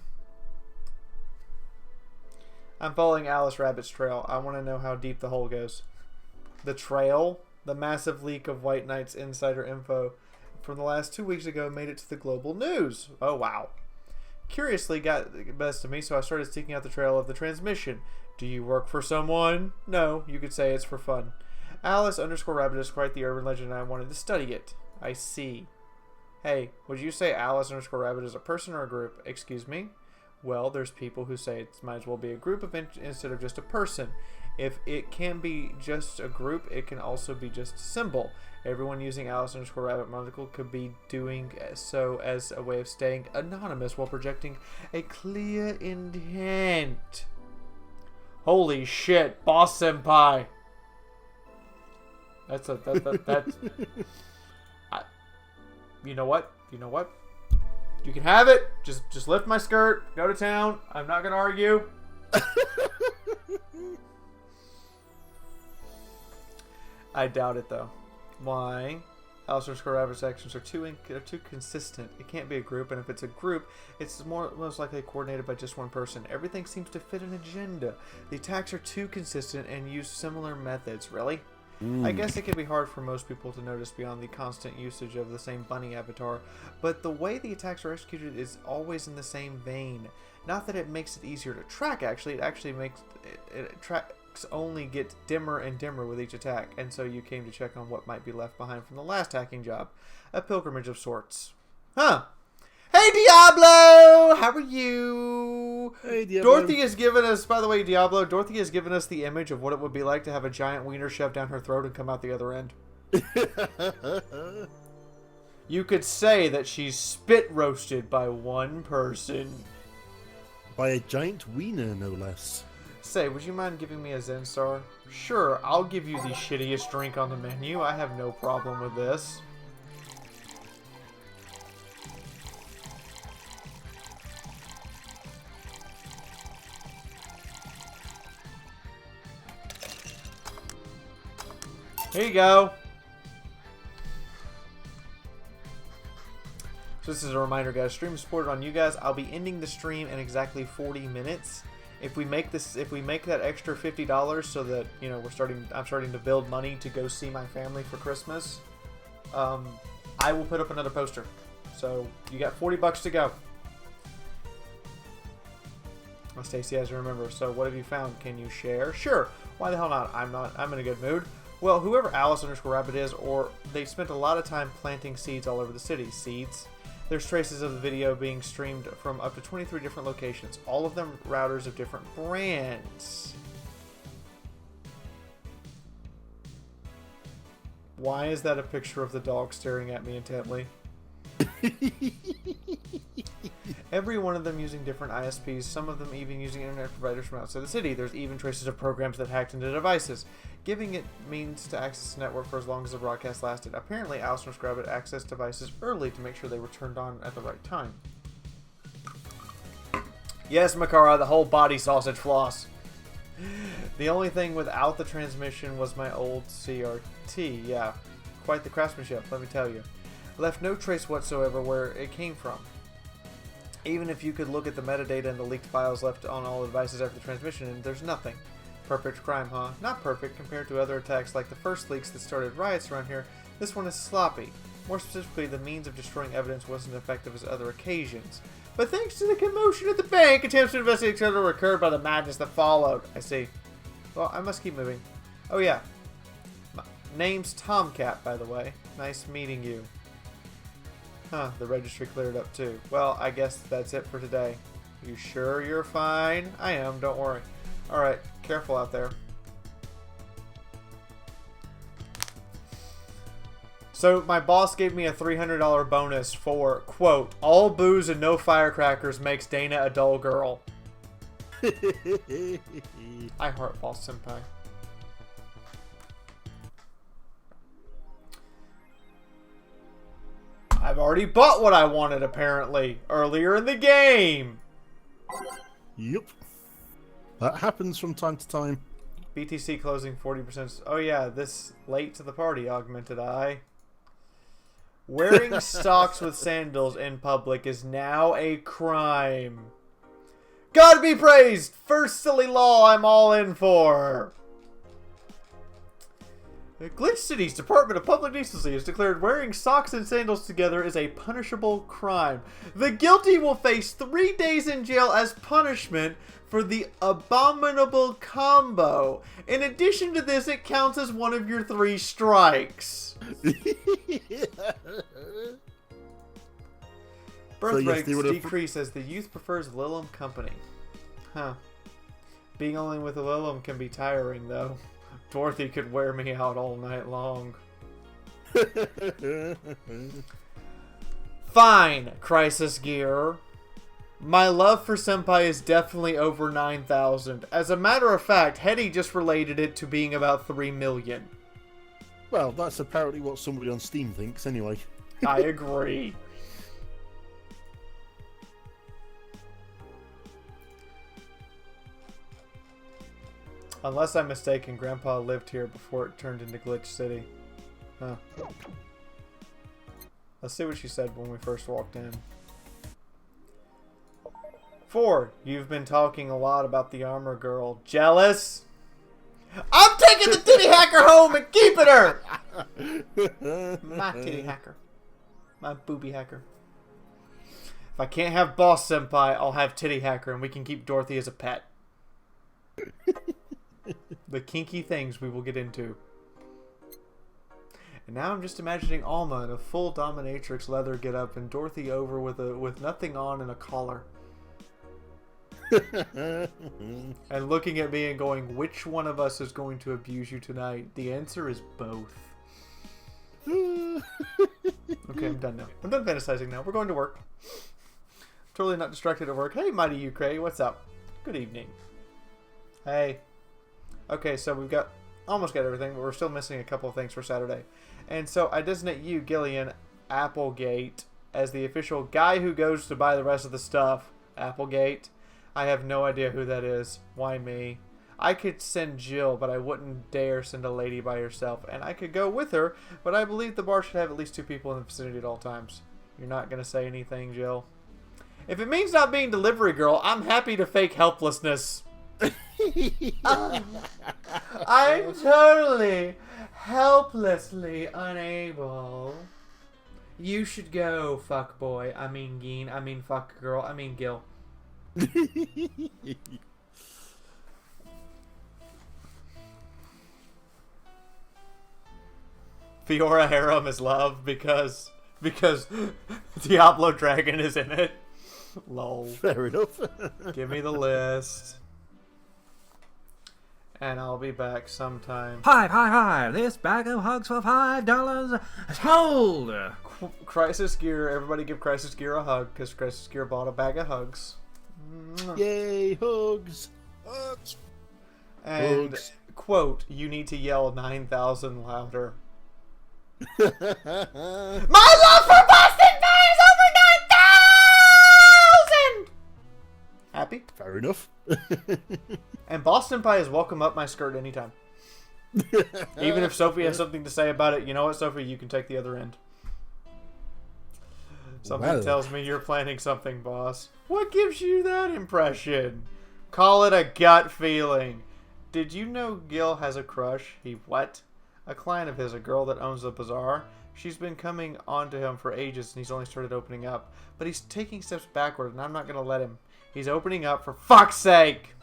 I'm following Alice Rabbit's trail. I want to know how deep the hole goes. The trail? The massive leak of White Knight's insider info from the last 2 weeks ago made it to the global news. Oh, wow. Curiously got the best of me, so I started seeking out the trail of the transmission. Do you work for someone? No, you could say it's for fun. Alice_Rabbit is quite the urban legend and I wanted to study it. I see. Hey, would you say Alice_Rabbit is a person or a group? Excuse me? Well, there's people who say it might as well be a group of instead of just a person. If it can be just a group, it can also be just a symbol. Everyone using Alice_Rabbit monocle could be doing so as a way of staying anonymous while projecting a clear intent. Holy shit, Boss Senpai! That's you know what? You know what? You can have it. Just lift my skirt. Go to town. I'm not gonna argue. I doubt it though. Why? Alice_Rabbit sections are too consistent. It can't be a group, and if it's a group, it's most likely coordinated by just one person. Everything seems to fit an agenda. The attacks are too consistent and use similar methods. Really? I guess it can be hard for most people to notice beyond the constant usage of the same bunny avatar, but the way the attacks are executed is always in the same vein. Not that it makes it easier to track, actually. It actually makes tracks only get dimmer and dimmer with each attack, and so you came to check on what might be left behind from the last hacking job. A pilgrimage of sorts. Huh. Hey, Diablo! How are you? Hey, Diablo. Dorothy has given us, by the way, Diablo, Dorothy has given us the image of what it would be like to have a giant wiener shoved down her throat and come out the other end. You could say that she's spit roasted by one person. By a giant wiener, no less. Say, would you mind giving me a Zen Star? Sure, I'll give you the shittiest drink on the menu. I have no problem with this. Here you go. So this is a reminder, guys. Stream is supported on you guys. I'll be ending the stream in exactly 40 minutes. If we make that extra $50, so that I'm starting to build money to go see my family for Christmas, I will put up another poster. So you got $40 to go. Stacy has to remember. So what have you found? Can you share? Sure. Why the hell not? I'm in a good mood. Well, whoever Alice_Rabbit is, or they spent a lot of time planting seeds all over the city. Seeds. There's traces of the video being streamed from up to 23 different locations. All of them routers of different brands. Why is that a picture of the dog staring at me intently? Every one of them using different ISPs, some of them even using internet providers from outside the city. There's even traces of programs that hacked into devices, giving it means to access the network for as long as the broadcast lasted. Apparently, Alice_Rabbit accessed devices early to make sure they were turned on at the right time. Yes, Makara, the whole body sausage floss. The only thing without the transmission was my old CRT. Yeah, quite the craftsmanship, let me tell you. Left no trace whatsoever where it came from. Even if you could look at the metadata and the leaked files left on all the devices after the transmission, and there's nothing. Perfect crime, huh? Not perfect compared to other attacks like the first leaks that started riots around here. This one is sloppy. More specifically, the means of destroying evidence wasn't effective as other occasions. But thanks to the commotion at the bank, attempts to investigate each other occurred by the madness that followed. I see. Well, I must keep moving. Oh yeah. My name's Tomcat, by the way. Nice meeting you. Huh, the registry cleared up too. Well, I guess that's it for today. You sure you're fine? I am, don't worry. Alright, careful out there. So, my boss gave me a $300 bonus for, quote, all booze and no firecrackers makes Dana a dull girl. I heart Boss Senpai. I've already bought what I wanted, apparently, earlier in the game. Yep. That happens from time to time. BTC closing 40%. Oh yeah, this late to the party, augmented eye. Wearing socks with sandals in public is now a crime. God be praised! First silly law I'm all in for. The Glitch City's Department of Public Decency has declared wearing socks and sandals together is a punishable crime. The guilty will face 3 days in jail as punishment for the abominable combo. In addition to this, it counts as one of your 3 strikes. Birth rates decrease as the youth prefers Lilum company. Huh. Being only with a Lilum can be tiring, though. Dorothy could wear me out all night long. Fine, Crisis Gear. My love for Senpai is definitely over 9,000. As a matter of fact, Hetty just related it to being about 3 million. Well, that's apparently what somebody on Steam thinks, anyway. I agree. Unless I'm mistaken, Grandpa lived here before it turned into Glitch City. Huh. Let's see what she said when we first walked in. 4. You've been talking a lot about the armor girl. Jealous? I'm taking the titty hacker home and keeping her! My titty hacker. My booby hacker. If I can't have Boss Senpai, I'll have titty hacker and we can keep Dorothy as a pet. The kinky things we will get into. And now I'm just imagining Alma in a full dominatrix leather getup and Dorothy over with nothing on and a collar. And looking at me and going, which one of us is going to abuse you tonight? The answer is both. Okay, I'm done now. I'm done fantasizing now. We're going to work. Totally not distracted at work. Hey, Mighty Ukraine, what's up? Good evening. Hey. Okay, so we've almost got everything, but we're still missing a couple of things for Saturday. And so I designate you, Gillian Applegate, as the official guy who goes to buy the rest of the stuff. Applegate. I have no idea who that is. Why me? I could send Jill, but I wouldn't dare send a lady by herself. And I could go with her, but I believe the bar should have at least 2 people in the vicinity at all times. You're not going to say anything, Jill? If it means not being delivery girl, I'm happy to fake helplessness. I'm totally, helplessly unable. You should go, fuck boy. I mean Geen. I mean fuck girl. I mean Gil. Fiaura harem is love because Diablo Dragon is in it. Lol. Fair enough. Give me the list. And I'll be back sometime. Hi. This bag of hugs for $5 is sold. Crisis Gear, everybody give Crisis Gear a hug because Crisis Gear bought a bag of hugs. Yay, hugs. Hugs. And, Hugs. quote, you need to yell 9,000 louder. My love for Boss Senpai is over 9,000! Happy? Fair enough. And Boss Senpai is welcome up my skirt anytime. Even if Sophie has something to say about it, you know what, Sophie? You can take the other end. Something Well. tells me you're planning something, boss. What gives you that impression? Call it a gut feeling. Did you know Gil has a crush? He what? A client of his, a girl that owns the bazaar. She's been coming on to him for ages and he's only started opening up. But he's taking steps backward and I'm not going to let him. He's opening up for fuck's sake!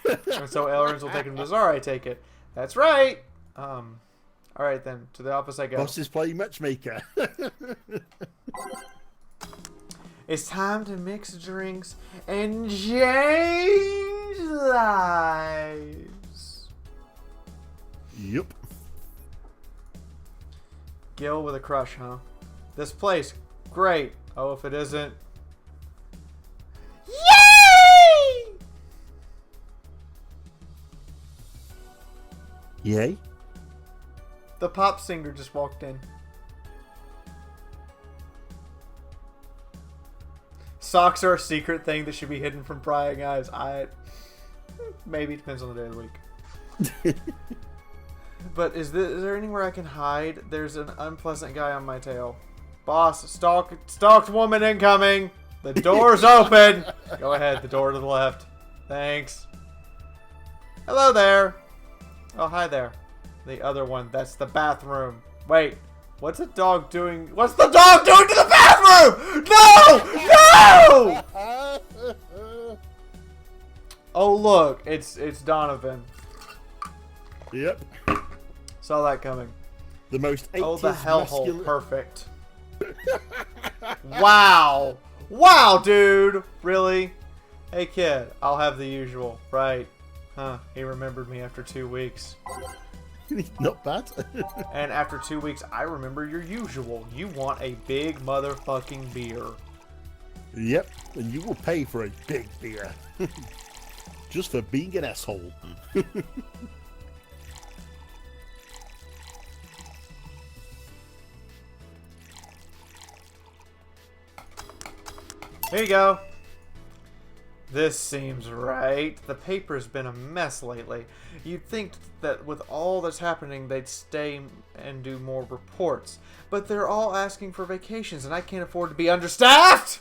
And so Elrons will take him to the bazaar, I take it. That's right! Alright then, to the office I go. Boss is playing matchmaker. It's time to mix drinks and change lives. Yep. Gil with a crush, huh? This place, great. Oh, if it isn't. Yay! Yay. The pop singer just walked in. Socks are a secret thing that should be hidden from prying eyes. Maybe, depends on the day of the week. But is there anywhere I can hide? There's an unpleasant guy on my tail. Boss, stalked woman incoming. The door's open. Go ahead, the door to the left. Thanks. Hello there. Oh, hi there. The other one, that's the bathroom. Wait, what's the dog doing? What's the dog doing to the bathroom? No! No! Oh, look, it's Donovan. Yep. Saw that coming. The most 80s Oh, the hellhole. masculine... Perfect. Wow. Wow, dude. Really? Hey, kid, I'll have the usual. Right. Huh. He remembered me after 2 weeks. Not bad. And after 2 weeks, I remember your usual. You want a big motherfucking beer. Yep. And you will pay for a big beer. Just for being an asshole. Here you go. This seems right. The paper's been a mess lately. You'd think that with all that's happening, they'd stay and do more reports. But they're all asking for vacations, and I can't afford to be understaffed!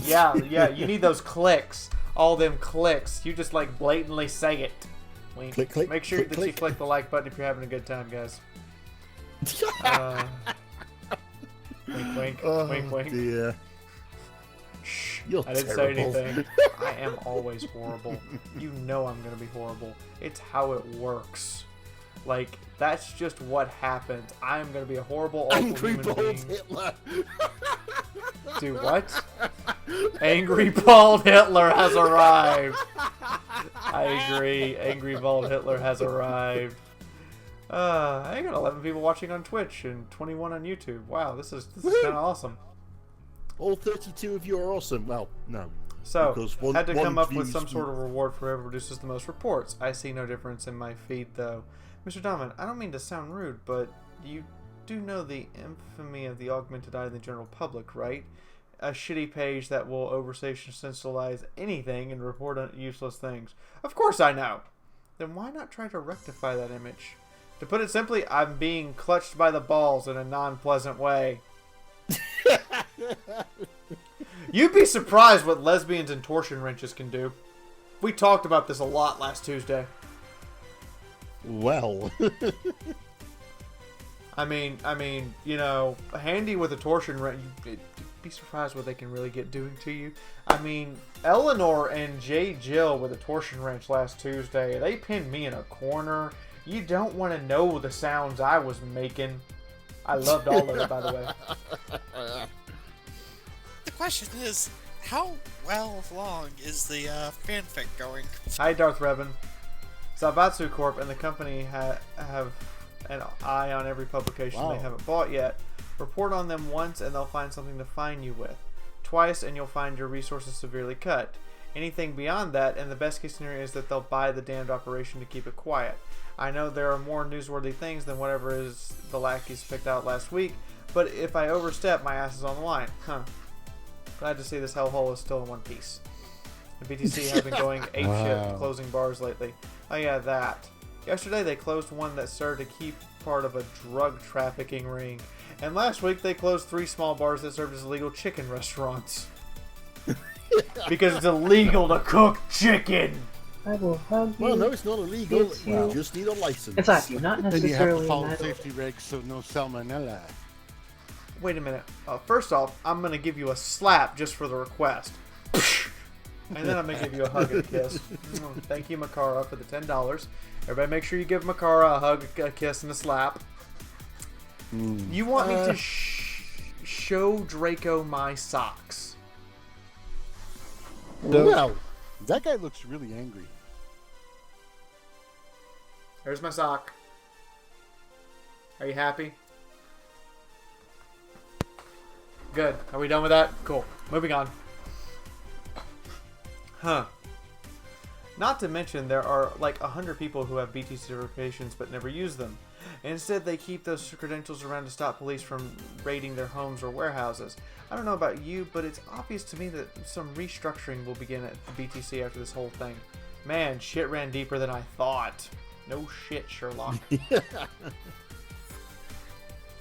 Yeah, you need those clicks. All them clicks. You just, like, blatantly say it. Wink. Click, click, Make sure click, that click. you click the like button if you're having a good time, guys. Wink, wink. Oh, wink, wink. dear. Shh. You're I didn't terrible. say anything. I am always horrible. You know I'm gonna be horrible. It's how it works. Like, that's just what happens. I'm gonna be a horrible, awful Angry human bald being. Hitler. Do what? Angry bald Hitler has arrived. I agree. Angry bald Hitler has arrived. I got 11 people watching on Twitch and 21 on YouTube. Wow, this is kind of awesome. All 32 of you are awesome. Well, no. So, Because one- had to one come up with views- some sort of reward for whoever produces the most reports. I see no difference in my feed, though. Mr. Donovan, I don't mean to sound rude, but you do know the infamy of the augmented eye in the general public, right? A shitty page that will over-sensationalize anything and report on useless things. Of course I know! Then why not try to rectify that image? To put it simply, I'm being clutched by the balls in a non-pleasant way. You'd be surprised what lesbians and torsion wrenches can do. We talked about this a lot last Tuesday. Well. I mean, you know, handy with a torsion wrench. be surprised what they can really get doing to you. I mean, Eleanor and J. Jill with a torsion wrench last Tuesday, they pinned me in a corner. You don't want to know the sounds I was making. I loved all of it, by the way. The question is, how well long is the fanfic going? Hi, Darth Revan. Zaibatsu Corp and the company have an eye on every publication they haven't bought yet. Report on them once and they'll find something to fine you with. Twice and you'll find your resources severely cut. Anything beyond that, and the best case scenario is that they'll buy the damned operation to keep it quiet. I know there are more newsworthy things than whatever is the lackeys picked out last week, but if I overstep, my ass is on the line. Glad to see this hellhole is still in one piece. The BTC have been going apeshit and closing bars lately. Oh yeah, that. Yesterday they closed one that served a key part of a drug trafficking ring. And last week they closed 3 small bars that served as illegal chicken restaurants. Because it's illegal to cook chicken! I will hug you. Well, no, it's not illegal. You just need a license. Exactly, not Then you have to necessarily. follow safety regs so no salmonella. Wait a minute. First off, I'm going to give you a slap just for the request. And then I'm going to give you a hug and a kiss. Thank you, Makara, for the $10. Everybody make sure you give Makara a hug, a kiss, and a slap. You want me to show Draco my socks? Well, that guy looks really angry. There's my sock. Are you happy? Good. Are we done with that? Cool. Moving on. Not to mention there are like 100 people who have BT certifications but never use them. Instead, they keep those credentials around to stop police from raiding their homes or warehouses. I don't know about you, but it's obvious to me that some restructuring will begin at the BTC after this whole thing. Man, shit ran deeper than I thought. No shit, Sherlock.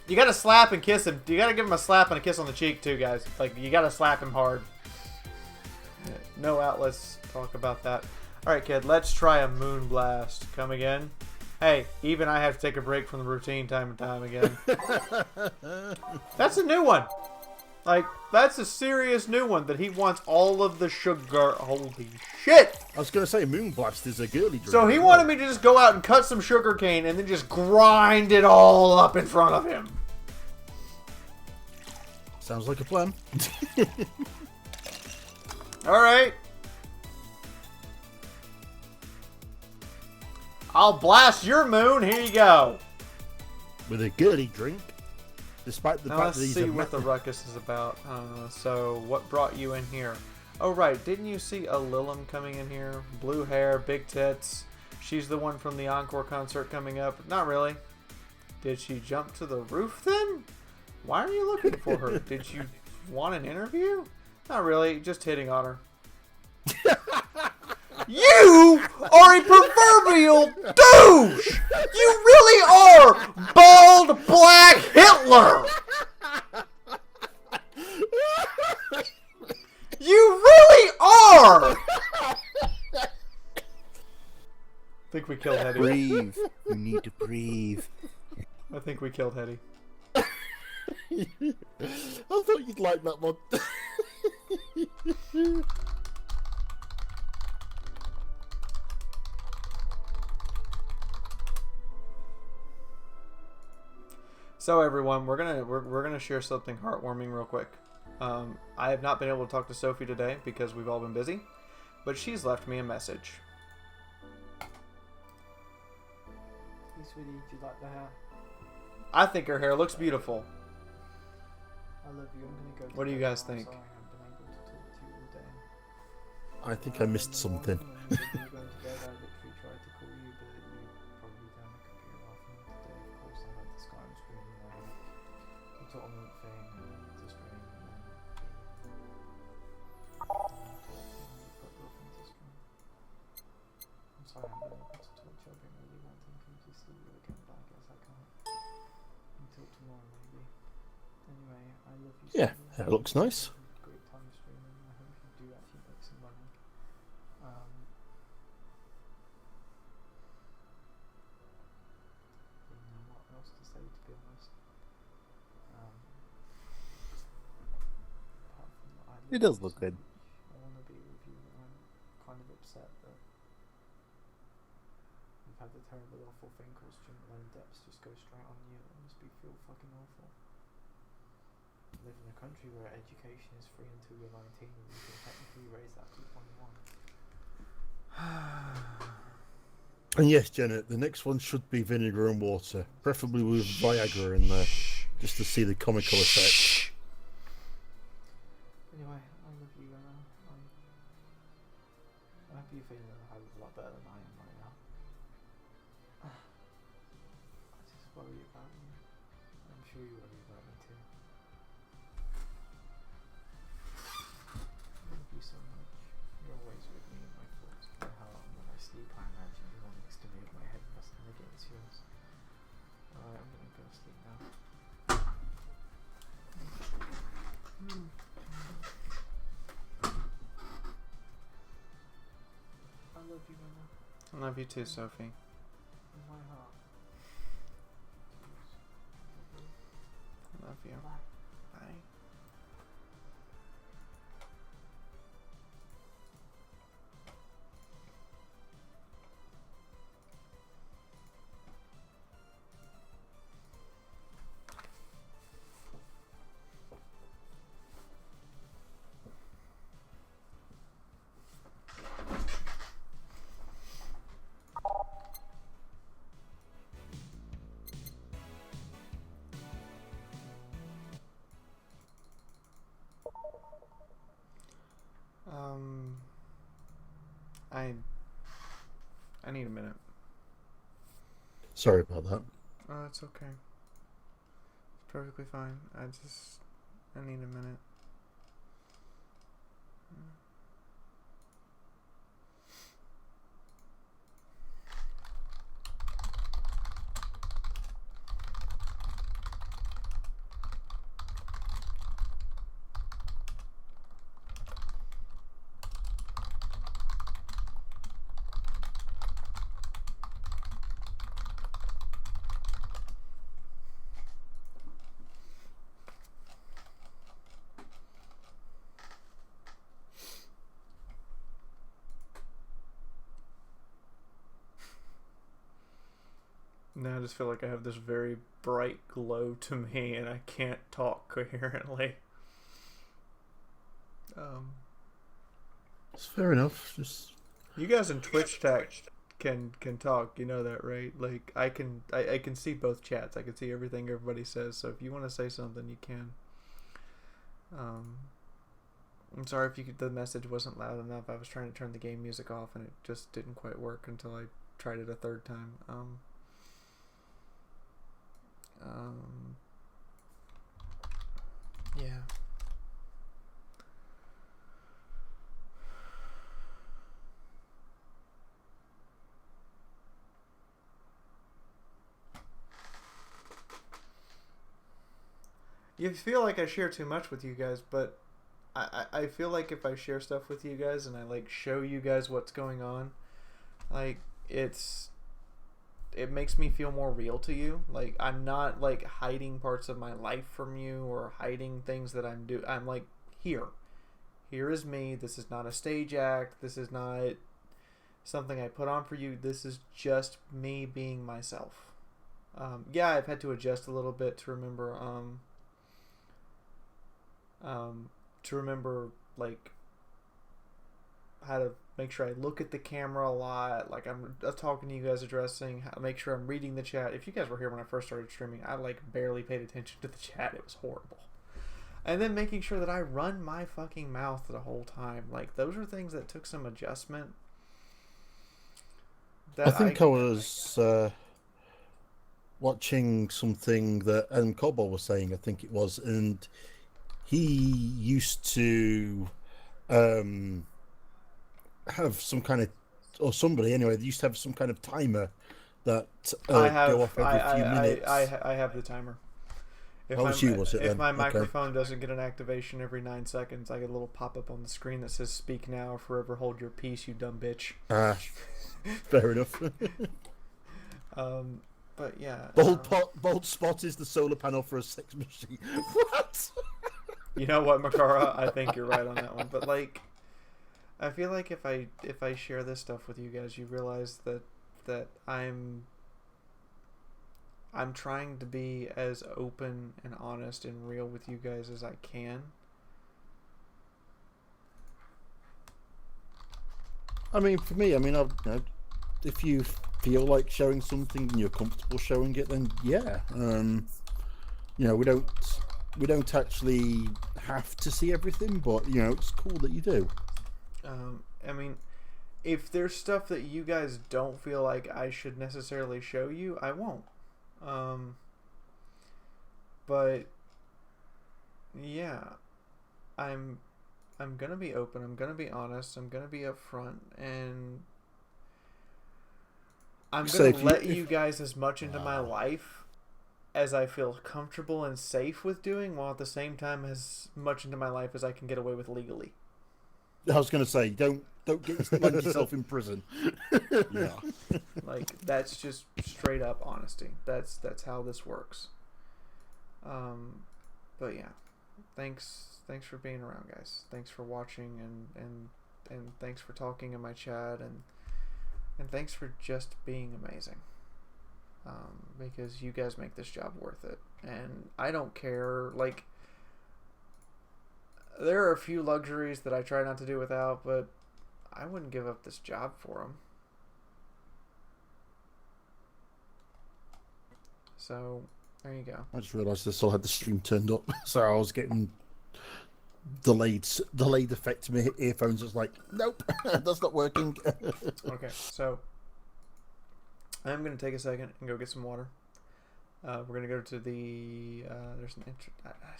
You gotta slap and kiss him. You gotta give him a slap and a kiss on the cheek too, guys. Like, you gotta slap him hard. No outlets talk about that. Alright, kid, let's try a moon blast. Come again? Hey, even I have to take a break from the routine time and time again. That's a new one. Like, that's a serious new one that he wants all of the sugar. Holy shit! I was going to say Moonblast is a girly drink. So he wanted me to just go out and cut some sugar cane and then just grind it all up in front of him. Sounds like a plan. Alright. I'll blast your moon. Here you go. With a girly drink. Despite the Now fact let's that he's see a what the ruckus is about. So, what brought you in here? Oh, right. Didn't you see a Lilum coming in here? Blue hair, big tits. She's the one from the Encore concert coming up. Not really. Did she jump to the roof then? Why are you looking for her? Did you want an interview? Not really. Just hitting on her. You are a proverbial douche! You really are bald black Hitler! You really are! I think we killed Hetty. Breathe. You need to breathe. I think we killed Hetty. I thought you'd like that one. So everyone, we're gonna share something heartwarming real quick. I have not been able to talk to Sophie today because we've all been busy, but she's left me a message. Hey sweetie, do you like the hair? I think her hair looks beautiful. I love you. I'm gonna go. What do you guys think? Sorry, I haven't been able to talk to you all day. I think I missed something. When you were going to bed, I literally tried to call you, but you probably down the computer after me today. Of course, I had the Skype screen in my head. The tournament thing and the screen, and then I'm sorry, I haven't been able to talk to you. I've been really wanting to see you again, but I guess I can't until tomorrow, maybe. Anyway, I love you. Yeah, that looks nice. Great time streaming. I hope you do actually make some money. Didn't know what else to say, to be honest. It does look good. I want to be with you. I'm kind of upset that you've had the terrible, awful thing called student loan debts just go straight on you. It must feel fucking awful. Live in a country where education is free until you're 19 and you can technically raise that to 21. And yes, Janet, the next one should be vinegar and water, preferably with Viagra in there, just to see the comical effect. Anyway, I love you, Anna. I hope you're feeling a lot better than I am right now. I just worry about you. I'm sure you worry about me too. I love you so much. You're always with me in my thoughts, my heart, and when I sleep I imagine you're next to me with my head resting against yours. Alright, I'm gonna go to sleep now. I love you, Anna. I love you too, Sophie. In my heart. I love you. Bye. Bye. I need a minute. Sorry about that. Oh, it's okay. It's perfectly fine. I need a minute. Now I just feel like I have this very bright glow to me and I can't talk coherently. It's fair enough. Just You guys in Twitch chat can talk, you know that, right? Like I can see both chats. I can see everything everybody says. So if you want to say something, you can. I'm sorry if the message wasn't loud enough. I was trying to turn the game music off and it just didn't quite work until I tried it a third time. Yeah. You feel like I share too much with you guys, but I feel like if I share stuff with you guys and I like show you guys what's going on, like it makes me feel more real to you. Like I'm not like hiding parts of my life from you or hiding things that I'm doing. I'm like, here is me. This is not a stage act. This is not something I put on for you. This is just me being myself. Yeah, I've had to adjust a little bit to remember like how to make sure I look at the camera a lot. Like I'm talking to you guys, addressing, make sure I'm reading the chat. If you guys were here when I first started streaming, I like barely paid attention to the chat. It was horrible. And then making sure that I run my fucking mouth the whole time. Like those are things that took some adjustment. I think I was watching something that Adam Cobble was saying, I think it was, and he used to have some kind of, or somebody anyway, they used to have some kind of timer that go off every few minutes. I have the timer. If my microphone doesn't get an activation every 9 seconds, I get a little pop-up on the screen that says "Speak now or forever hold your peace, you dumb bitch." Fair enough. But yeah. Bold spot is the solar panel for a sex machine. What? You know what, Makara? I think you're right on that one. But like, I feel like if I share this stuff with you guys, you realize that I'm trying to be as open and honest and real with you guys as I can. I mean, for me, if you feel like showing something and you're comfortable showing it, then yeah. We don't actually have to see everything, but it's cool that you do. I mean, if there's stuff that you guys don't feel like I should necessarily show you, I won't. But yeah, I'm gonna be open. I'm gonna be honest. I'm gonna be upfront, and I'm gonna let you guys as much into my life as I feel comfortable and safe with doing, while at the same time as much into my life as I can get away with legally. I was gonna say, don't land yourself in prison. Yeah, like that's just straight up honesty. That's how this works. But yeah, thanks for being around, guys. Thanks for watching, and thanks for talking in my chat, and thanks for just being amazing. Because you guys make this job worth it, and I don't care. Like, there are a few luxuries that I try not to do without, but I wouldn't give up this job for them. So there you go. I just realised I still had the stream turned up, so I was getting delayed effect to my earphones. I was like, nope, that's not working. Okay, so I'm going to take a second and go get some water. We're going to go to the... there's an...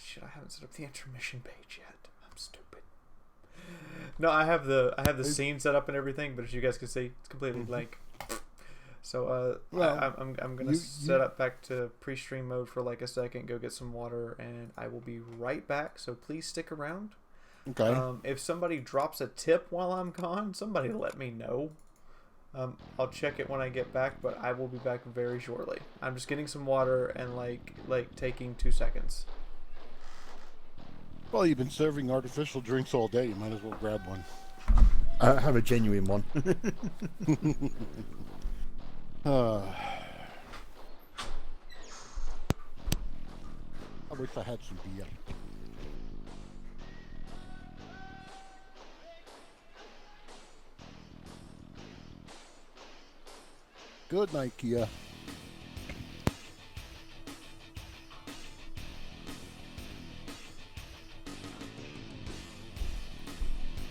shit, I haven't set up the intermission page yet. I'm stupid. No, I have the scene set up and everything, but as you guys can see, it's completely blank. So I'm going to set up back to pre-stream mode for like a second, go get some water, and I will be right back. So please stick around. Okay. If somebody drops a tip while I'm gone, somebody let me know. I'll check it when I get back, but I will be back very shortly. I'm just getting some water and like taking 2 seconds. Well, you've been serving artificial drinks all day. You might as well grab one. I have a genuine one. I wish I had some beer. Good night, Kia.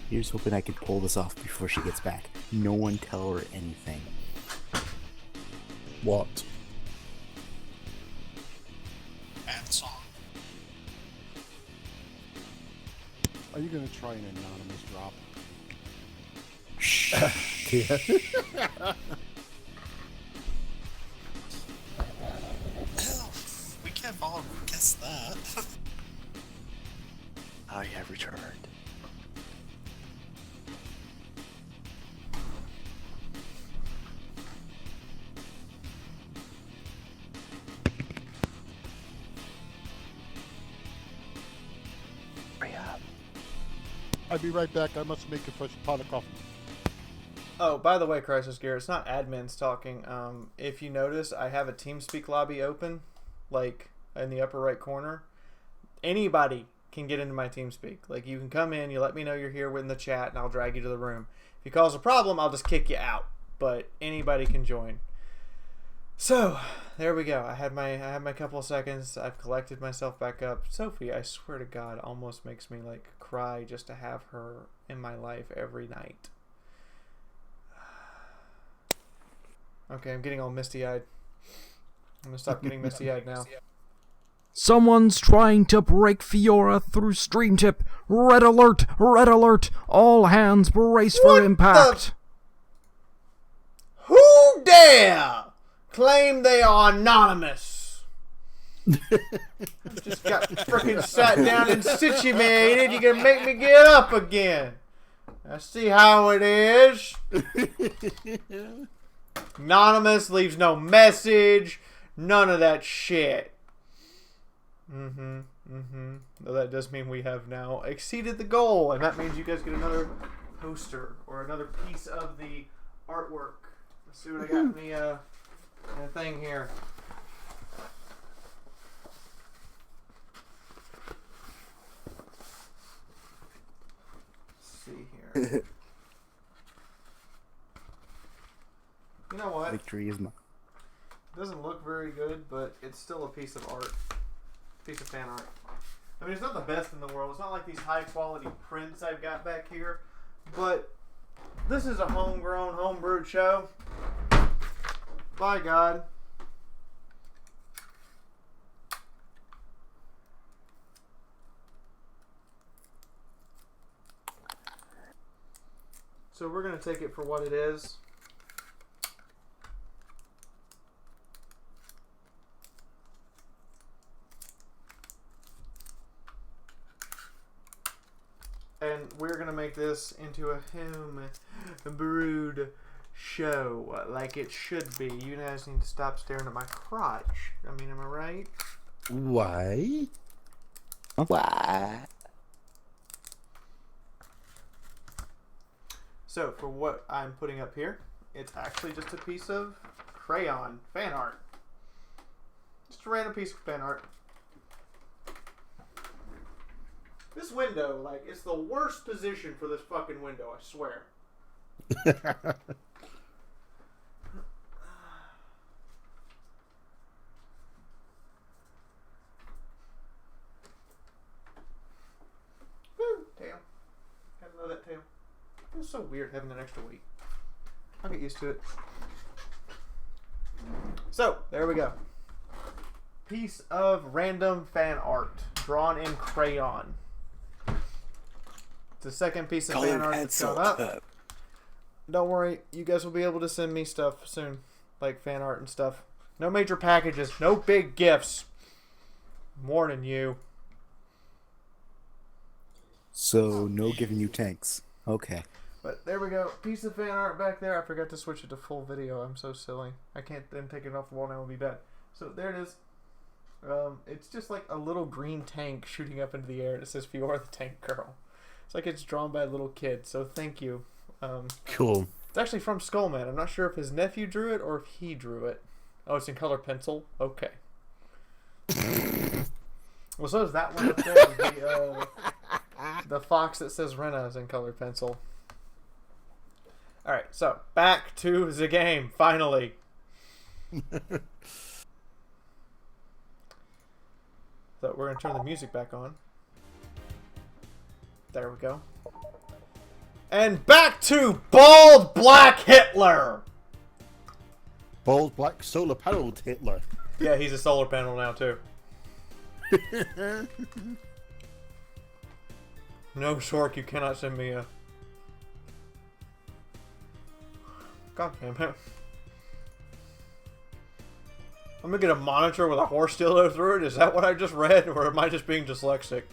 Here's hoping I can pull this off before she gets back. No one tell her anything. What? Bad song. Are you going to try an anonymous drop? Kia. We can't all guess that. I have returned. Hurry up. I'll be right back. I must make a fresh pot of coffee. Oh, by the way, Crisis Gear, it's not admins talking. If you notice, I have a TeamSpeak lobby open, like in the upper right corner. Anybody can get into my TeamSpeak. Like, you can come in, you let me know you're here in the chat, and I'll drag you to the room. If you cause a problem, I'll just kick you out. But anybody can join. So there we go. I had my couple of seconds. I've collected myself back up. Sophie, I swear to God, almost makes me like cry just to have her in my life every night. Okay, I'm getting all misty-eyed. I'm gonna stop getting misty-eyed now. Someone's trying to break Fiaura through stream tip. Red alert! Red alert! All hands brace for impact. Who dare claim they are anonymous? Just got frickin' sat down and situated. You can make me get up again. I see how it is. Anonymous leaves no message. None of that shit. Mm-hmm. Though that does mean we have now exceeded the goal, and that means you guys get another poster or another piece of the artwork. Let's see what I got in the thing here. Let's see here. You know what? Victory is mine. Doesn't look very good, but it's still a piece of art. Piece of fan art. I mean, it's not the best in the world. It's not like these high quality prints I've got back here, but this is a homegrown, homebrewed show. By God. So we're going to take it for what it is. And we're going to make this into a home brewed show like it should be. You guys need to stop staring at my crotch. I mean, am I right? Why? Why? So, for what I'm putting up here, it's actually just a piece of crayon fan art. Just a random piece of fan art. This window, like, it's the worst position for this fucking window, I swear. Woo, tail. Gotta love that tail. It feels so weird having an extra weight. I'll get used to it. So, there we go. Piece of random fan art drawn in crayon. The second piece of fan art that's gone up. Don't worry, you guys will be able to send me stuff soon, like fan art and stuff. No major packages, no big gifts. I'm warning you. So, no giving you tanks. Okay. But there we go. Piece of fan art back there. I forgot to switch it to full video. I'm so silly. I can't then take it off the wall now. It'll be bad. So there it is. It's just like a little green tank shooting up into the air. It says Fiaura the Tank Girl. It's like it's drawn by a little kid. So thank you. Cool. It's actually from Skullman. I'm not sure if his nephew drew it or if he drew it. Oh, it's in color pencil? Okay. Well, so is that one up there. The fox that says Rena is in color pencil. Alright, so back to the game, finally. So we're going to turn the music back on. There we go. And back to Bald Black Hitler! Bald black solar paneled Hitler. Yeah, he's a solar panel now, too. No, Shork, you cannot send me a... God damn it. I'm gonna get a monitor with a horse dildo through it? Is that what I just read? Or am I just being dyslexic?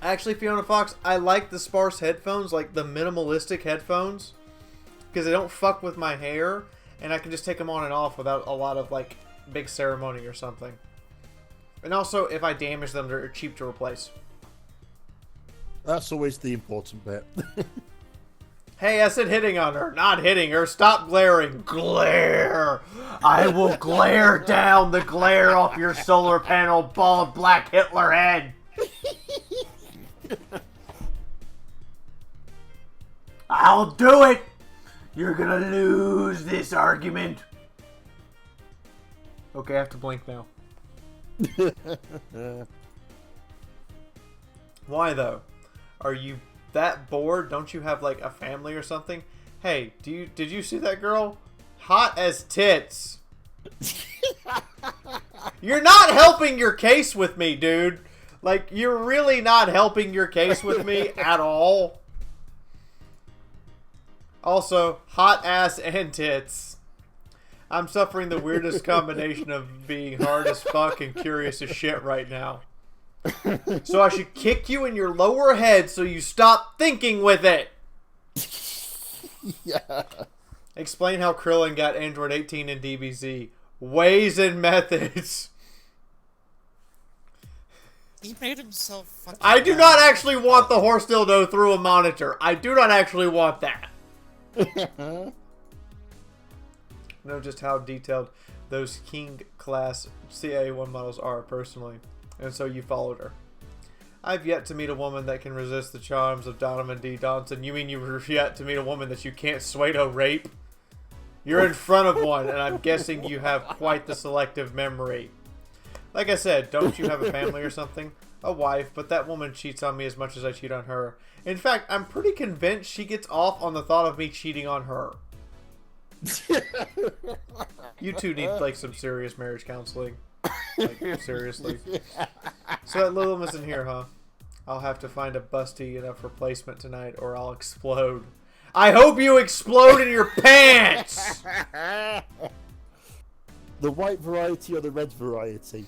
Actually, Fiona Fox, I like the sparse headphones, like the minimalistic headphones. Because they don't fuck with my hair. And I can just take them on and off without a lot of, like, big ceremony or something. And also, if I damage them, they're cheap to replace. That's always the important bit. Hey, I said hitting on her, not hitting her. Stop glaring. Glare! I will glare down the glare off your solar panel, bald black Hitler head. I'll do it! You're gonna lose this argument. Okay, I have to blink now. Why though? Are you that bored? Don't you have like a family or something? Hey, did you see that girl? Hot as tits. You're not helping your case with me, dude. Like, you're really not helping your case with me at all. Also, hot ass and tits. I'm suffering the weirdest combination of being hard as fuck and curious as shit right now. So I should kick you in your lower head so you stop thinking with it. Yeah. Explain how Krillin got Android 18 in DBZ. Ways and methods. He made himself fucking I do not actually want the horse dildo through a monitor. I do not actually want that. Know just how detailed those King class CA1 models are personally, and so you followed her. I've yet to meet a woman that can resist the charms of Donovan D. Johnson. You mean you've yet to meet a woman that you can't sway to rape? You're in front of one, and I'm guessing you have quite the selective memory. Like I said, don't you have a family or something? A wife, but that woman cheats on me as much as I cheat on her. In fact, I'm pretty convinced she gets off on the thought of me cheating on her. You two need, like, some serious marriage counseling. Like, seriously. So that little isn't here, huh? I'll have to find a busty enough replacement tonight, or I'll explode. I hope you explode in your pants! The white variety or the red variety?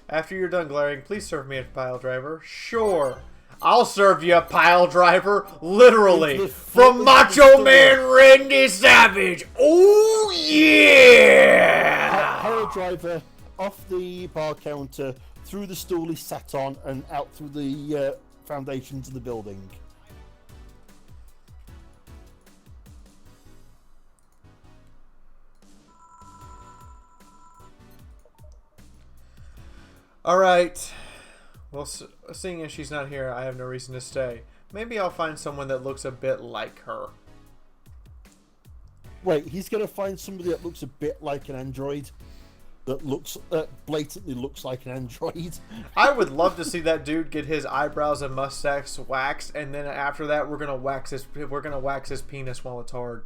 After you're done glaring, please serve me a pile driver. Sure. I'll serve you a pile driver, literally, from Macho Man Randy Savage. Oh, yeah! Pile driver off the bar counter, through the stool he sat on, and out through the foundations of the building. Alright. Well, seeing as she's not here, I have no reason to stay. Maybe I'll find someone that looks a bit like her. Wait, he's going to find somebody that looks a bit like an android? That looks blatantly looks like an android? I would love to see that dude get his eyebrows and mustache waxed, and then after that, we're gonna wax his penis while it's hard.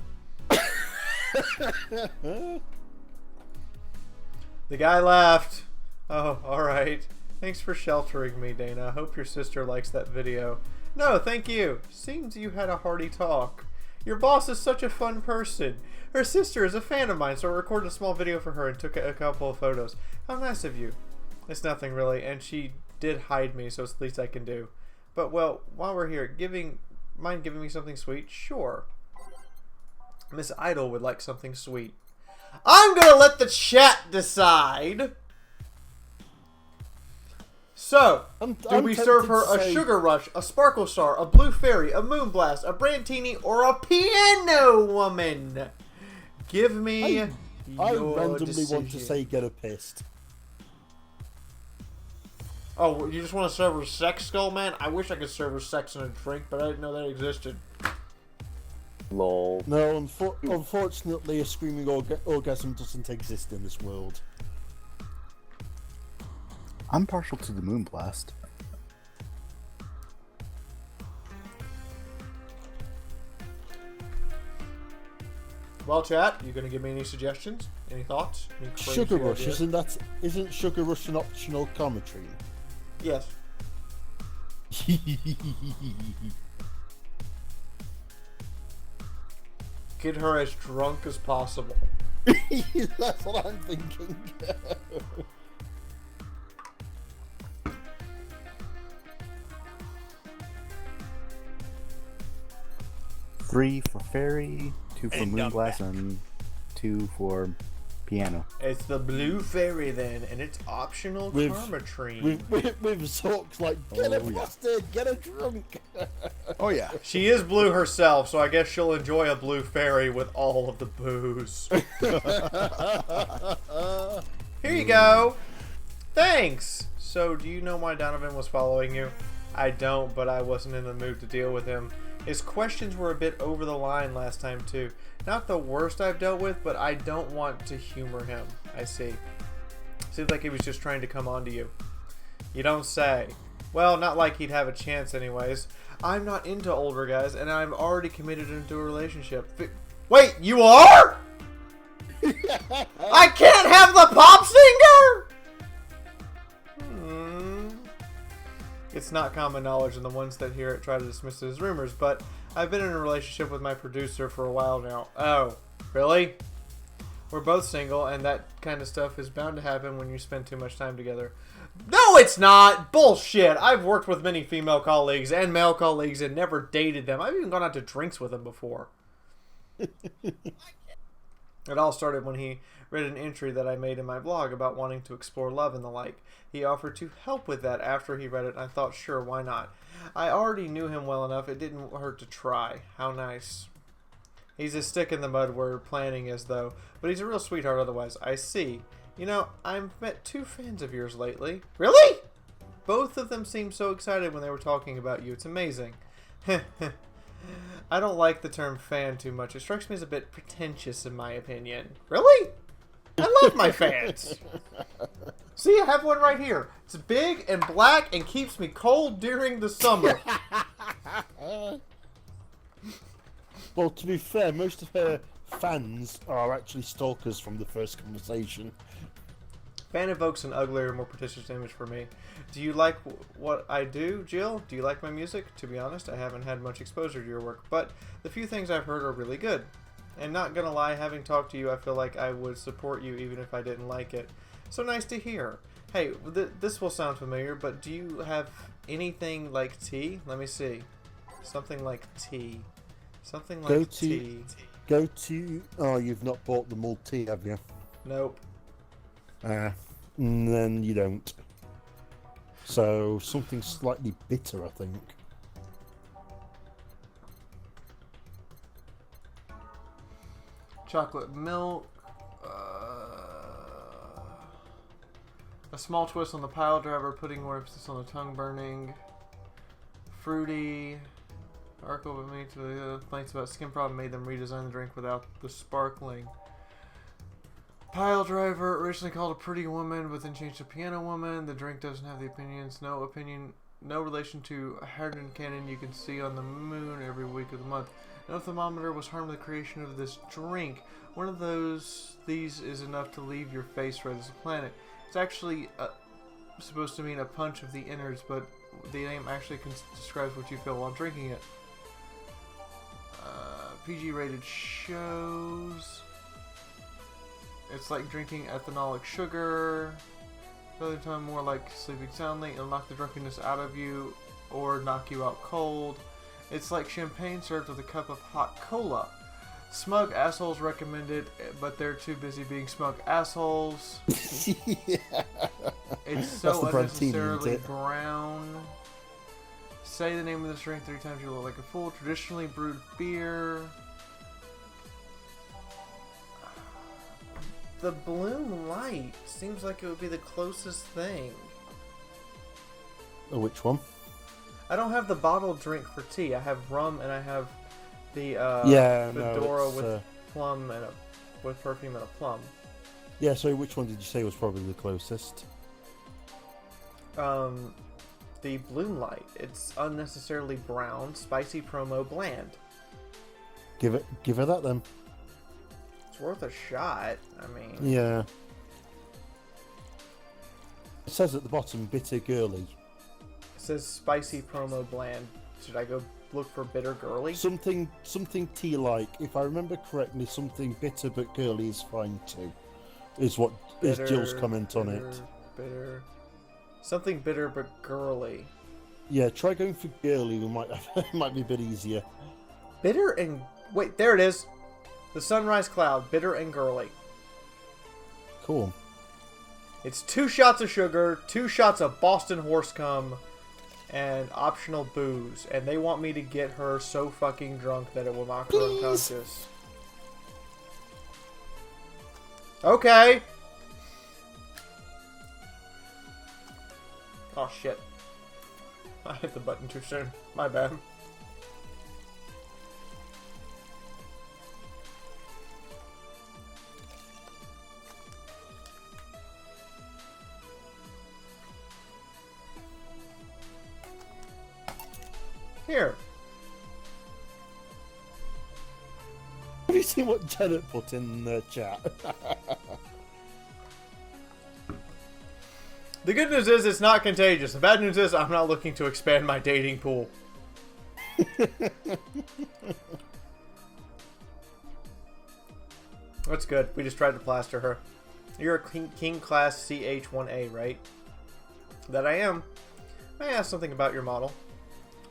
The guy laughed. Oh, alright. Thanks for sheltering me, Dana. Hope your sister likes that video. No, thank you. Seems you had a hearty talk. Your boss is such a fun person. Her sister is a fan of mine, so I recorded a small video for her and took a couple of photos. How nice of you. It's nothing really, and she did hide me, so it's the least I can do. But, well, while we're here, mind giving me something sweet? Sure. Miss Idol would like something sweet. I'm gonna let the chat decide. So, do we serve her a Sugar Rush, a Sparkle Star, a Blue Fairy, a Moon Blast, a Brantini, or a Piano Woman? Give me I your randomly decision. want to say get her pissed. Oh, you just want to serve her sex, Skull Man? I wish I could serve her sex and a drink, but I didn't know that existed. Lol. No, unfortunately, a screaming orgasm doesn't exist in this world. I'm partial to the Moon Blast. Well, chat, you gonna give me any suggestions? Any thoughts? Any crazy Sugar Rush, ideas? isn't Sugar Rush an optional commentary? Yes. Get her as drunk as possible. That's what I'm thinking. 3 for Fairy, 2 for Moonblast, and 2 for Piano. It's the Blue Fairy then, and it's optional Karma Tree. With Zork's like, get a bastard, get a drunk. Oh yeah. She is blue herself, so I guess she'll enjoy a Blue Fairy with all of the booze. Here you go. Thanks. So, do you know why Donovan was following you? I don't, but I wasn't in the mood to deal with him. His questions were a bit over the line last time too. Not the worst I've dealt with, but I don't want to humor him. I see. Seems like he was just trying to come on to you. You don't say. Well, not like he'd have a chance anyways. I'm not into older guys, and I'm already committed into a relationship. Wait, you are? I can't have the pop singer? It's not common knowledge, and the ones that hear it try to dismiss it as rumors, but I've been in a relationship with my producer for a while now. Oh, really? We're both single, and that kind of stuff is bound to happen when you spend too much time together. No, it's not! Bullshit! I've worked with many female colleagues and male colleagues and never dated them. I've even gone out to drinks with them before. It all started when he read an entry that I made in my blog about wanting to explore love and the like. He offered to help with that after he read it, and I thought, sure, why not? I already knew him well enough, it didn't hurt to try. How nice. He's a stick in the mud where planning is, though, but he's a real sweetheart otherwise. I see. You know, I've met 2 fans of yours lately. Really? Both of them seemed so excited when they were talking about you. It's amazing. I don't like the term fan too much. It strikes me as a bit pretentious in my opinion. Really? I love my fans. See, I have one right here. It's big and black and keeps me cold during the summer. Well, to be fair, most of her fans are actually stalkers from the first conversation. Fan evokes an uglier, more pretentious image for me. Do you like what I do, Jill? Do you like my music? To be honest, I haven't had much exposure to your work, but the few things I've heard are really good. And not gonna lie, having talked to you, I feel like I would support you even if I didn't like it. So nice to hear. Hey, this will sound familiar, but do you have anything like tea? Let me see. Something like tea. Something like tea. Go to... Oh, you've not bought the mulled tea, have you? Nope. Then you don't. So, something slightly bitter, I think. Chocolate milk. A small twist on the pile driver, putting more emphasis on the tongue burning. Fruity. Article with me to the complaints about skin problem made them redesign the drink without the sparkling. Pile driver, originally called a pretty woman, but then changed to piano woman. The drink doesn't have the opinions. No relation to hydrogen cannon you can see on the moon every week of the month. No thermometer was harmed in the creation of this drink. One of these is enough to leave your face red as a planet. It's actually supposed to mean a punch of the innards, but the name actually describes what you feel while drinking it. PG rated shows. It's like drinking ethanolic sugar. Other time more like sleeping soundly. It'll knock the drunkenness out of you or knock you out cold. It's like champagne served with a cup of hot cola. Smug assholes recommend it, but they're too busy being smug assholes. Yeah. It's so unnecessarily brown. Say the name of this drink 3 times, you look like a fool. Traditionally brewed beer. The Bloom Light seems like it would be the closest thing. Which one? I don't have the bottled drink for tea. I have rum and I have the Fedora with plum and with perfume and a plum. Yeah, so which one did you say was probably the closest? The Bloom Light. It's unnecessarily brown, spicy promo bland. Give her that then. It's worth a shot. I mean, yeah. It says at the bottom, bitter girly. It says spicy promo bland. Should I go look for bitter girly? Something tea-like. If I remember correctly, something bitter but girly is fine too. Is Jill's comment on it. Bitter. Something bitter but girly. Yeah, try going for girly. It might be a bit easier. Bitter and... Wait, there it is. The Sunrise Cloud. Bitter and girly. Cool. It's 2 shots of sugar, 2 shots of Boston horse cum, and optional booze. And they want me to get her so fucking drunk that it will knock her unconscious. Okay. Oh shit. I hit the button too soon. My bad. Here. Have you seen what Janet put in the chat? The good news is it's not contagious. The bad news is I'm not looking to expand my dating pool. That's good. We just tried to plaster her. You're a King Class CH1A, right? That I am. May I ask something about your model?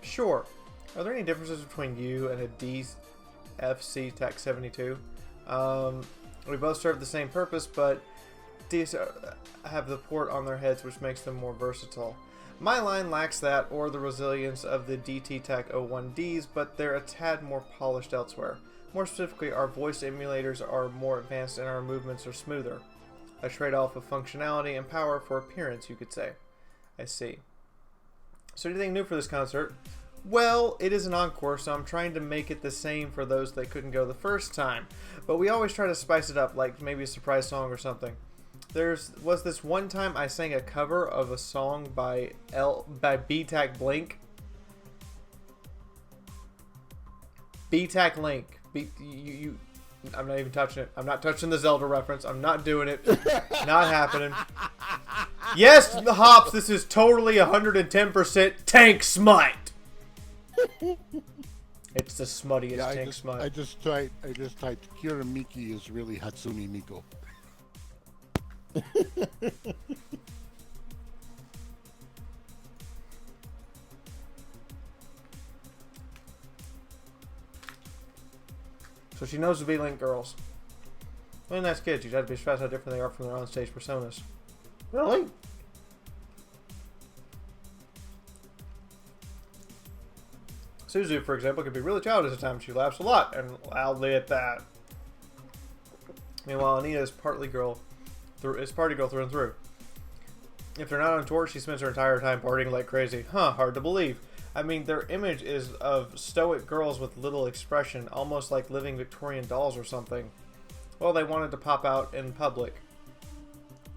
Sure. Are there any differences between you and a DFC Tech 72? We both serve the same purpose, but these have the port on their heads, which makes them more versatile. My line lacks that or the resilience of the DT-TAC-01Ds, but they're a tad more polished elsewhere. More specifically, our voice emulators are more advanced and our movements are smoother. A trade-off of functionality and power for appearance, you could say. I see. So anything new for this concert? Well, it is an encore, so I'm trying to make it the same for those that couldn't go the first time. But we always try to spice it up, like maybe a surprise song or something. Was this one time I sang a cover of a song by BTAC Blink. BTAC Link. I'm not even touching it. I'm not touching the Zelda reference. I'm not doing it. Not happening. Yes, the hops. This is totally 110% tank smite. It's the smuttiest tank smite. I just typed Kira Miki is really Hatsune Miku. So she knows the V-Link girls. Really nice kids. You have to be stressed how different they are from their on-stage personas. Really? Suzu, for example, could be really childish at times. She laughs a lot and loudly at that. Meanwhile, Anita is party girl through and through. If they're not on tour, she spends her entire time partying like crazy. Huh, hard to believe. I mean, their image is of stoic girls with little expression, almost like living Victorian dolls or something. Well, they wanted to pop out in public.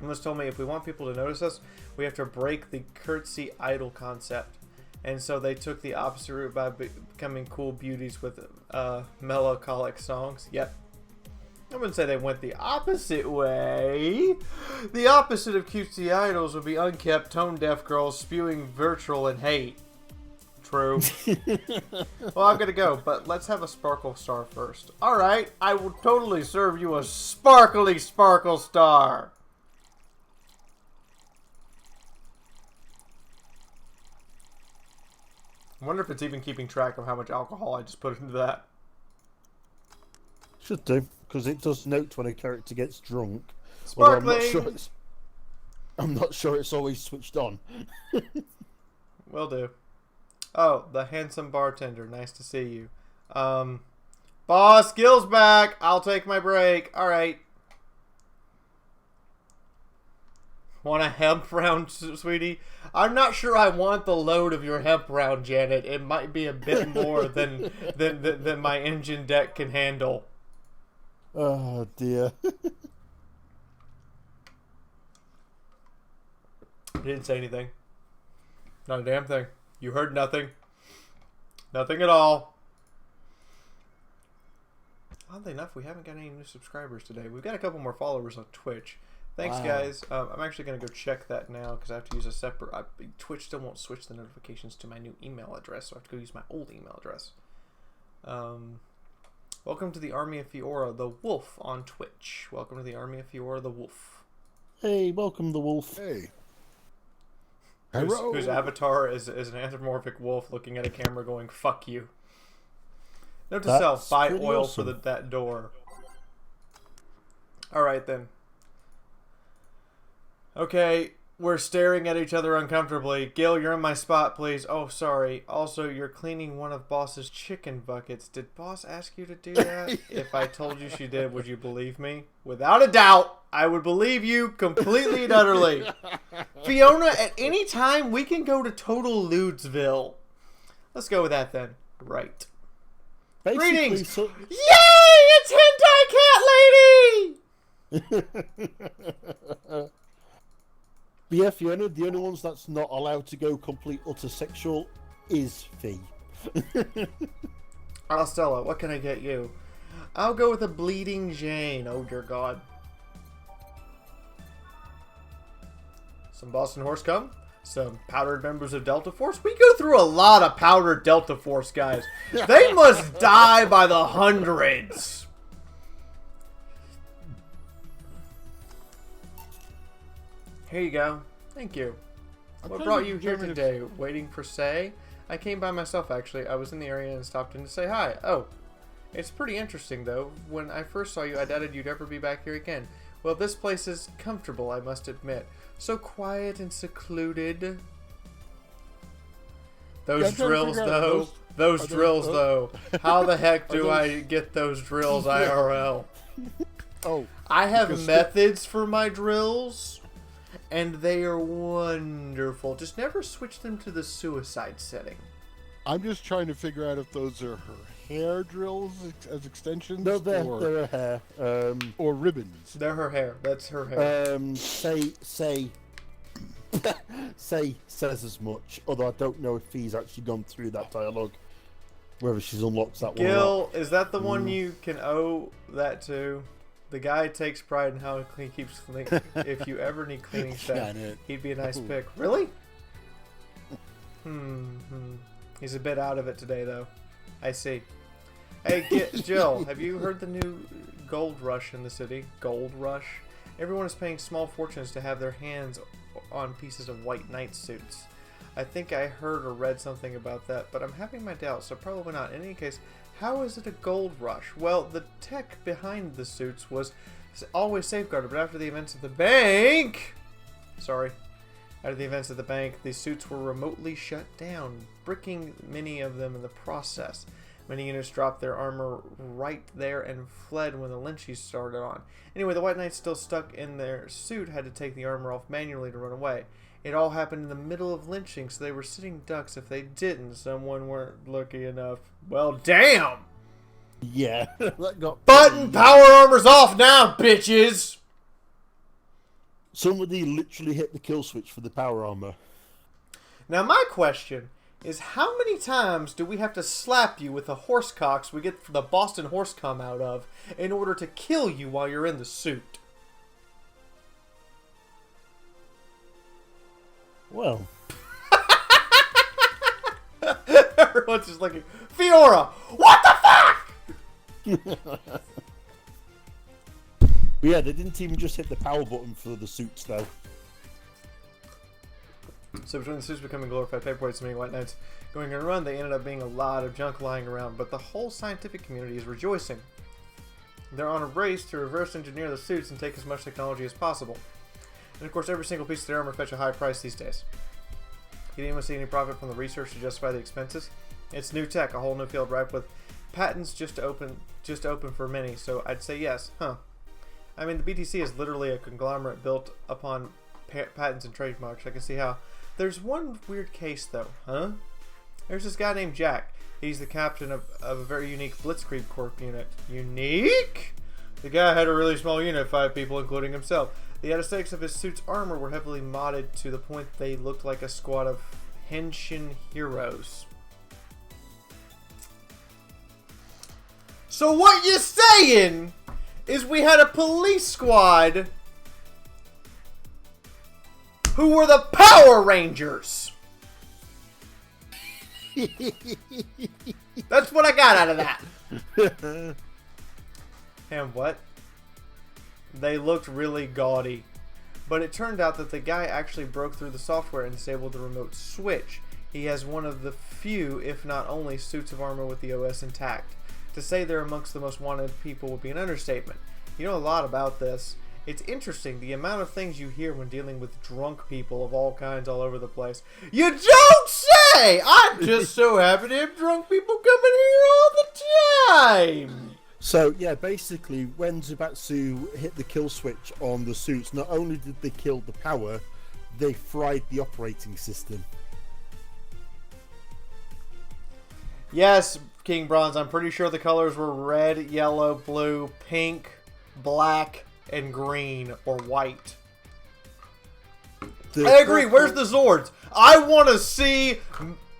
Amos told me if we want people to notice us, we have to break the curtsy idol concept. And so they took the opposite route by becoming cool beauties with melancholic songs. Yep. I wouldn't say they went the opposite way. The opposite of cutesy idols would be unkept, tone-deaf girls spewing virtual and hate. True. Well, I'm gonna go, but let's have a sparkle star first. Alright, I will totally serve you a sparkly sparkle star. I wonder if it's even keeping track of how much alcohol I just put into that. Should do, because it does note when a character gets drunk. Sparkling! I'm not sure it's always switched on. Will do. Oh, the handsome bartender. Nice to see you. Boss, Gil's back. I'll take my break. Alright. Want a hemp round, sweetie? I'm not sure I want the load of your hemp round, Janet. It might be a bit more than my engine deck can handle. Oh, dear. I didn't say anything. Not a damn thing. You heard nothing. Nothing at all. Oddly enough, we haven't got any new subscribers today. We've got a couple more followers on Twitch. Thanks, guys. I'm actually going to go check that now because I have to use a separate... Twitch still won't switch the notifications to my new email address, so I have to go use my old email address. Welcome to the Army of Fiaura, the Wolf on Twitch. Welcome to the Army of Fiaura, the Wolf. Hey, welcome the Wolf. Hey. Whose avatar is an anthropomorphic wolf looking at a camera going, fuck you. Note to self, buy oil awesome. for that door. Alright then. Okay, we're staring at each other uncomfortably. Gil, you're in my spot, please. Oh, sorry. Also, you're cleaning one of Boss's chicken buckets. Did Boss ask you to do that? If I told you she did, would you believe me? Without a doubt, I would believe you completely and utterly. Fiona, at any time, we can go to Total Ludesville. Let's go with that then. Right. Basically, Greetings! so... Yay! It's Hentai Cat Lady! But yeah, Fiona, the only ones that's not allowed to go complete utter sexual is Fee. Stella, what can I get you? I'll go with a Bleeding Jane. Oh, dear God. Some Boston Horse Cum. Some powdered members of Delta Force. We go through a lot of powdered Delta Force guys. They must die by the hundreds. Here you go. Thank you. What brought you here today? Waiting for Say? I came by myself, actually. I was in the area and stopped in to say hi. Oh. It's pretty interesting, though. When I first saw you, I doubted you'd ever be back here again. Well, this place is comfortable, I must admit. So quiet and secluded. Those drills, though. Those drills, though. How the heck do I get those drills IRL? Oh. I have methods for my drills, and they are wonderful. Just never switch them to the suicide setting. I'm just trying to figure out if those are her hair drills as extensions. No, they're her hair. Or ribbons. They're her hair. That's her hair. Says as much. Although I don't know if he's actually gone through that dialogue. Whether she's unlocked that one. Gil, is that the one you can owe that to? The guy takes pride in how he keeps clean. If you ever need cleaning stuff, he'd be a nice pick. Really? He's a bit out of it today, though. I see. Hey, Jill, have you heard the new gold rush in the city? Gold rush? Everyone is paying small fortunes to have their hands on pieces of white knight suits. I think I heard or read something about that, but I'm having my doubts, so probably not. In any case, how is it a gold rush? Well, the tech behind the suits was always safeguarded, but after the events of the bank... After the events of the bank, the suits were remotely shut down, bricking many of them in the process. Many units dropped their armor right there and fled when the lynchies started on. Anyway, the White Knights still stuck in their suit had to take the armor off manually to run away. It all happened in the middle of lynching, so they were sitting ducks if they didn't. Someone weren't lucky enough. Well, damn! Yeah. That got Button power armor's off now, bitches! Somebody literally hit the kill switch for the power armor. Now my question is, how many times do we have to slap you with the horse cocks we get the Boston horse cum out of in order to kill you while you're in the suit? Well. Everyone's just looking. Fiaura, what the fuck? But yeah, they didn't even just hit the power button for the suits, though. So between the suits becoming glorified paperweights and many White Knights going on a run, they ended up being a lot of junk lying around. But the whole scientific community is rejoicing. They're on a race to reverse engineer the suits and take as much technology as possible. And of course, every single piece of their armor fetch a high price these days. You didn't even see any profit from the research to justify the expenses. It's new tech, a whole new field ripe with patents just open for many. So I'd say yes, huh? I mean, the BTC is literally a conglomerate built upon patents and trademarks. I can see how. There's one weird case, though, huh? There's this guy named Jack. He's the captain of a very unique Blitzkrieg Corps unit. Unique? The guy had a really small unit, 5 people, including himself. The aesthetics of his suit's armor were heavily modded to the point they looked like a squad of Henshin heroes. So what you're saying is we had a police squad who were the Power Rangers. That's what I got out of that. And what? They looked really gaudy. But it turned out that the guy actually broke through the software and disabled the remote switch. He has one of the few, if not only, suits of armor with the OS intact. To say they're amongst the most wanted people would be an understatement. You know a lot about this. It's interesting the amount of things you hear when dealing with drunk people of all kinds all over the place. You don't say! I'm just so happy to have drunk people coming here all the time! So, yeah, basically, when Zubatsu hit the kill switch on the suits, not only did they kill the power, they fried the operating system. Yes, King Bronze, I'm pretty sure the colors were red, yellow, blue, pink, black, and green, or white. I agree, where's the Zords? I want to see...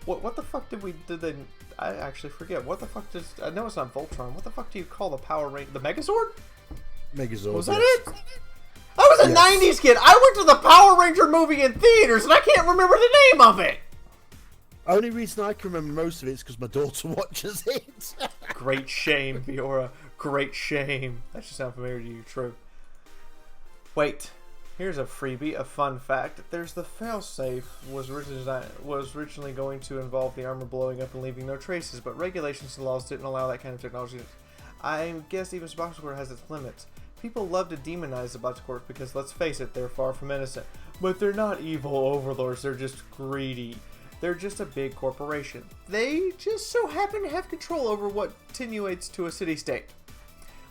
What the fuck did they... I actually forget. What the fuck does... I know it's not Voltron. What the fuck do you call the Power Ranger... The Megazord? Megazord. Was that it? I was a 90s kid. I went to the Power Ranger movie in theaters, and I can't remember the name of it. Only reason I can remember most of it is because my daughter watches it. Great shame, Fiaura. Great shame. That should sound familiar to you. True. Wait. Here's a freebie, a fun fact. There's the failsafe was originally going to involve the armor blowing up and leaving no traces, but regulations and laws didn't allow that kind of technology. I guess even Boxcore has its limits. People love to demonize the Boxcore because, let's face it, they're far from innocent. But they're not evil overlords, they're just greedy. They're just a big corporation. They just so happen to have control over what attenuates to a city-state.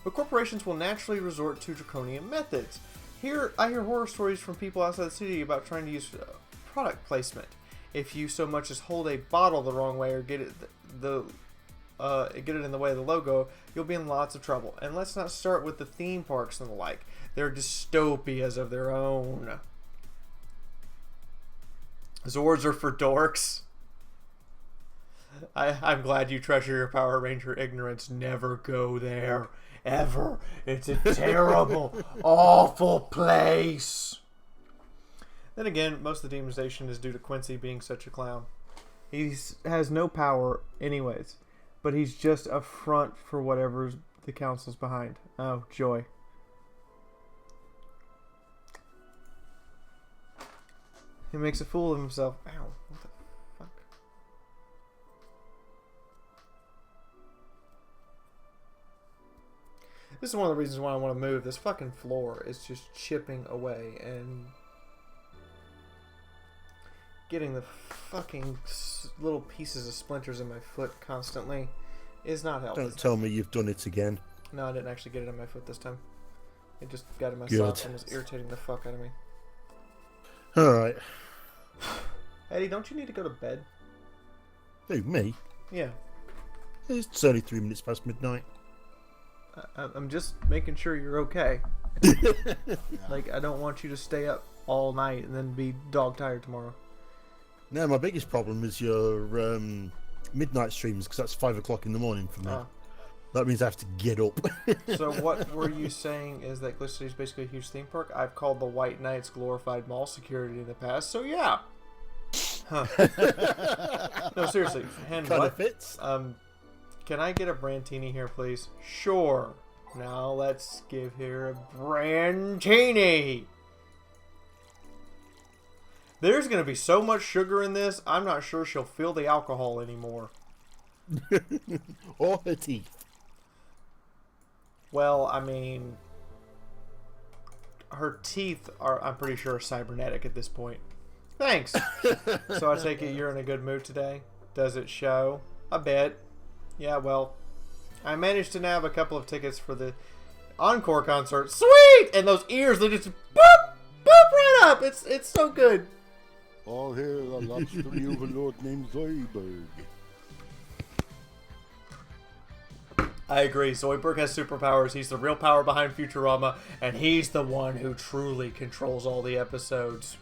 But corporations will naturally resort to draconian methods. Here, I hear horror stories from people outside the city about trying to use product placement. If you so much as hold a bottle the wrong way or get it in the way of the logo, you'll be in lots of trouble. And let's not start with the theme parks and the like. They're dystopias of their own. Zords are for dorks. I'm glad you treasure your Power Ranger ignorance. Never go there. Ever. It's a terrible, awful place. Then again, most of the demonization is due to Quincy being such a clown. He has no power anyways, but he's just a front for whatever the council's behind. Oh, joy. He makes a fool of himself. Ow, what the fuck? This is one of the reasons why I want to move. This fucking floor is just chipping away and getting the fucking little pieces of splinters in my foot constantly is not helping. Don't tell me you've done it again. No, I didn't actually get it in my foot this time. It just got in my sock and was irritating the fuck out of me. Alright. Eddie, don't you need to go to bed? Who, me? Yeah. It's only 3 minutes past midnight. I'm just making sure you're okay. Like, I don't want you to stay up all night and then be dog tired tomorrow. No, my biggest problem is your midnight streams, because that's 5 o'clock in the morning for me. That means I have to get up. So what were you saying is that Glitch City is basically a huge theme park? I've called the White Knights glorified mall security in the past, so yeah. Huh. No, seriously. Kind of fits. Can I get a Brantini here, please? Sure. Now let's give her a Brantini. There's going to be so much sugar in this, I'm not sure she'll feel the alcohol anymore. Or her teeth. Well, I mean, her teeth are, I'm pretty sure, cybernetic at this point. Thanks. So I take it you're in a good mood today? Does it show? A bit. Yeah, well, I managed to nab a couple of tickets for the encore concert. Sweet! And those ears, they just boop, boop right up. It's so good. All hail a lobstery overlord named Zoidberg. I agree. Zoidberg has superpowers. He's the real power behind Futurama, and he's the one who truly controls all the episodes.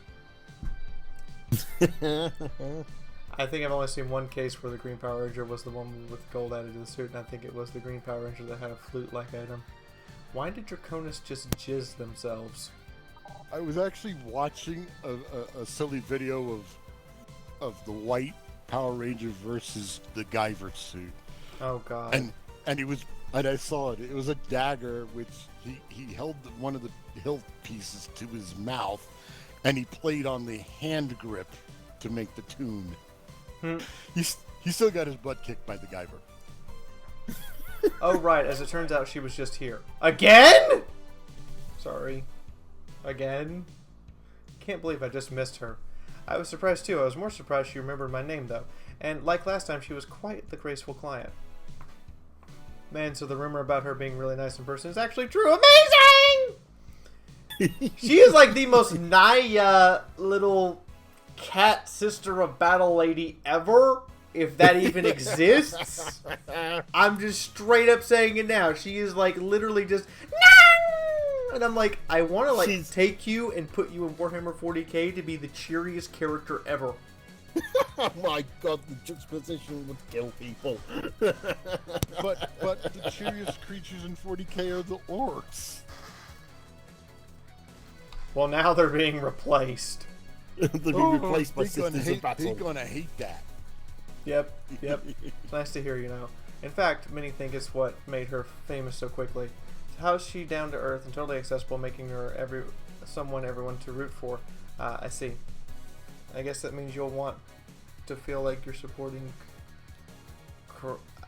I think I've only seen one case where the Green Power Ranger was the one with gold added to the suit, and I think it was the Green Power Ranger that had a flute-like item. Why did Draconis just jizz themselves? I was actually watching a silly video of the white Power Ranger versus the Guyver suit. Oh god. And I saw it. It was a dagger which he held one of the hilt pieces to his mouth, and he played on the hand grip to make the tune. He still got his butt kicked by the Guyver. Oh right, as it turns out, she was just here again. Sorry, again. Can't believe I just missed her. I was surprised too. I was more surprised she remembered my name though, and like last time, she was quite the graceful client. Man, so the rumor about her being really nice in person is actually true. Amazing! She is like the most Naya little cat sister of Battle Lady ever, if that even exists. I'm just straight up saying it now. She is like literally just and I'm like, I want to like take you and put you in Warhammer 40k to be the cheeriest character ever. Oh my god, the juxtaposition would kill people. But the cheeriest creatures in 40k are the orcs. Well, now they're being replaced. They're being replaced by Sisters of Battle. They're gonna hate that. Yep. It's nice to hear, you know. In fact, many think it's what made her famous so quickly. How is she down to earth and totally accessible, making her someone everyone to root for. I see. I guess that means you'll want to feel like you're supporting.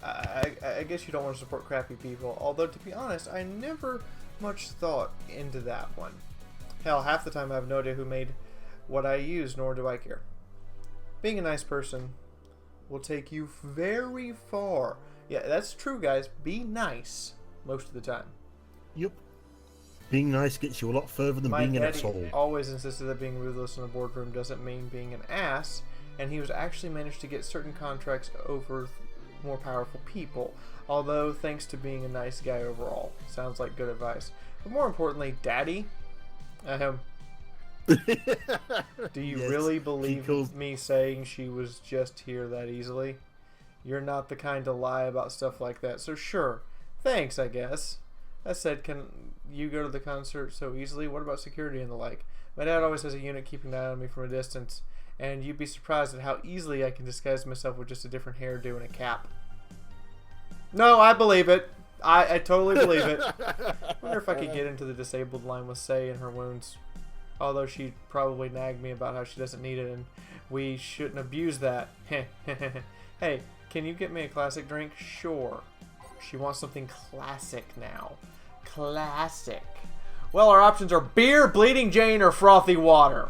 I guess you don't want to support crappy people. Although, to be honest, I never much thought into that one. Hell, half the time I have no idea who made what I use, nor do I care. Being a nice person will take you very far. Yeah, that's true, guys. Be nice most of the time. Yep. Being nice gets you a lot further than being an asshole. Always insisted that being ruthless in a boardroom doesn't mean being an ass, and he was actually managed to get certain contracts over more powerful people. Although, thanks to being a nice guy overall. Sounds like good advice. But more importantly, Daddy, do you really believe me saying she was just here that easily? You're not the kind to lie about stuff like that, so sure. Thanks, I guess. That said, can you go to the concert so easily? What about security and the like? My dad always has a unit keeping an eye on me from a distance, and you'd be surprised at how easily I can disguise myself with just a different hairdo and a cap. No, I believe it. I totally believe it. I wonder if I could get into the disabled line with Say in her wounds. Although she'd probably nag me about how she doesn't need it, and we shouldn't abuse that. Hey, can you get me a classic drink? Sure. She wants something classic now. Classic. Well, our options are beer, Bleeding Jane, or frothy water.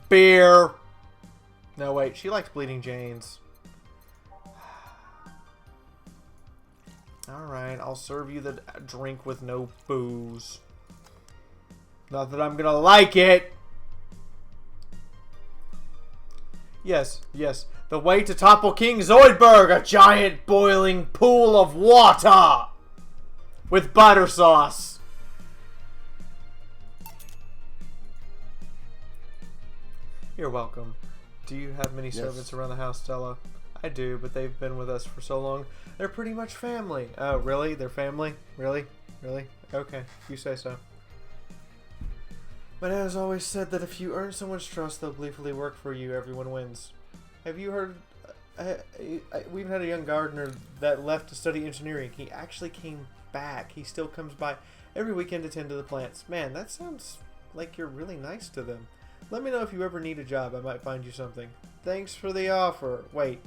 Beer. No, wait. She likes Bleeding Janes. Alright, I'll serve you the drink with no booze. Not that I'm gonna like it. Yes, yes. The way to topple King Zoidberg, a giant boiling pool of water with butter sauce. You're welcome. Do you have many servants around the house, Stella? I do, but they've been with us for so long. They're pretty much family. Oh, really? They're family? Really? Really? Okay, you say so. My dad has always said that if you earn someone's trust, they'll gleefully work for you. Everyone wins. Have you heard... we even had a young gardener that left to study engineering. He actually came back. He still comes by every weekend to tend to the plants. Man, that sounds like you're really nice to them. Let me know if you ever need a job. I might find you something. Thanks for the offer. Wait.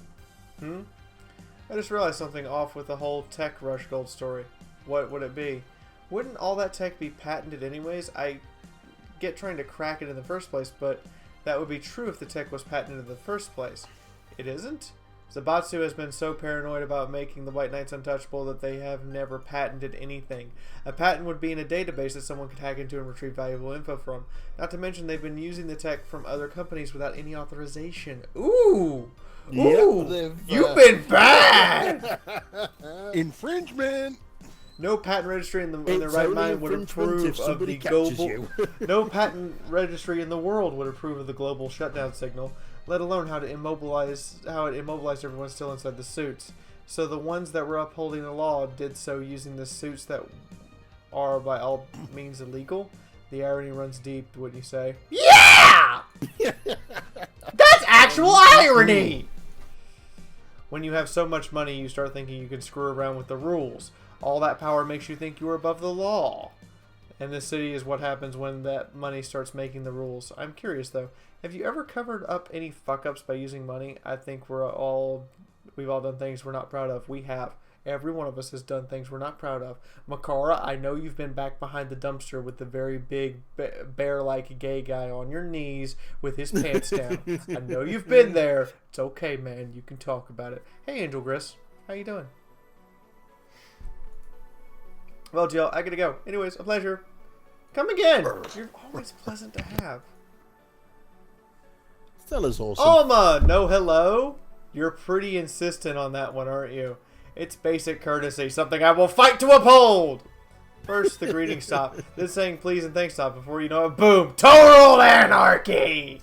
I just realized something off with the whole tech rush gold story. What would it be? Wouldn't all that tech be patented anyways? I get trying to crack it in the first place, but that would be true if the tech was patented in the first place. It isn't? Zabatsu has been so paranoid about making the White Knights untouchable that they have never patented anything. A patent would be in a database that someone could hack into and retrieve valuable info from. Not to mention they've been using the tech from other companies without any authorization. Ooh! Ooh! Yep, you've been bad! Infringement! No patent registry in their right mind would approve of the global. No patent registry in the world would approve of the global shutdown signal, let alone how it immobilized everyone still inside the suits. So the ones that were upholding the law did so using the suits that are by all means illegal. The irony runs deep, wouldn't you say? Yeah! That's actual irony! When you have so much money, you start thinking you can screw around with the rules. All that power makes you think you're above the law. And this city is what happens when that money starts making the rules. I'm curious, though. Have you ever covered up any fuck-ups by using money? I think we've all done things we're not proud of. We have. Every one of us has done things we're not proud of. Makara, I know you've been back behind the dumpster with the very big bear-like gay guy on your knees with his pants down. I know you've been there. It's okay, man. You can talk about it. Hey, Angel Gris. How you doing? Well, Jill, I gotta go. Anyways, a pleasure. Come again. You're always pleasant to have. Stella's awesome. Alma, no hello? You're pretty insistent on that one, aren't you? It's basic courtesy, something I will fight to uphold! First, the greeting stop. Then saying please and thanks stop. Before you know it, boom! Total anarchy!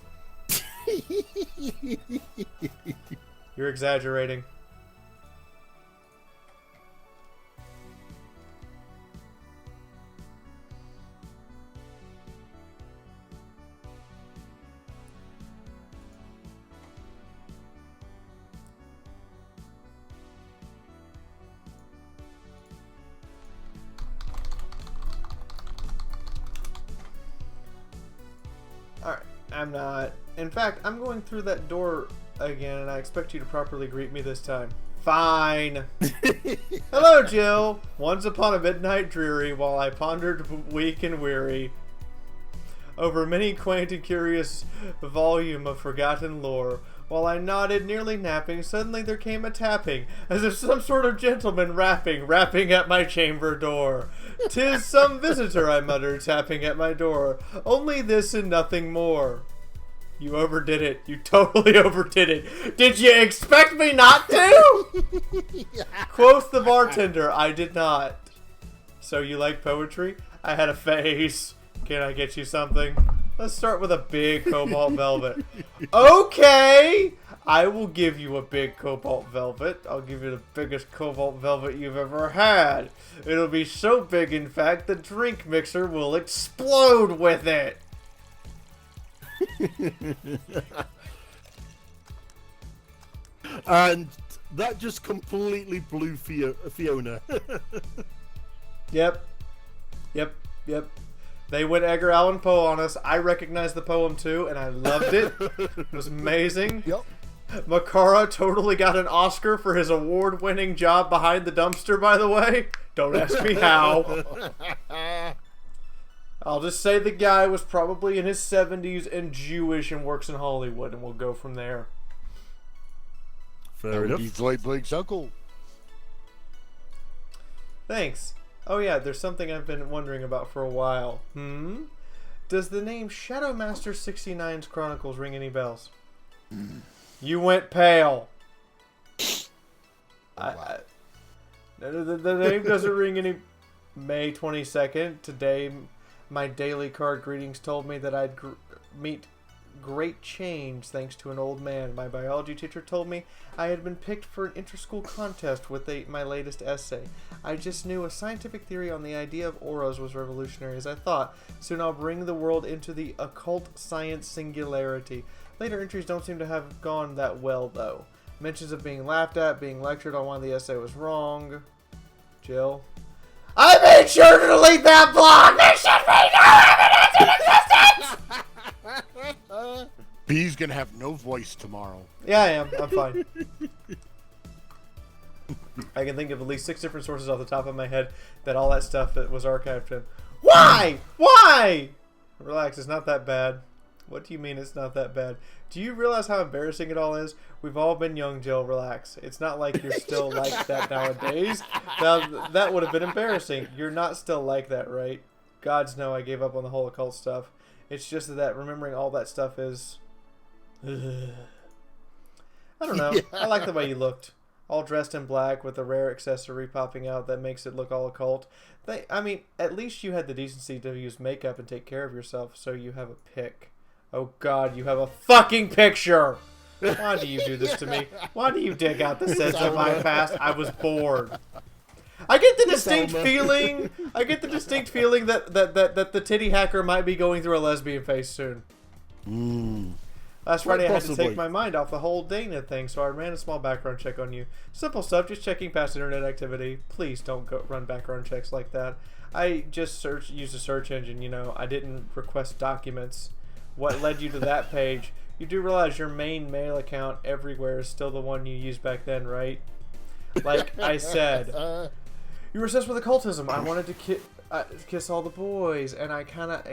You're exaggerating. Alright, I'm not. In fact, I'm going through that door again, and I expect you to properly greet me this time. Fine. Hello, Jill. Once upon a midnight dreary, while I pondered weak and weary over many quaint and curious volume of forgotten lore, while I nodded, nearly napping, suddenly there came a tapping, as if some sort of gentleman rapping at my chamber door. "'Tis some visitor," I muttered, tapping at my door. "Only this and nothing more." You overdid it. You totally overdid it. Did you expect me not to? Quoth the bartender, I did not. So you like poetry? I had a phase. Can I get you something? Let's start with a big cobalt velvet. Okay! I will give you a big cobalt velvet. I'll give you the biggest cobalt velvet you've ever had. It'll be so big, in fact, the drink mixer will explode with it. And that just completely blew Fiona. Yep. They went Edgar Allan Poe on us. I recognized the poem too, and I loved it. It was amazing. Yep. Makara totally got an Oscar for his award-winning job behind the dumpster, by the way. Don't ask me how. I'll just say the guy was probably in his 70s and Jewish and works in Hollywood, and we'll go from there. Fair enough. He's Lloyd Blake's uncle. Thanks. Oh yeah, there's something I've been wondering about for a while. Does the name Shadowmaster 69's Chronicles ring any bells? You went pale. The name doesn't ring any... May 22nd, today... My daily card greetings told me that I'd meet great change thanks to an old man. My biology teacher told me I had been picked for an inter-school contest with my latest essay. I just knew a scientific theory on the idea of auras was revolutionary as I thought. Soon I'll bring the world into the occult science singularity. Later entries don't seem to have gone that well, though. Mentions of being laughed at, being lectured on why the essay was wrong. Jill. I made sure to delete that blog! There should be no evidence in existence! B's gonna have no voice tomorrow. Yeah, I am. I'm fine. I can think of at least 6 different sources off the top of my head that all that stuff that was archived in. Why? Why? Relax, it's not that bad. What do you mean it's not that bad? Do you realize how embarrassing it all is? We've all been young, Jill. Relax. It's not like you're still like that nowadays. That would have been embarrassing. You're not still like that, right? Gods know I gave up on the whole occult stuff. It's just that remembering all that stuff is... I don't know. Yeah. I like the way you looked. All dressed in black with a rare accessory popping out that makes it look all occult. I mean, at least you had the decency to use makeup and take care of yourself, so you have a pic. Oh God, you have a fucking picture! Why do you do this to me? Why do you dig out the sense of my past? I was bored. I get the distinct feeling that the titty hacker might be going through a lesbian phase soon. Last Friday I had to take my mind off the whole Dana thing, so I ran a small background check on you. Simple stuff, just checking past internet activity. Please don't go run background checks like that. I just used a search engine, you know. I didn't request documents. What led you to that page? You do realize your main mail account everywhere is still the one you used back then, right? Like I said, you were obsessed with occultism. I wanted to kiss all the boys, and I kind of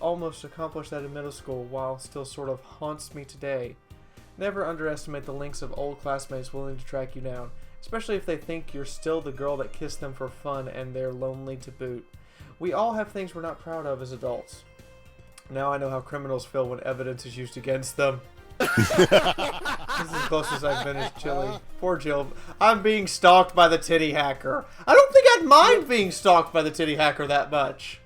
almost accomplished that in middle school, while still sort of haunts me today. Never underestimate the links of old classmates willing to track you down, especially if they think you're still the girl that kissed them for fun and they're lonely to boot. We all have things we're not proud of as adults. Now I know how criminals feel when evidence is used against them. This is as close as I've been as Chili. Poor Jill. I'm being stalked by the titty hacker. I don't think I'd mind being stalked by the titty hacker that much.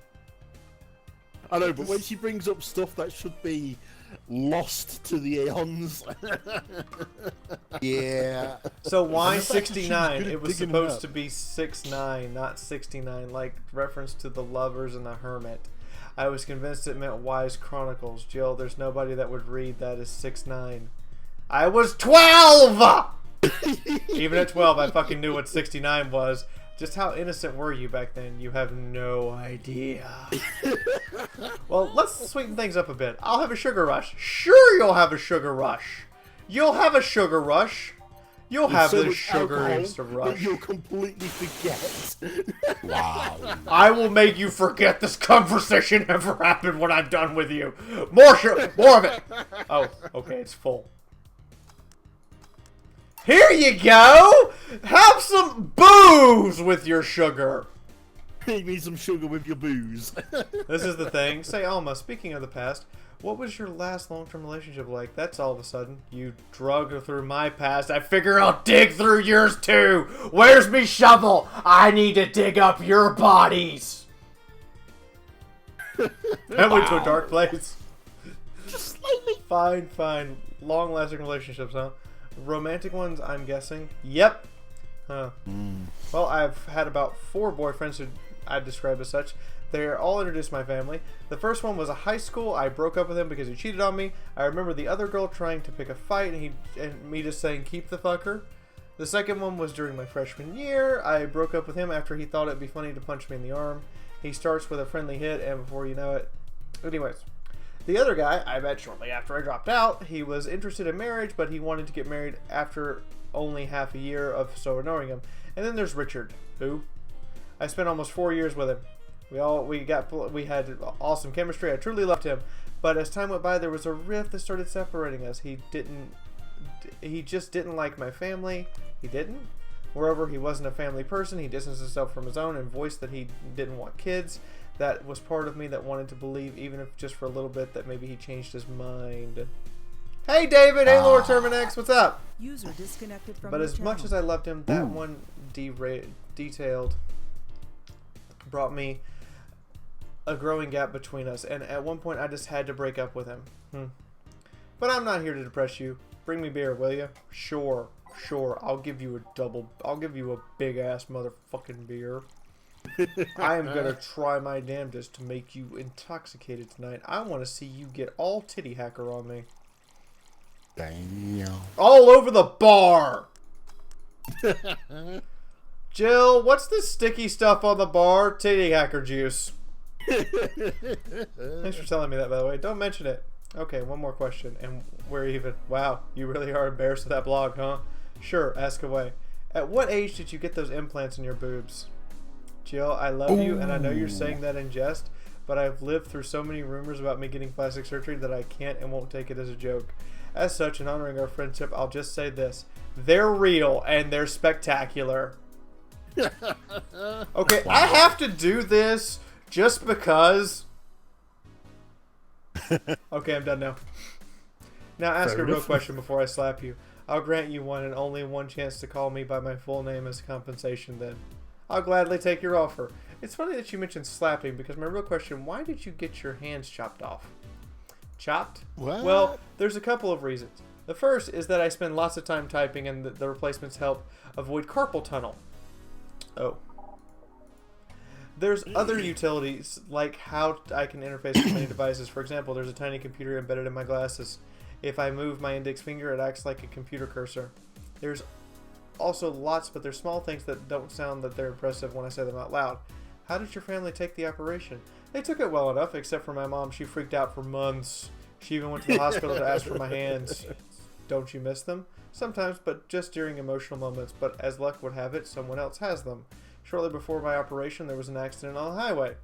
I know, but when she brings up stuff that should be lost to the aeons. Yeah. So why 69? It was supposed to be 6'9", not 69, like reference to the lovers and the hermit. I was convinced it meant Wise Chronicles. Jill, there's nobody that would read that as 6'9". I was 12! Even at 12, I fucking knew what 69 was. Just how innocent were you back then? You have no idea. Well, let's sweeten things up a bit. I'll have a sugar rush. Sure, you'll have a sugar rush. You'll have a sugar rush. You'll have so the much sugar alcohol rush. that you'll completely forget. Wow. I will make you forget this conversation ever happened when I'm done with you. More of it. Oh, okay, it's full. Here you go. Have some booze with your sugar. You need some sugar with your booze. This is the thing. Say, Alma, speaking of the past, what was your last long-term relationship like? That's all of a sudden. You drug through my past. I figure I'll dig through yours too. Where's me shovel? I need to dig up your bodies. That went to a dark place. Just slightly. Fine. Long-lasting relationships, huh? Romantic ones, I'm guessing. Yep. Huh. Well, I've had about 4 boyfriends who I'd describe as such. They're all introduced to my family. The first one was a high school. I broke up with him because he cheated on me. I remember the other girl trying to pick a fight and me just saying, keep the fucker. The second one was during my freshman year. I broke up with him after he thought it'd be funny to punch me in the arm. He starts with a friendly hit, and before you know it... Anyways. The other guy, I met shortly after I dropped out. He was interested in marriage, but he wanted to get married after only half a year of so knowing him. And then there's Richard, who I spent almost 4 years with him. We had awesome chemistry. I truly loved him, but as time went by, there was a rift that started separating us. He just didn't like my family. He didn't. Moreover, he wasn't a family person. He distanced himself from his own and voiced that he didn't want kids. That was part of me that wanted to believe, even if just for a little bit, that maybe he changed his mind. Hey, David! Hey, Lord Terminex! What's up? User disconnected from But your as much channel. as I loved him, that one detailed brought me a growing gap between us, and at one point I just had to break up with him. But I'm not here to depress you. Bring me beer, will you? Sure. I'll give you a big ass motherfucking beer. I am gonna try my damnedest to make you intoxicated tonight. I want to see you get all titty hacker on me. Damn. All over the bar. Jill, what's the sticky stuff on the bar? Titty hacker juice. Thanks for telling me that, by the way. Don't mention it. Okay, one more question, and we're even. Wow, you really are embarrassed of that blog, huh? Sure, ask away. At what age did you get those implants in your boobs? Jill, I love you, and I know you're saying that in jest, but I've lived through so many rumors about me getting plastic surgery that I can't and won't take it as a joke. As such, in honoring our friendship, I'll just say this. They're real, and they're spectacular. Okay, I have to do this just because... Okay, I'm done now. Now ask a real question before I slap you. I'll grant you one and only one chance to call me by my full name as compensation then. I'll gladly take your offer. It's funny that you mentioned slapping because my real question, why did you get your hands chopped off? Chopped? What? Well, there's a couple of reasons. The first is that I spend lots of time typing and the replacements help avoid carpal tunnel. Oh. There's other utilities, like how I can interface with many devices. For example, there's a tiny computer embedded in my glasses. If I move my index finger, it acts like a computer cursor. There's also lots, but they're small things that don't sound that they're impressive when I say them out loud. How did your family take the operation? They took it well enough, except for my mom. She freaked out for months. She even went to the hospital to ask for my hands. Don't you miss them? Sometimes, but just during emotional moments. But as luck would have it, someone else has them. Shortly before my operation, there was an accident on the highway.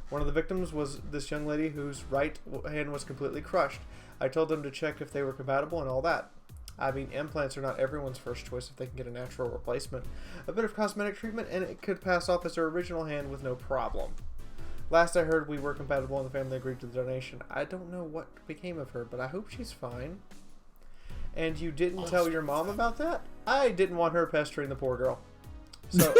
One of the victims was this young lady whose right hand was completely crushed. I told them to check if they were compatible and all that. I mean, implants are not everyone's first choice if they can get a natural replacement. A bit of cosmetic treatment and it could pass off as their original hand with no problem. Last I heard, we were compatible and the family agreed to the donation. I don't know what became of her, but I hope she's fine. And you didn't tell your mom about that? I didn't want her pestering the poor girl. So,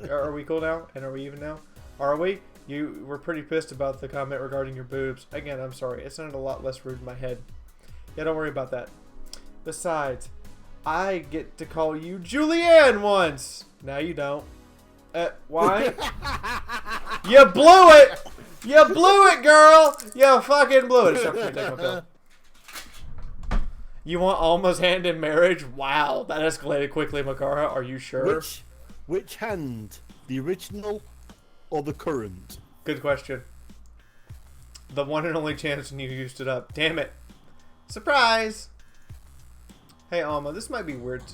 are we cool now? And are we even now? Are we? You were pretty pissed about the comment regarding your boobs. Again, I'm sorry. It sounded a lot less rude in my head. Yeah, don't worry about that. Besides, I get to call you Julianne once. Now you don't. Why? You blew it! You blew it, girl! You fucking blew it. Except for me taking my pill. You want Alma's hand in marriage? Wow, that escalated quickly, Makara. Are you sure? Which hand? The original or the current? Good question. The one and only chance and you used it up. Damn it. Surprise! Hey, Alma, this might be weird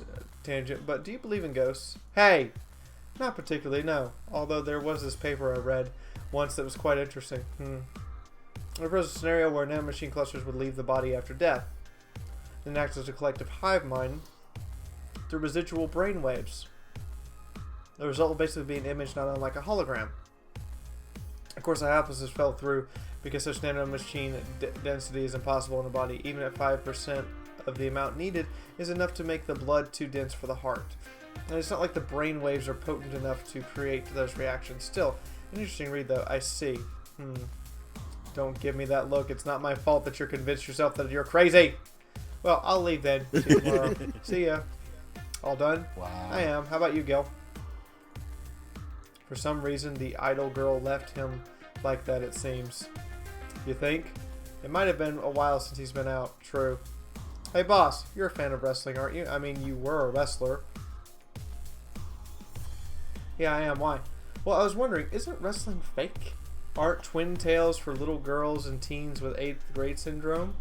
tangent, but do you believe in ghosts? Hey! Not particularly, no. Although there was this paper I read once that was quite interesting. There was a scenario where nanomachine clusters would leave the body after death and act as a collective hive mind through residual brain waves. The result would basically be an image not unlike a hologram. Of course, the hypothesis fell through because such nanomachine density is impossible in the body. Even at 5% of the amount needed is enough to make the blood too dense for the heart. And it's not like the brain waves are potent enough to create those reactions. Still, an interesting read though. I see. Don't give me that look. It's not my fault that you're convinced yourself that you're crazy. Well, I'll leave then. See you tomorrow. See ya. All done? Wow. I am. How about you, Gil? For some reason, the idol girl left him like that, it seems. You think? It might have been a while since he's been out. True. Hey, boss. You're a fan of wrestling, aren't you? I mean, you were a wrestler. Yeah, I am. Why? Well, I was wondering, isn't wrestling fake? Aren't twin tails for little girls and teens with 8th grade syndrome?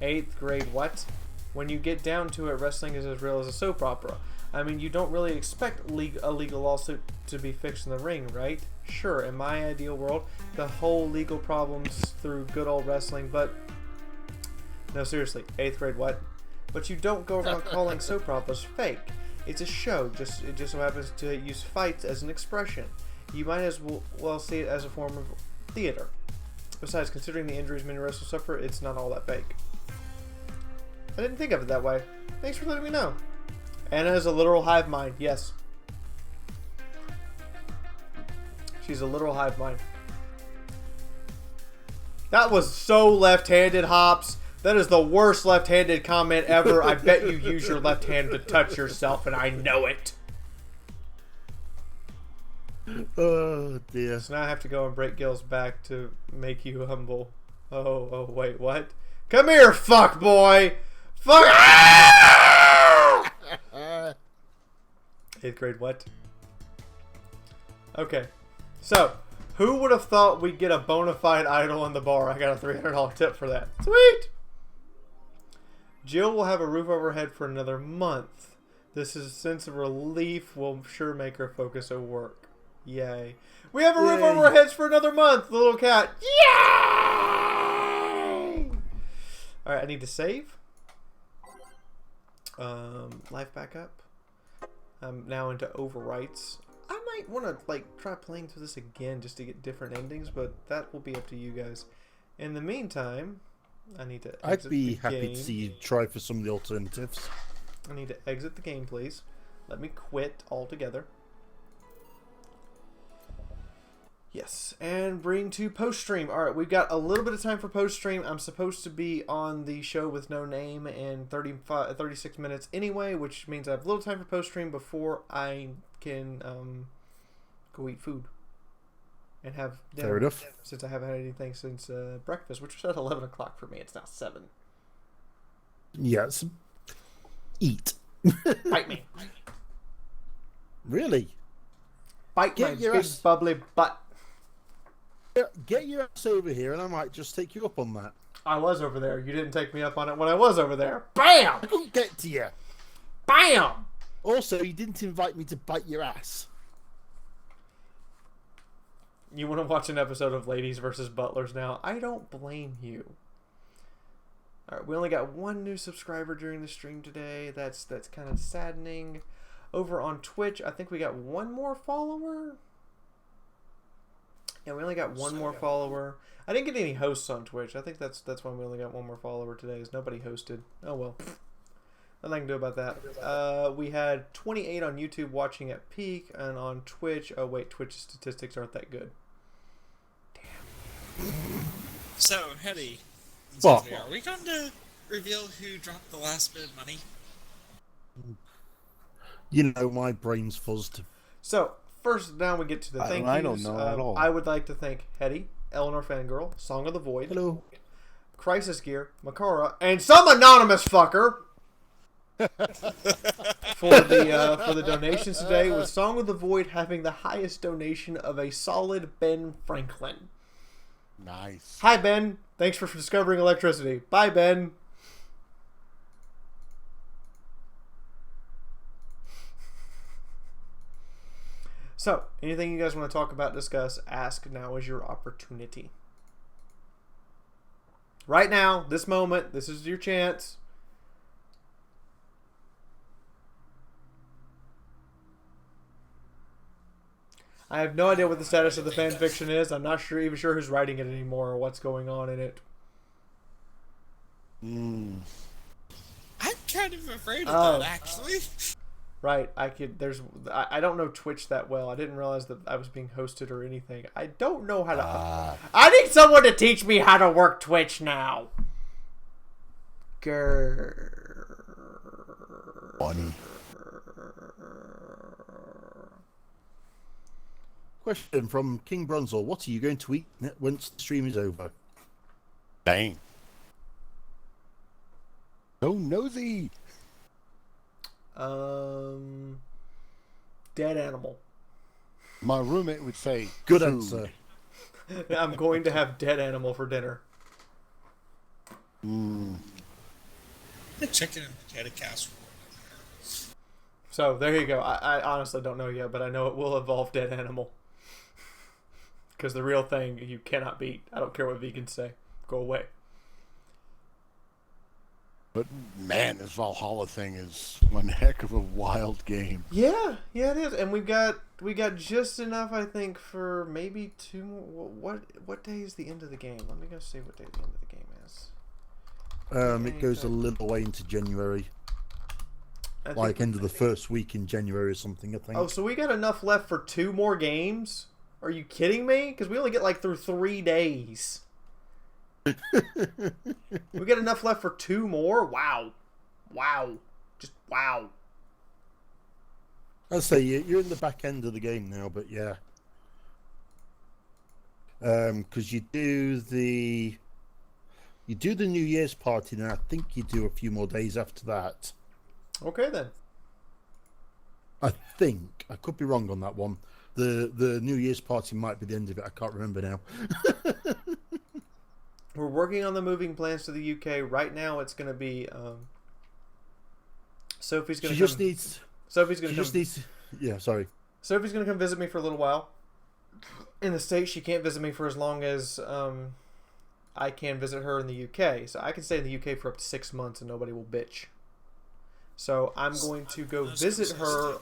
8th grade what? When you get down to it, wrestling is as real as a soap opera. I mean, you don't really expect a legal lawsuit to be fixed in the ring, right? Sure, in my ideal world, the whole legal problems through good old wrestling, but... No, seriously, 8th grade what? But you don't go around calling soap operas fake. It's a show, it just so happens to use fights as an expression. You might as well see it as a form of theater. Besides, considering the injuries many wrestlers suffer, it's not all that fake. I didn't think of it that way. Thanks for letting me know. Anna is a literal hive mind, yes. She's a literal hive mind. That was so left-handed, Hops. That is the worst left-handed comment ever. I bet you use your left hand to touch yourself, and I know it. Oh, dear. So now I have to go and break Gil's back to make you humble. Oh, wait, what? Come here, fuck boy! Fuck! 8th grade what? Okay. So, who would have thought we'd get a bona fide idol in the bar? I got a $300 tip for that. Sweet! Jill will have a roof over her head for another month. This is a sense of relief will sure make her focus at work. Yay. We have a roof over our heads for another month, the little cat. Yay! Alright, I need to save. Life back up. I'm now into overwrites. I might want to try playing through this again just to get different endings, but that will be up to you guys. In the meantime, I need to exit I'd be the happy game. to see you try for some of the alternatives. I need to exit the game, please. Let me quit altogether. Yes, and bring to post-stream. Alright, we've got a little bit of time for post-stream. I'm supposed to be on the show with no name in 36 minutes anyway, which means I have a little time for post-stream before I can go eat food and have dinner. Fair enough. Since I haven't had anything since breakfast, which was at 11 o'clock for me. It's now 7. Yes. Eat. Bite me. Really? Bite Get my your big ass- bubbly butt. Get your ass over here and I might just take you up on that. I was over there. You didn't take me up on it when I was over there. BAM! I couldn't get to you. BAM! Also, you didn't invite me to bite your ass. You want to watch an episode of Ladies versus Butlers now? I don't blame you. Alright, we only got one new subscriber during the stream today. That's kind of saddening. Over on Twitch, I think we got one more follower. Yeah, we only got one more follower. I didn't get any hosts on Twitch. I think that's why we only got one more follower today, is nobody hosted. Oh well. Nothing I can do about that. We had 28 on YouTube watching at peak, and on Twitch, oh wait, Twitch statistics aren't that good. Damn. So, Hetty, What? are we going to reveal who dropped the last bit of money? You know, my brain's fuzzed. So, first, now we get to the thank yous. I don't know at all. I would like to thank Hetty, Eleanor Fangirl, Song of the Void, Hello. Crisis Gear, Makara, and some anonymous fucker. for the donations today, with Song of the Void having the highest donation of a solid Ben Franklin. Nice. Hi, Ben. Thanks for discovering electricity. Bye, Ben. So, anything you guys want to talk about, discuss, ask, now is your opportunity. Right now, this moment, this is your chance. I have no idea what the status of the fan fiction is. I'm not even sure who's writing it anymore or what's going on in it. I'm kind of afraid of that, actually. Right, I don't know Twitch that well. I didn't realize that I was being hosted or anything. I don't know how to... I need someone to teach me how to work Twitch now. Funny. Question from King Bronzel. What are you going to eat once the stream is over? Dang. So nosy. Dead animal. My roommate would say, good food. answer. I'm going to have dead animal for dinner. Chicken and potato casserole. So, there you go. I honestly don't know yet, but I know it will involve dead animal. Because the real thing you cannot beat. I don't care what vegans say. Go away. But man, this Valhalla thing is one heck of a wild game. Yeah, it is. And we got just enough, I think, for maybe 2 more. What day is the end of the game? Let me go see what day the end of the game is. It goes a little way into January. Like end of the first week in January or something, I think. Oh, so we got enough left for 2 more games? Are you kidding me? Because we only get through 3 days. We got enough left for 2 more? Wow. Just wow. I'd say you're in the back end of the game now, but yeah. Because you do the New Year's party, and I think you do a few more days after that. Okay, then. I think. I could be wrong on that one. The New Year's party might be the end of it. I can't remember now. We're working on the moving plans to the UK. Right now, it's going to be... Sophie's going to come... Sophie's going to come... Yeah, sorry. Sophie's going to come visit me for a little while. In the States, she can't visit me for as long as I can visit her in the UK. So I can stay in the UK for up to 6 months and nobody will bitch. So I'm going to go visit her.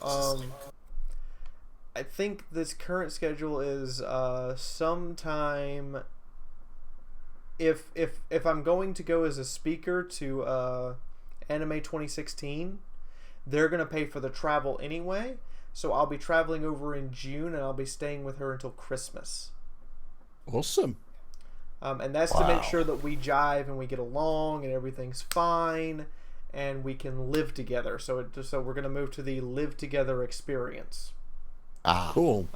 I think this current schedule is sometime... If I'm going to go as a speaker to Anime 2016, they're going to pay for the travel anyway. So I'll be traveling over in June, and I'll be staying with her until Christmas. Awesome. And that's to make sure that we jive and we get along and everything's fine and we can live together. So we're going to move to the live together experience. Cool.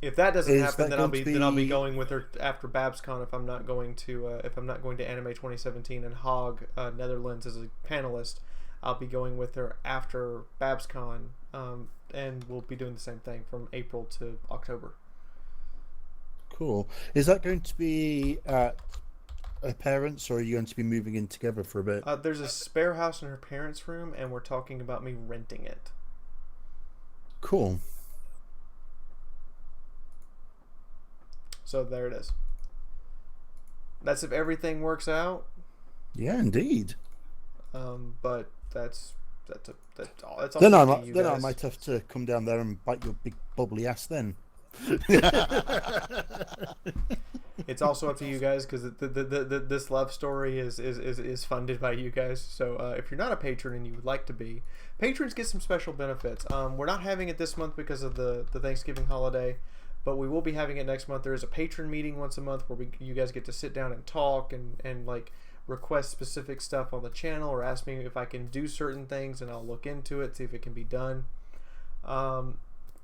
If that doesn't happen, then I'll be going with her after BabsCon if I'm not going to Anime 2017 and Hog Netherlands as a panelist. I'll be going with her after BabsCon, and we'll be doing the same thing from April to October. Cool. Is that going to be at her parents', or are you going to be moving in together for a bit? There's a spare house in her parents' room, and we're talking about me renting it. Cool. So there it is. That's if everything works out. Yeah, indeed. But that's all. Then I might have to come down there and bite your big bubbly ass then. It's also up to you guys because this love story is funded by you guys. So if you're not a patron and you would like to be, patrons get some special benefits. We're not having it this month because of the Thanksgiving holiday, but we will be having it next month. There is a patron meeting once a month where you guys get to sit down and talk and like request specific stuff on the channel or ask me if I can do certain things, and I'll look into it, see if it can be done.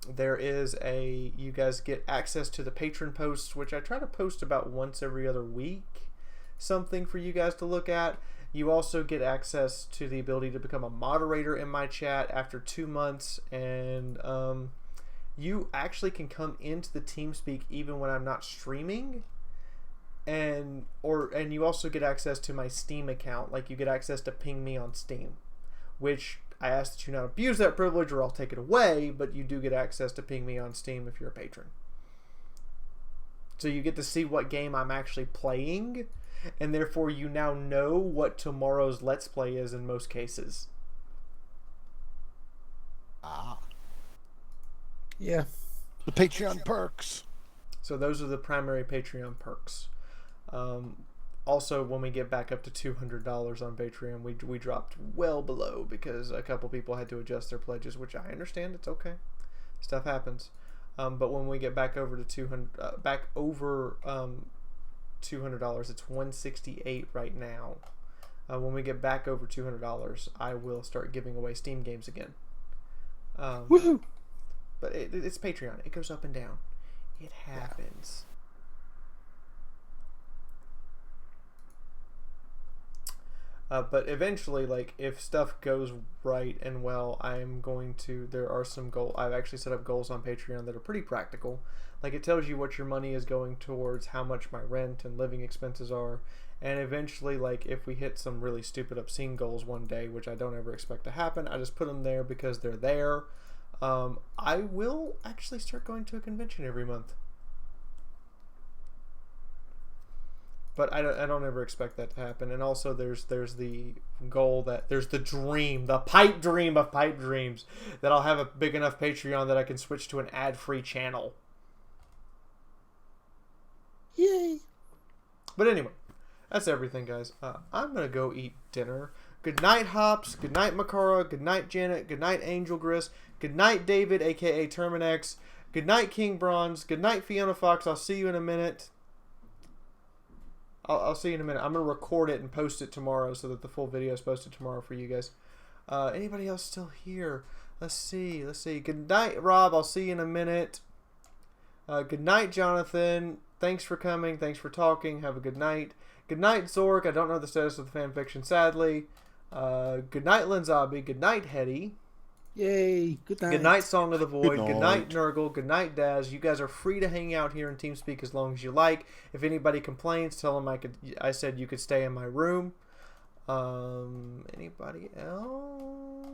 There is you guys get access to the patron posts, which I try to post about once every other week, something for you guys to look at. You also get access to the ability to become a moderator in my chat after 2 months, and you actually can come into the TeamSpeak even when I'm not streaming, and you also get access to my Steam account. Like, you get access to ping me on Steam, which I ask that you not abuse that privilege or I'll take it away, but you do get access to ping me on Steam if you're a patron. So you get to see what game I'm actually playing, and therefore you now know what tomorrow's Let's Play is in most cases. Yeah. The Patreon perks. So those are the primary Patreon perks. Also, when we get back up to $200 on Patreon, we dropped well below because a couple people had to adjust their pledges, which I understand. It's okay. Stuff happens. But when we get back over to $200, it's $168 right now. When we get back over $200, I will start giving away Steam games again. Woohoo! But it's Patreon. It goes up and down. It happens. But eventually, like, if stuff goes right and well, there are some goals. I've actually set up goals on Patreon that are pretty practical. Like, it tells you what your money is going towards, how much my rent and living expenses are, and eventually, like, if we hit some really stupid, obscene goals one day, which I don't ever expect to happen, I just put them there because they're there. I will actually start going to a convention every month. But I don't ever expect that to happen. And also there's the goal there's the dream, the pipe dream of pipe dreams, that I'll have a big enough Patreon that I can switch to an ad-free channel. Yay! But anyway, that's everything, guys. I'm going to go eat dinner. Good night, Hops. Good night, Makara. Good night, Janet. Good night, Angel Gris. Good night, David, a.k.a. Terminex. Good night, King Bronze. Good night, Fiona Fox. I'll see you in a minute. I'll see you in a minute. I'm going to record it and post it tomorrow so that the full video is posted tomorrow for you guys. Anybody else still here? Let's see. Good night, Rob. I'll see you in a minute. Good night, Jonathan. Thanks for coming. Thanks for talking. Have a good night. Good night, Zork. I don't know the status of the fanfiction, sadly. Good night, Linzabi. Good night, Hetty. Yay! Good night. Good night, Song of the Void. Good Good night, night. Nurgle. Good night, Daz. You guys are free to hang out here in TeamSpeak as long as you like. If anybody complains, tell them I said you could stay in my room. Anybody else?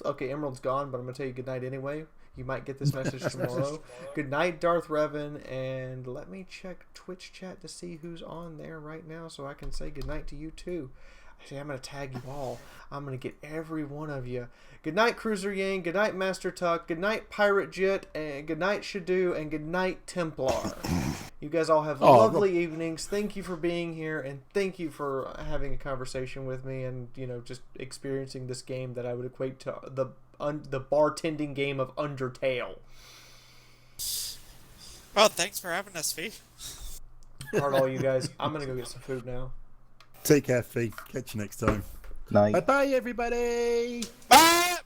Okay, Emerald's gone, but I'm gonna tell you good night anyway. You might get this message tomorrow. Good night, Darth Revan, and let me check Twitch chat to see who's on there right now so I can say good night to you too. Actually, I'm going to tag you all. I'm going to get every one of you. Good night, Cruiser Yang. Good night, Master Tuck. Good night, Pirate Jit. And good night, Shadu. And good night, Templar. You guys all have lovely evenings. Thank you for being here. And thank you for having a conversation with me and, just experiencing this game that I would equate to the bartending game of Undertale. Well, thanks for having us, Fee. Heart all you guys. I'm going to go get some food now. Take care, Fee. Catch you next time. Night. Bye-bye, everybody. Bye!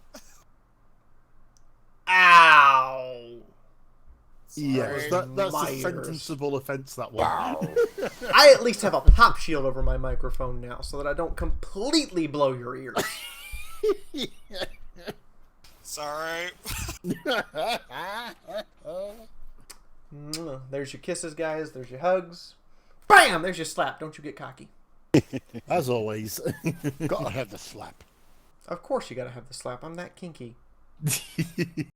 Ow! Yes, that's a Myers. sentenceable offence, that one. Wow. I at least have a pop shield over my microphone now so that I don't completely blow your ears. Sorry. There's your kisses, guys. There's your hugs. Bam! There's your slap. Don't you get cocky. As always. Gotta have the slap. Of course you gotta have the slap. I'm that kinky.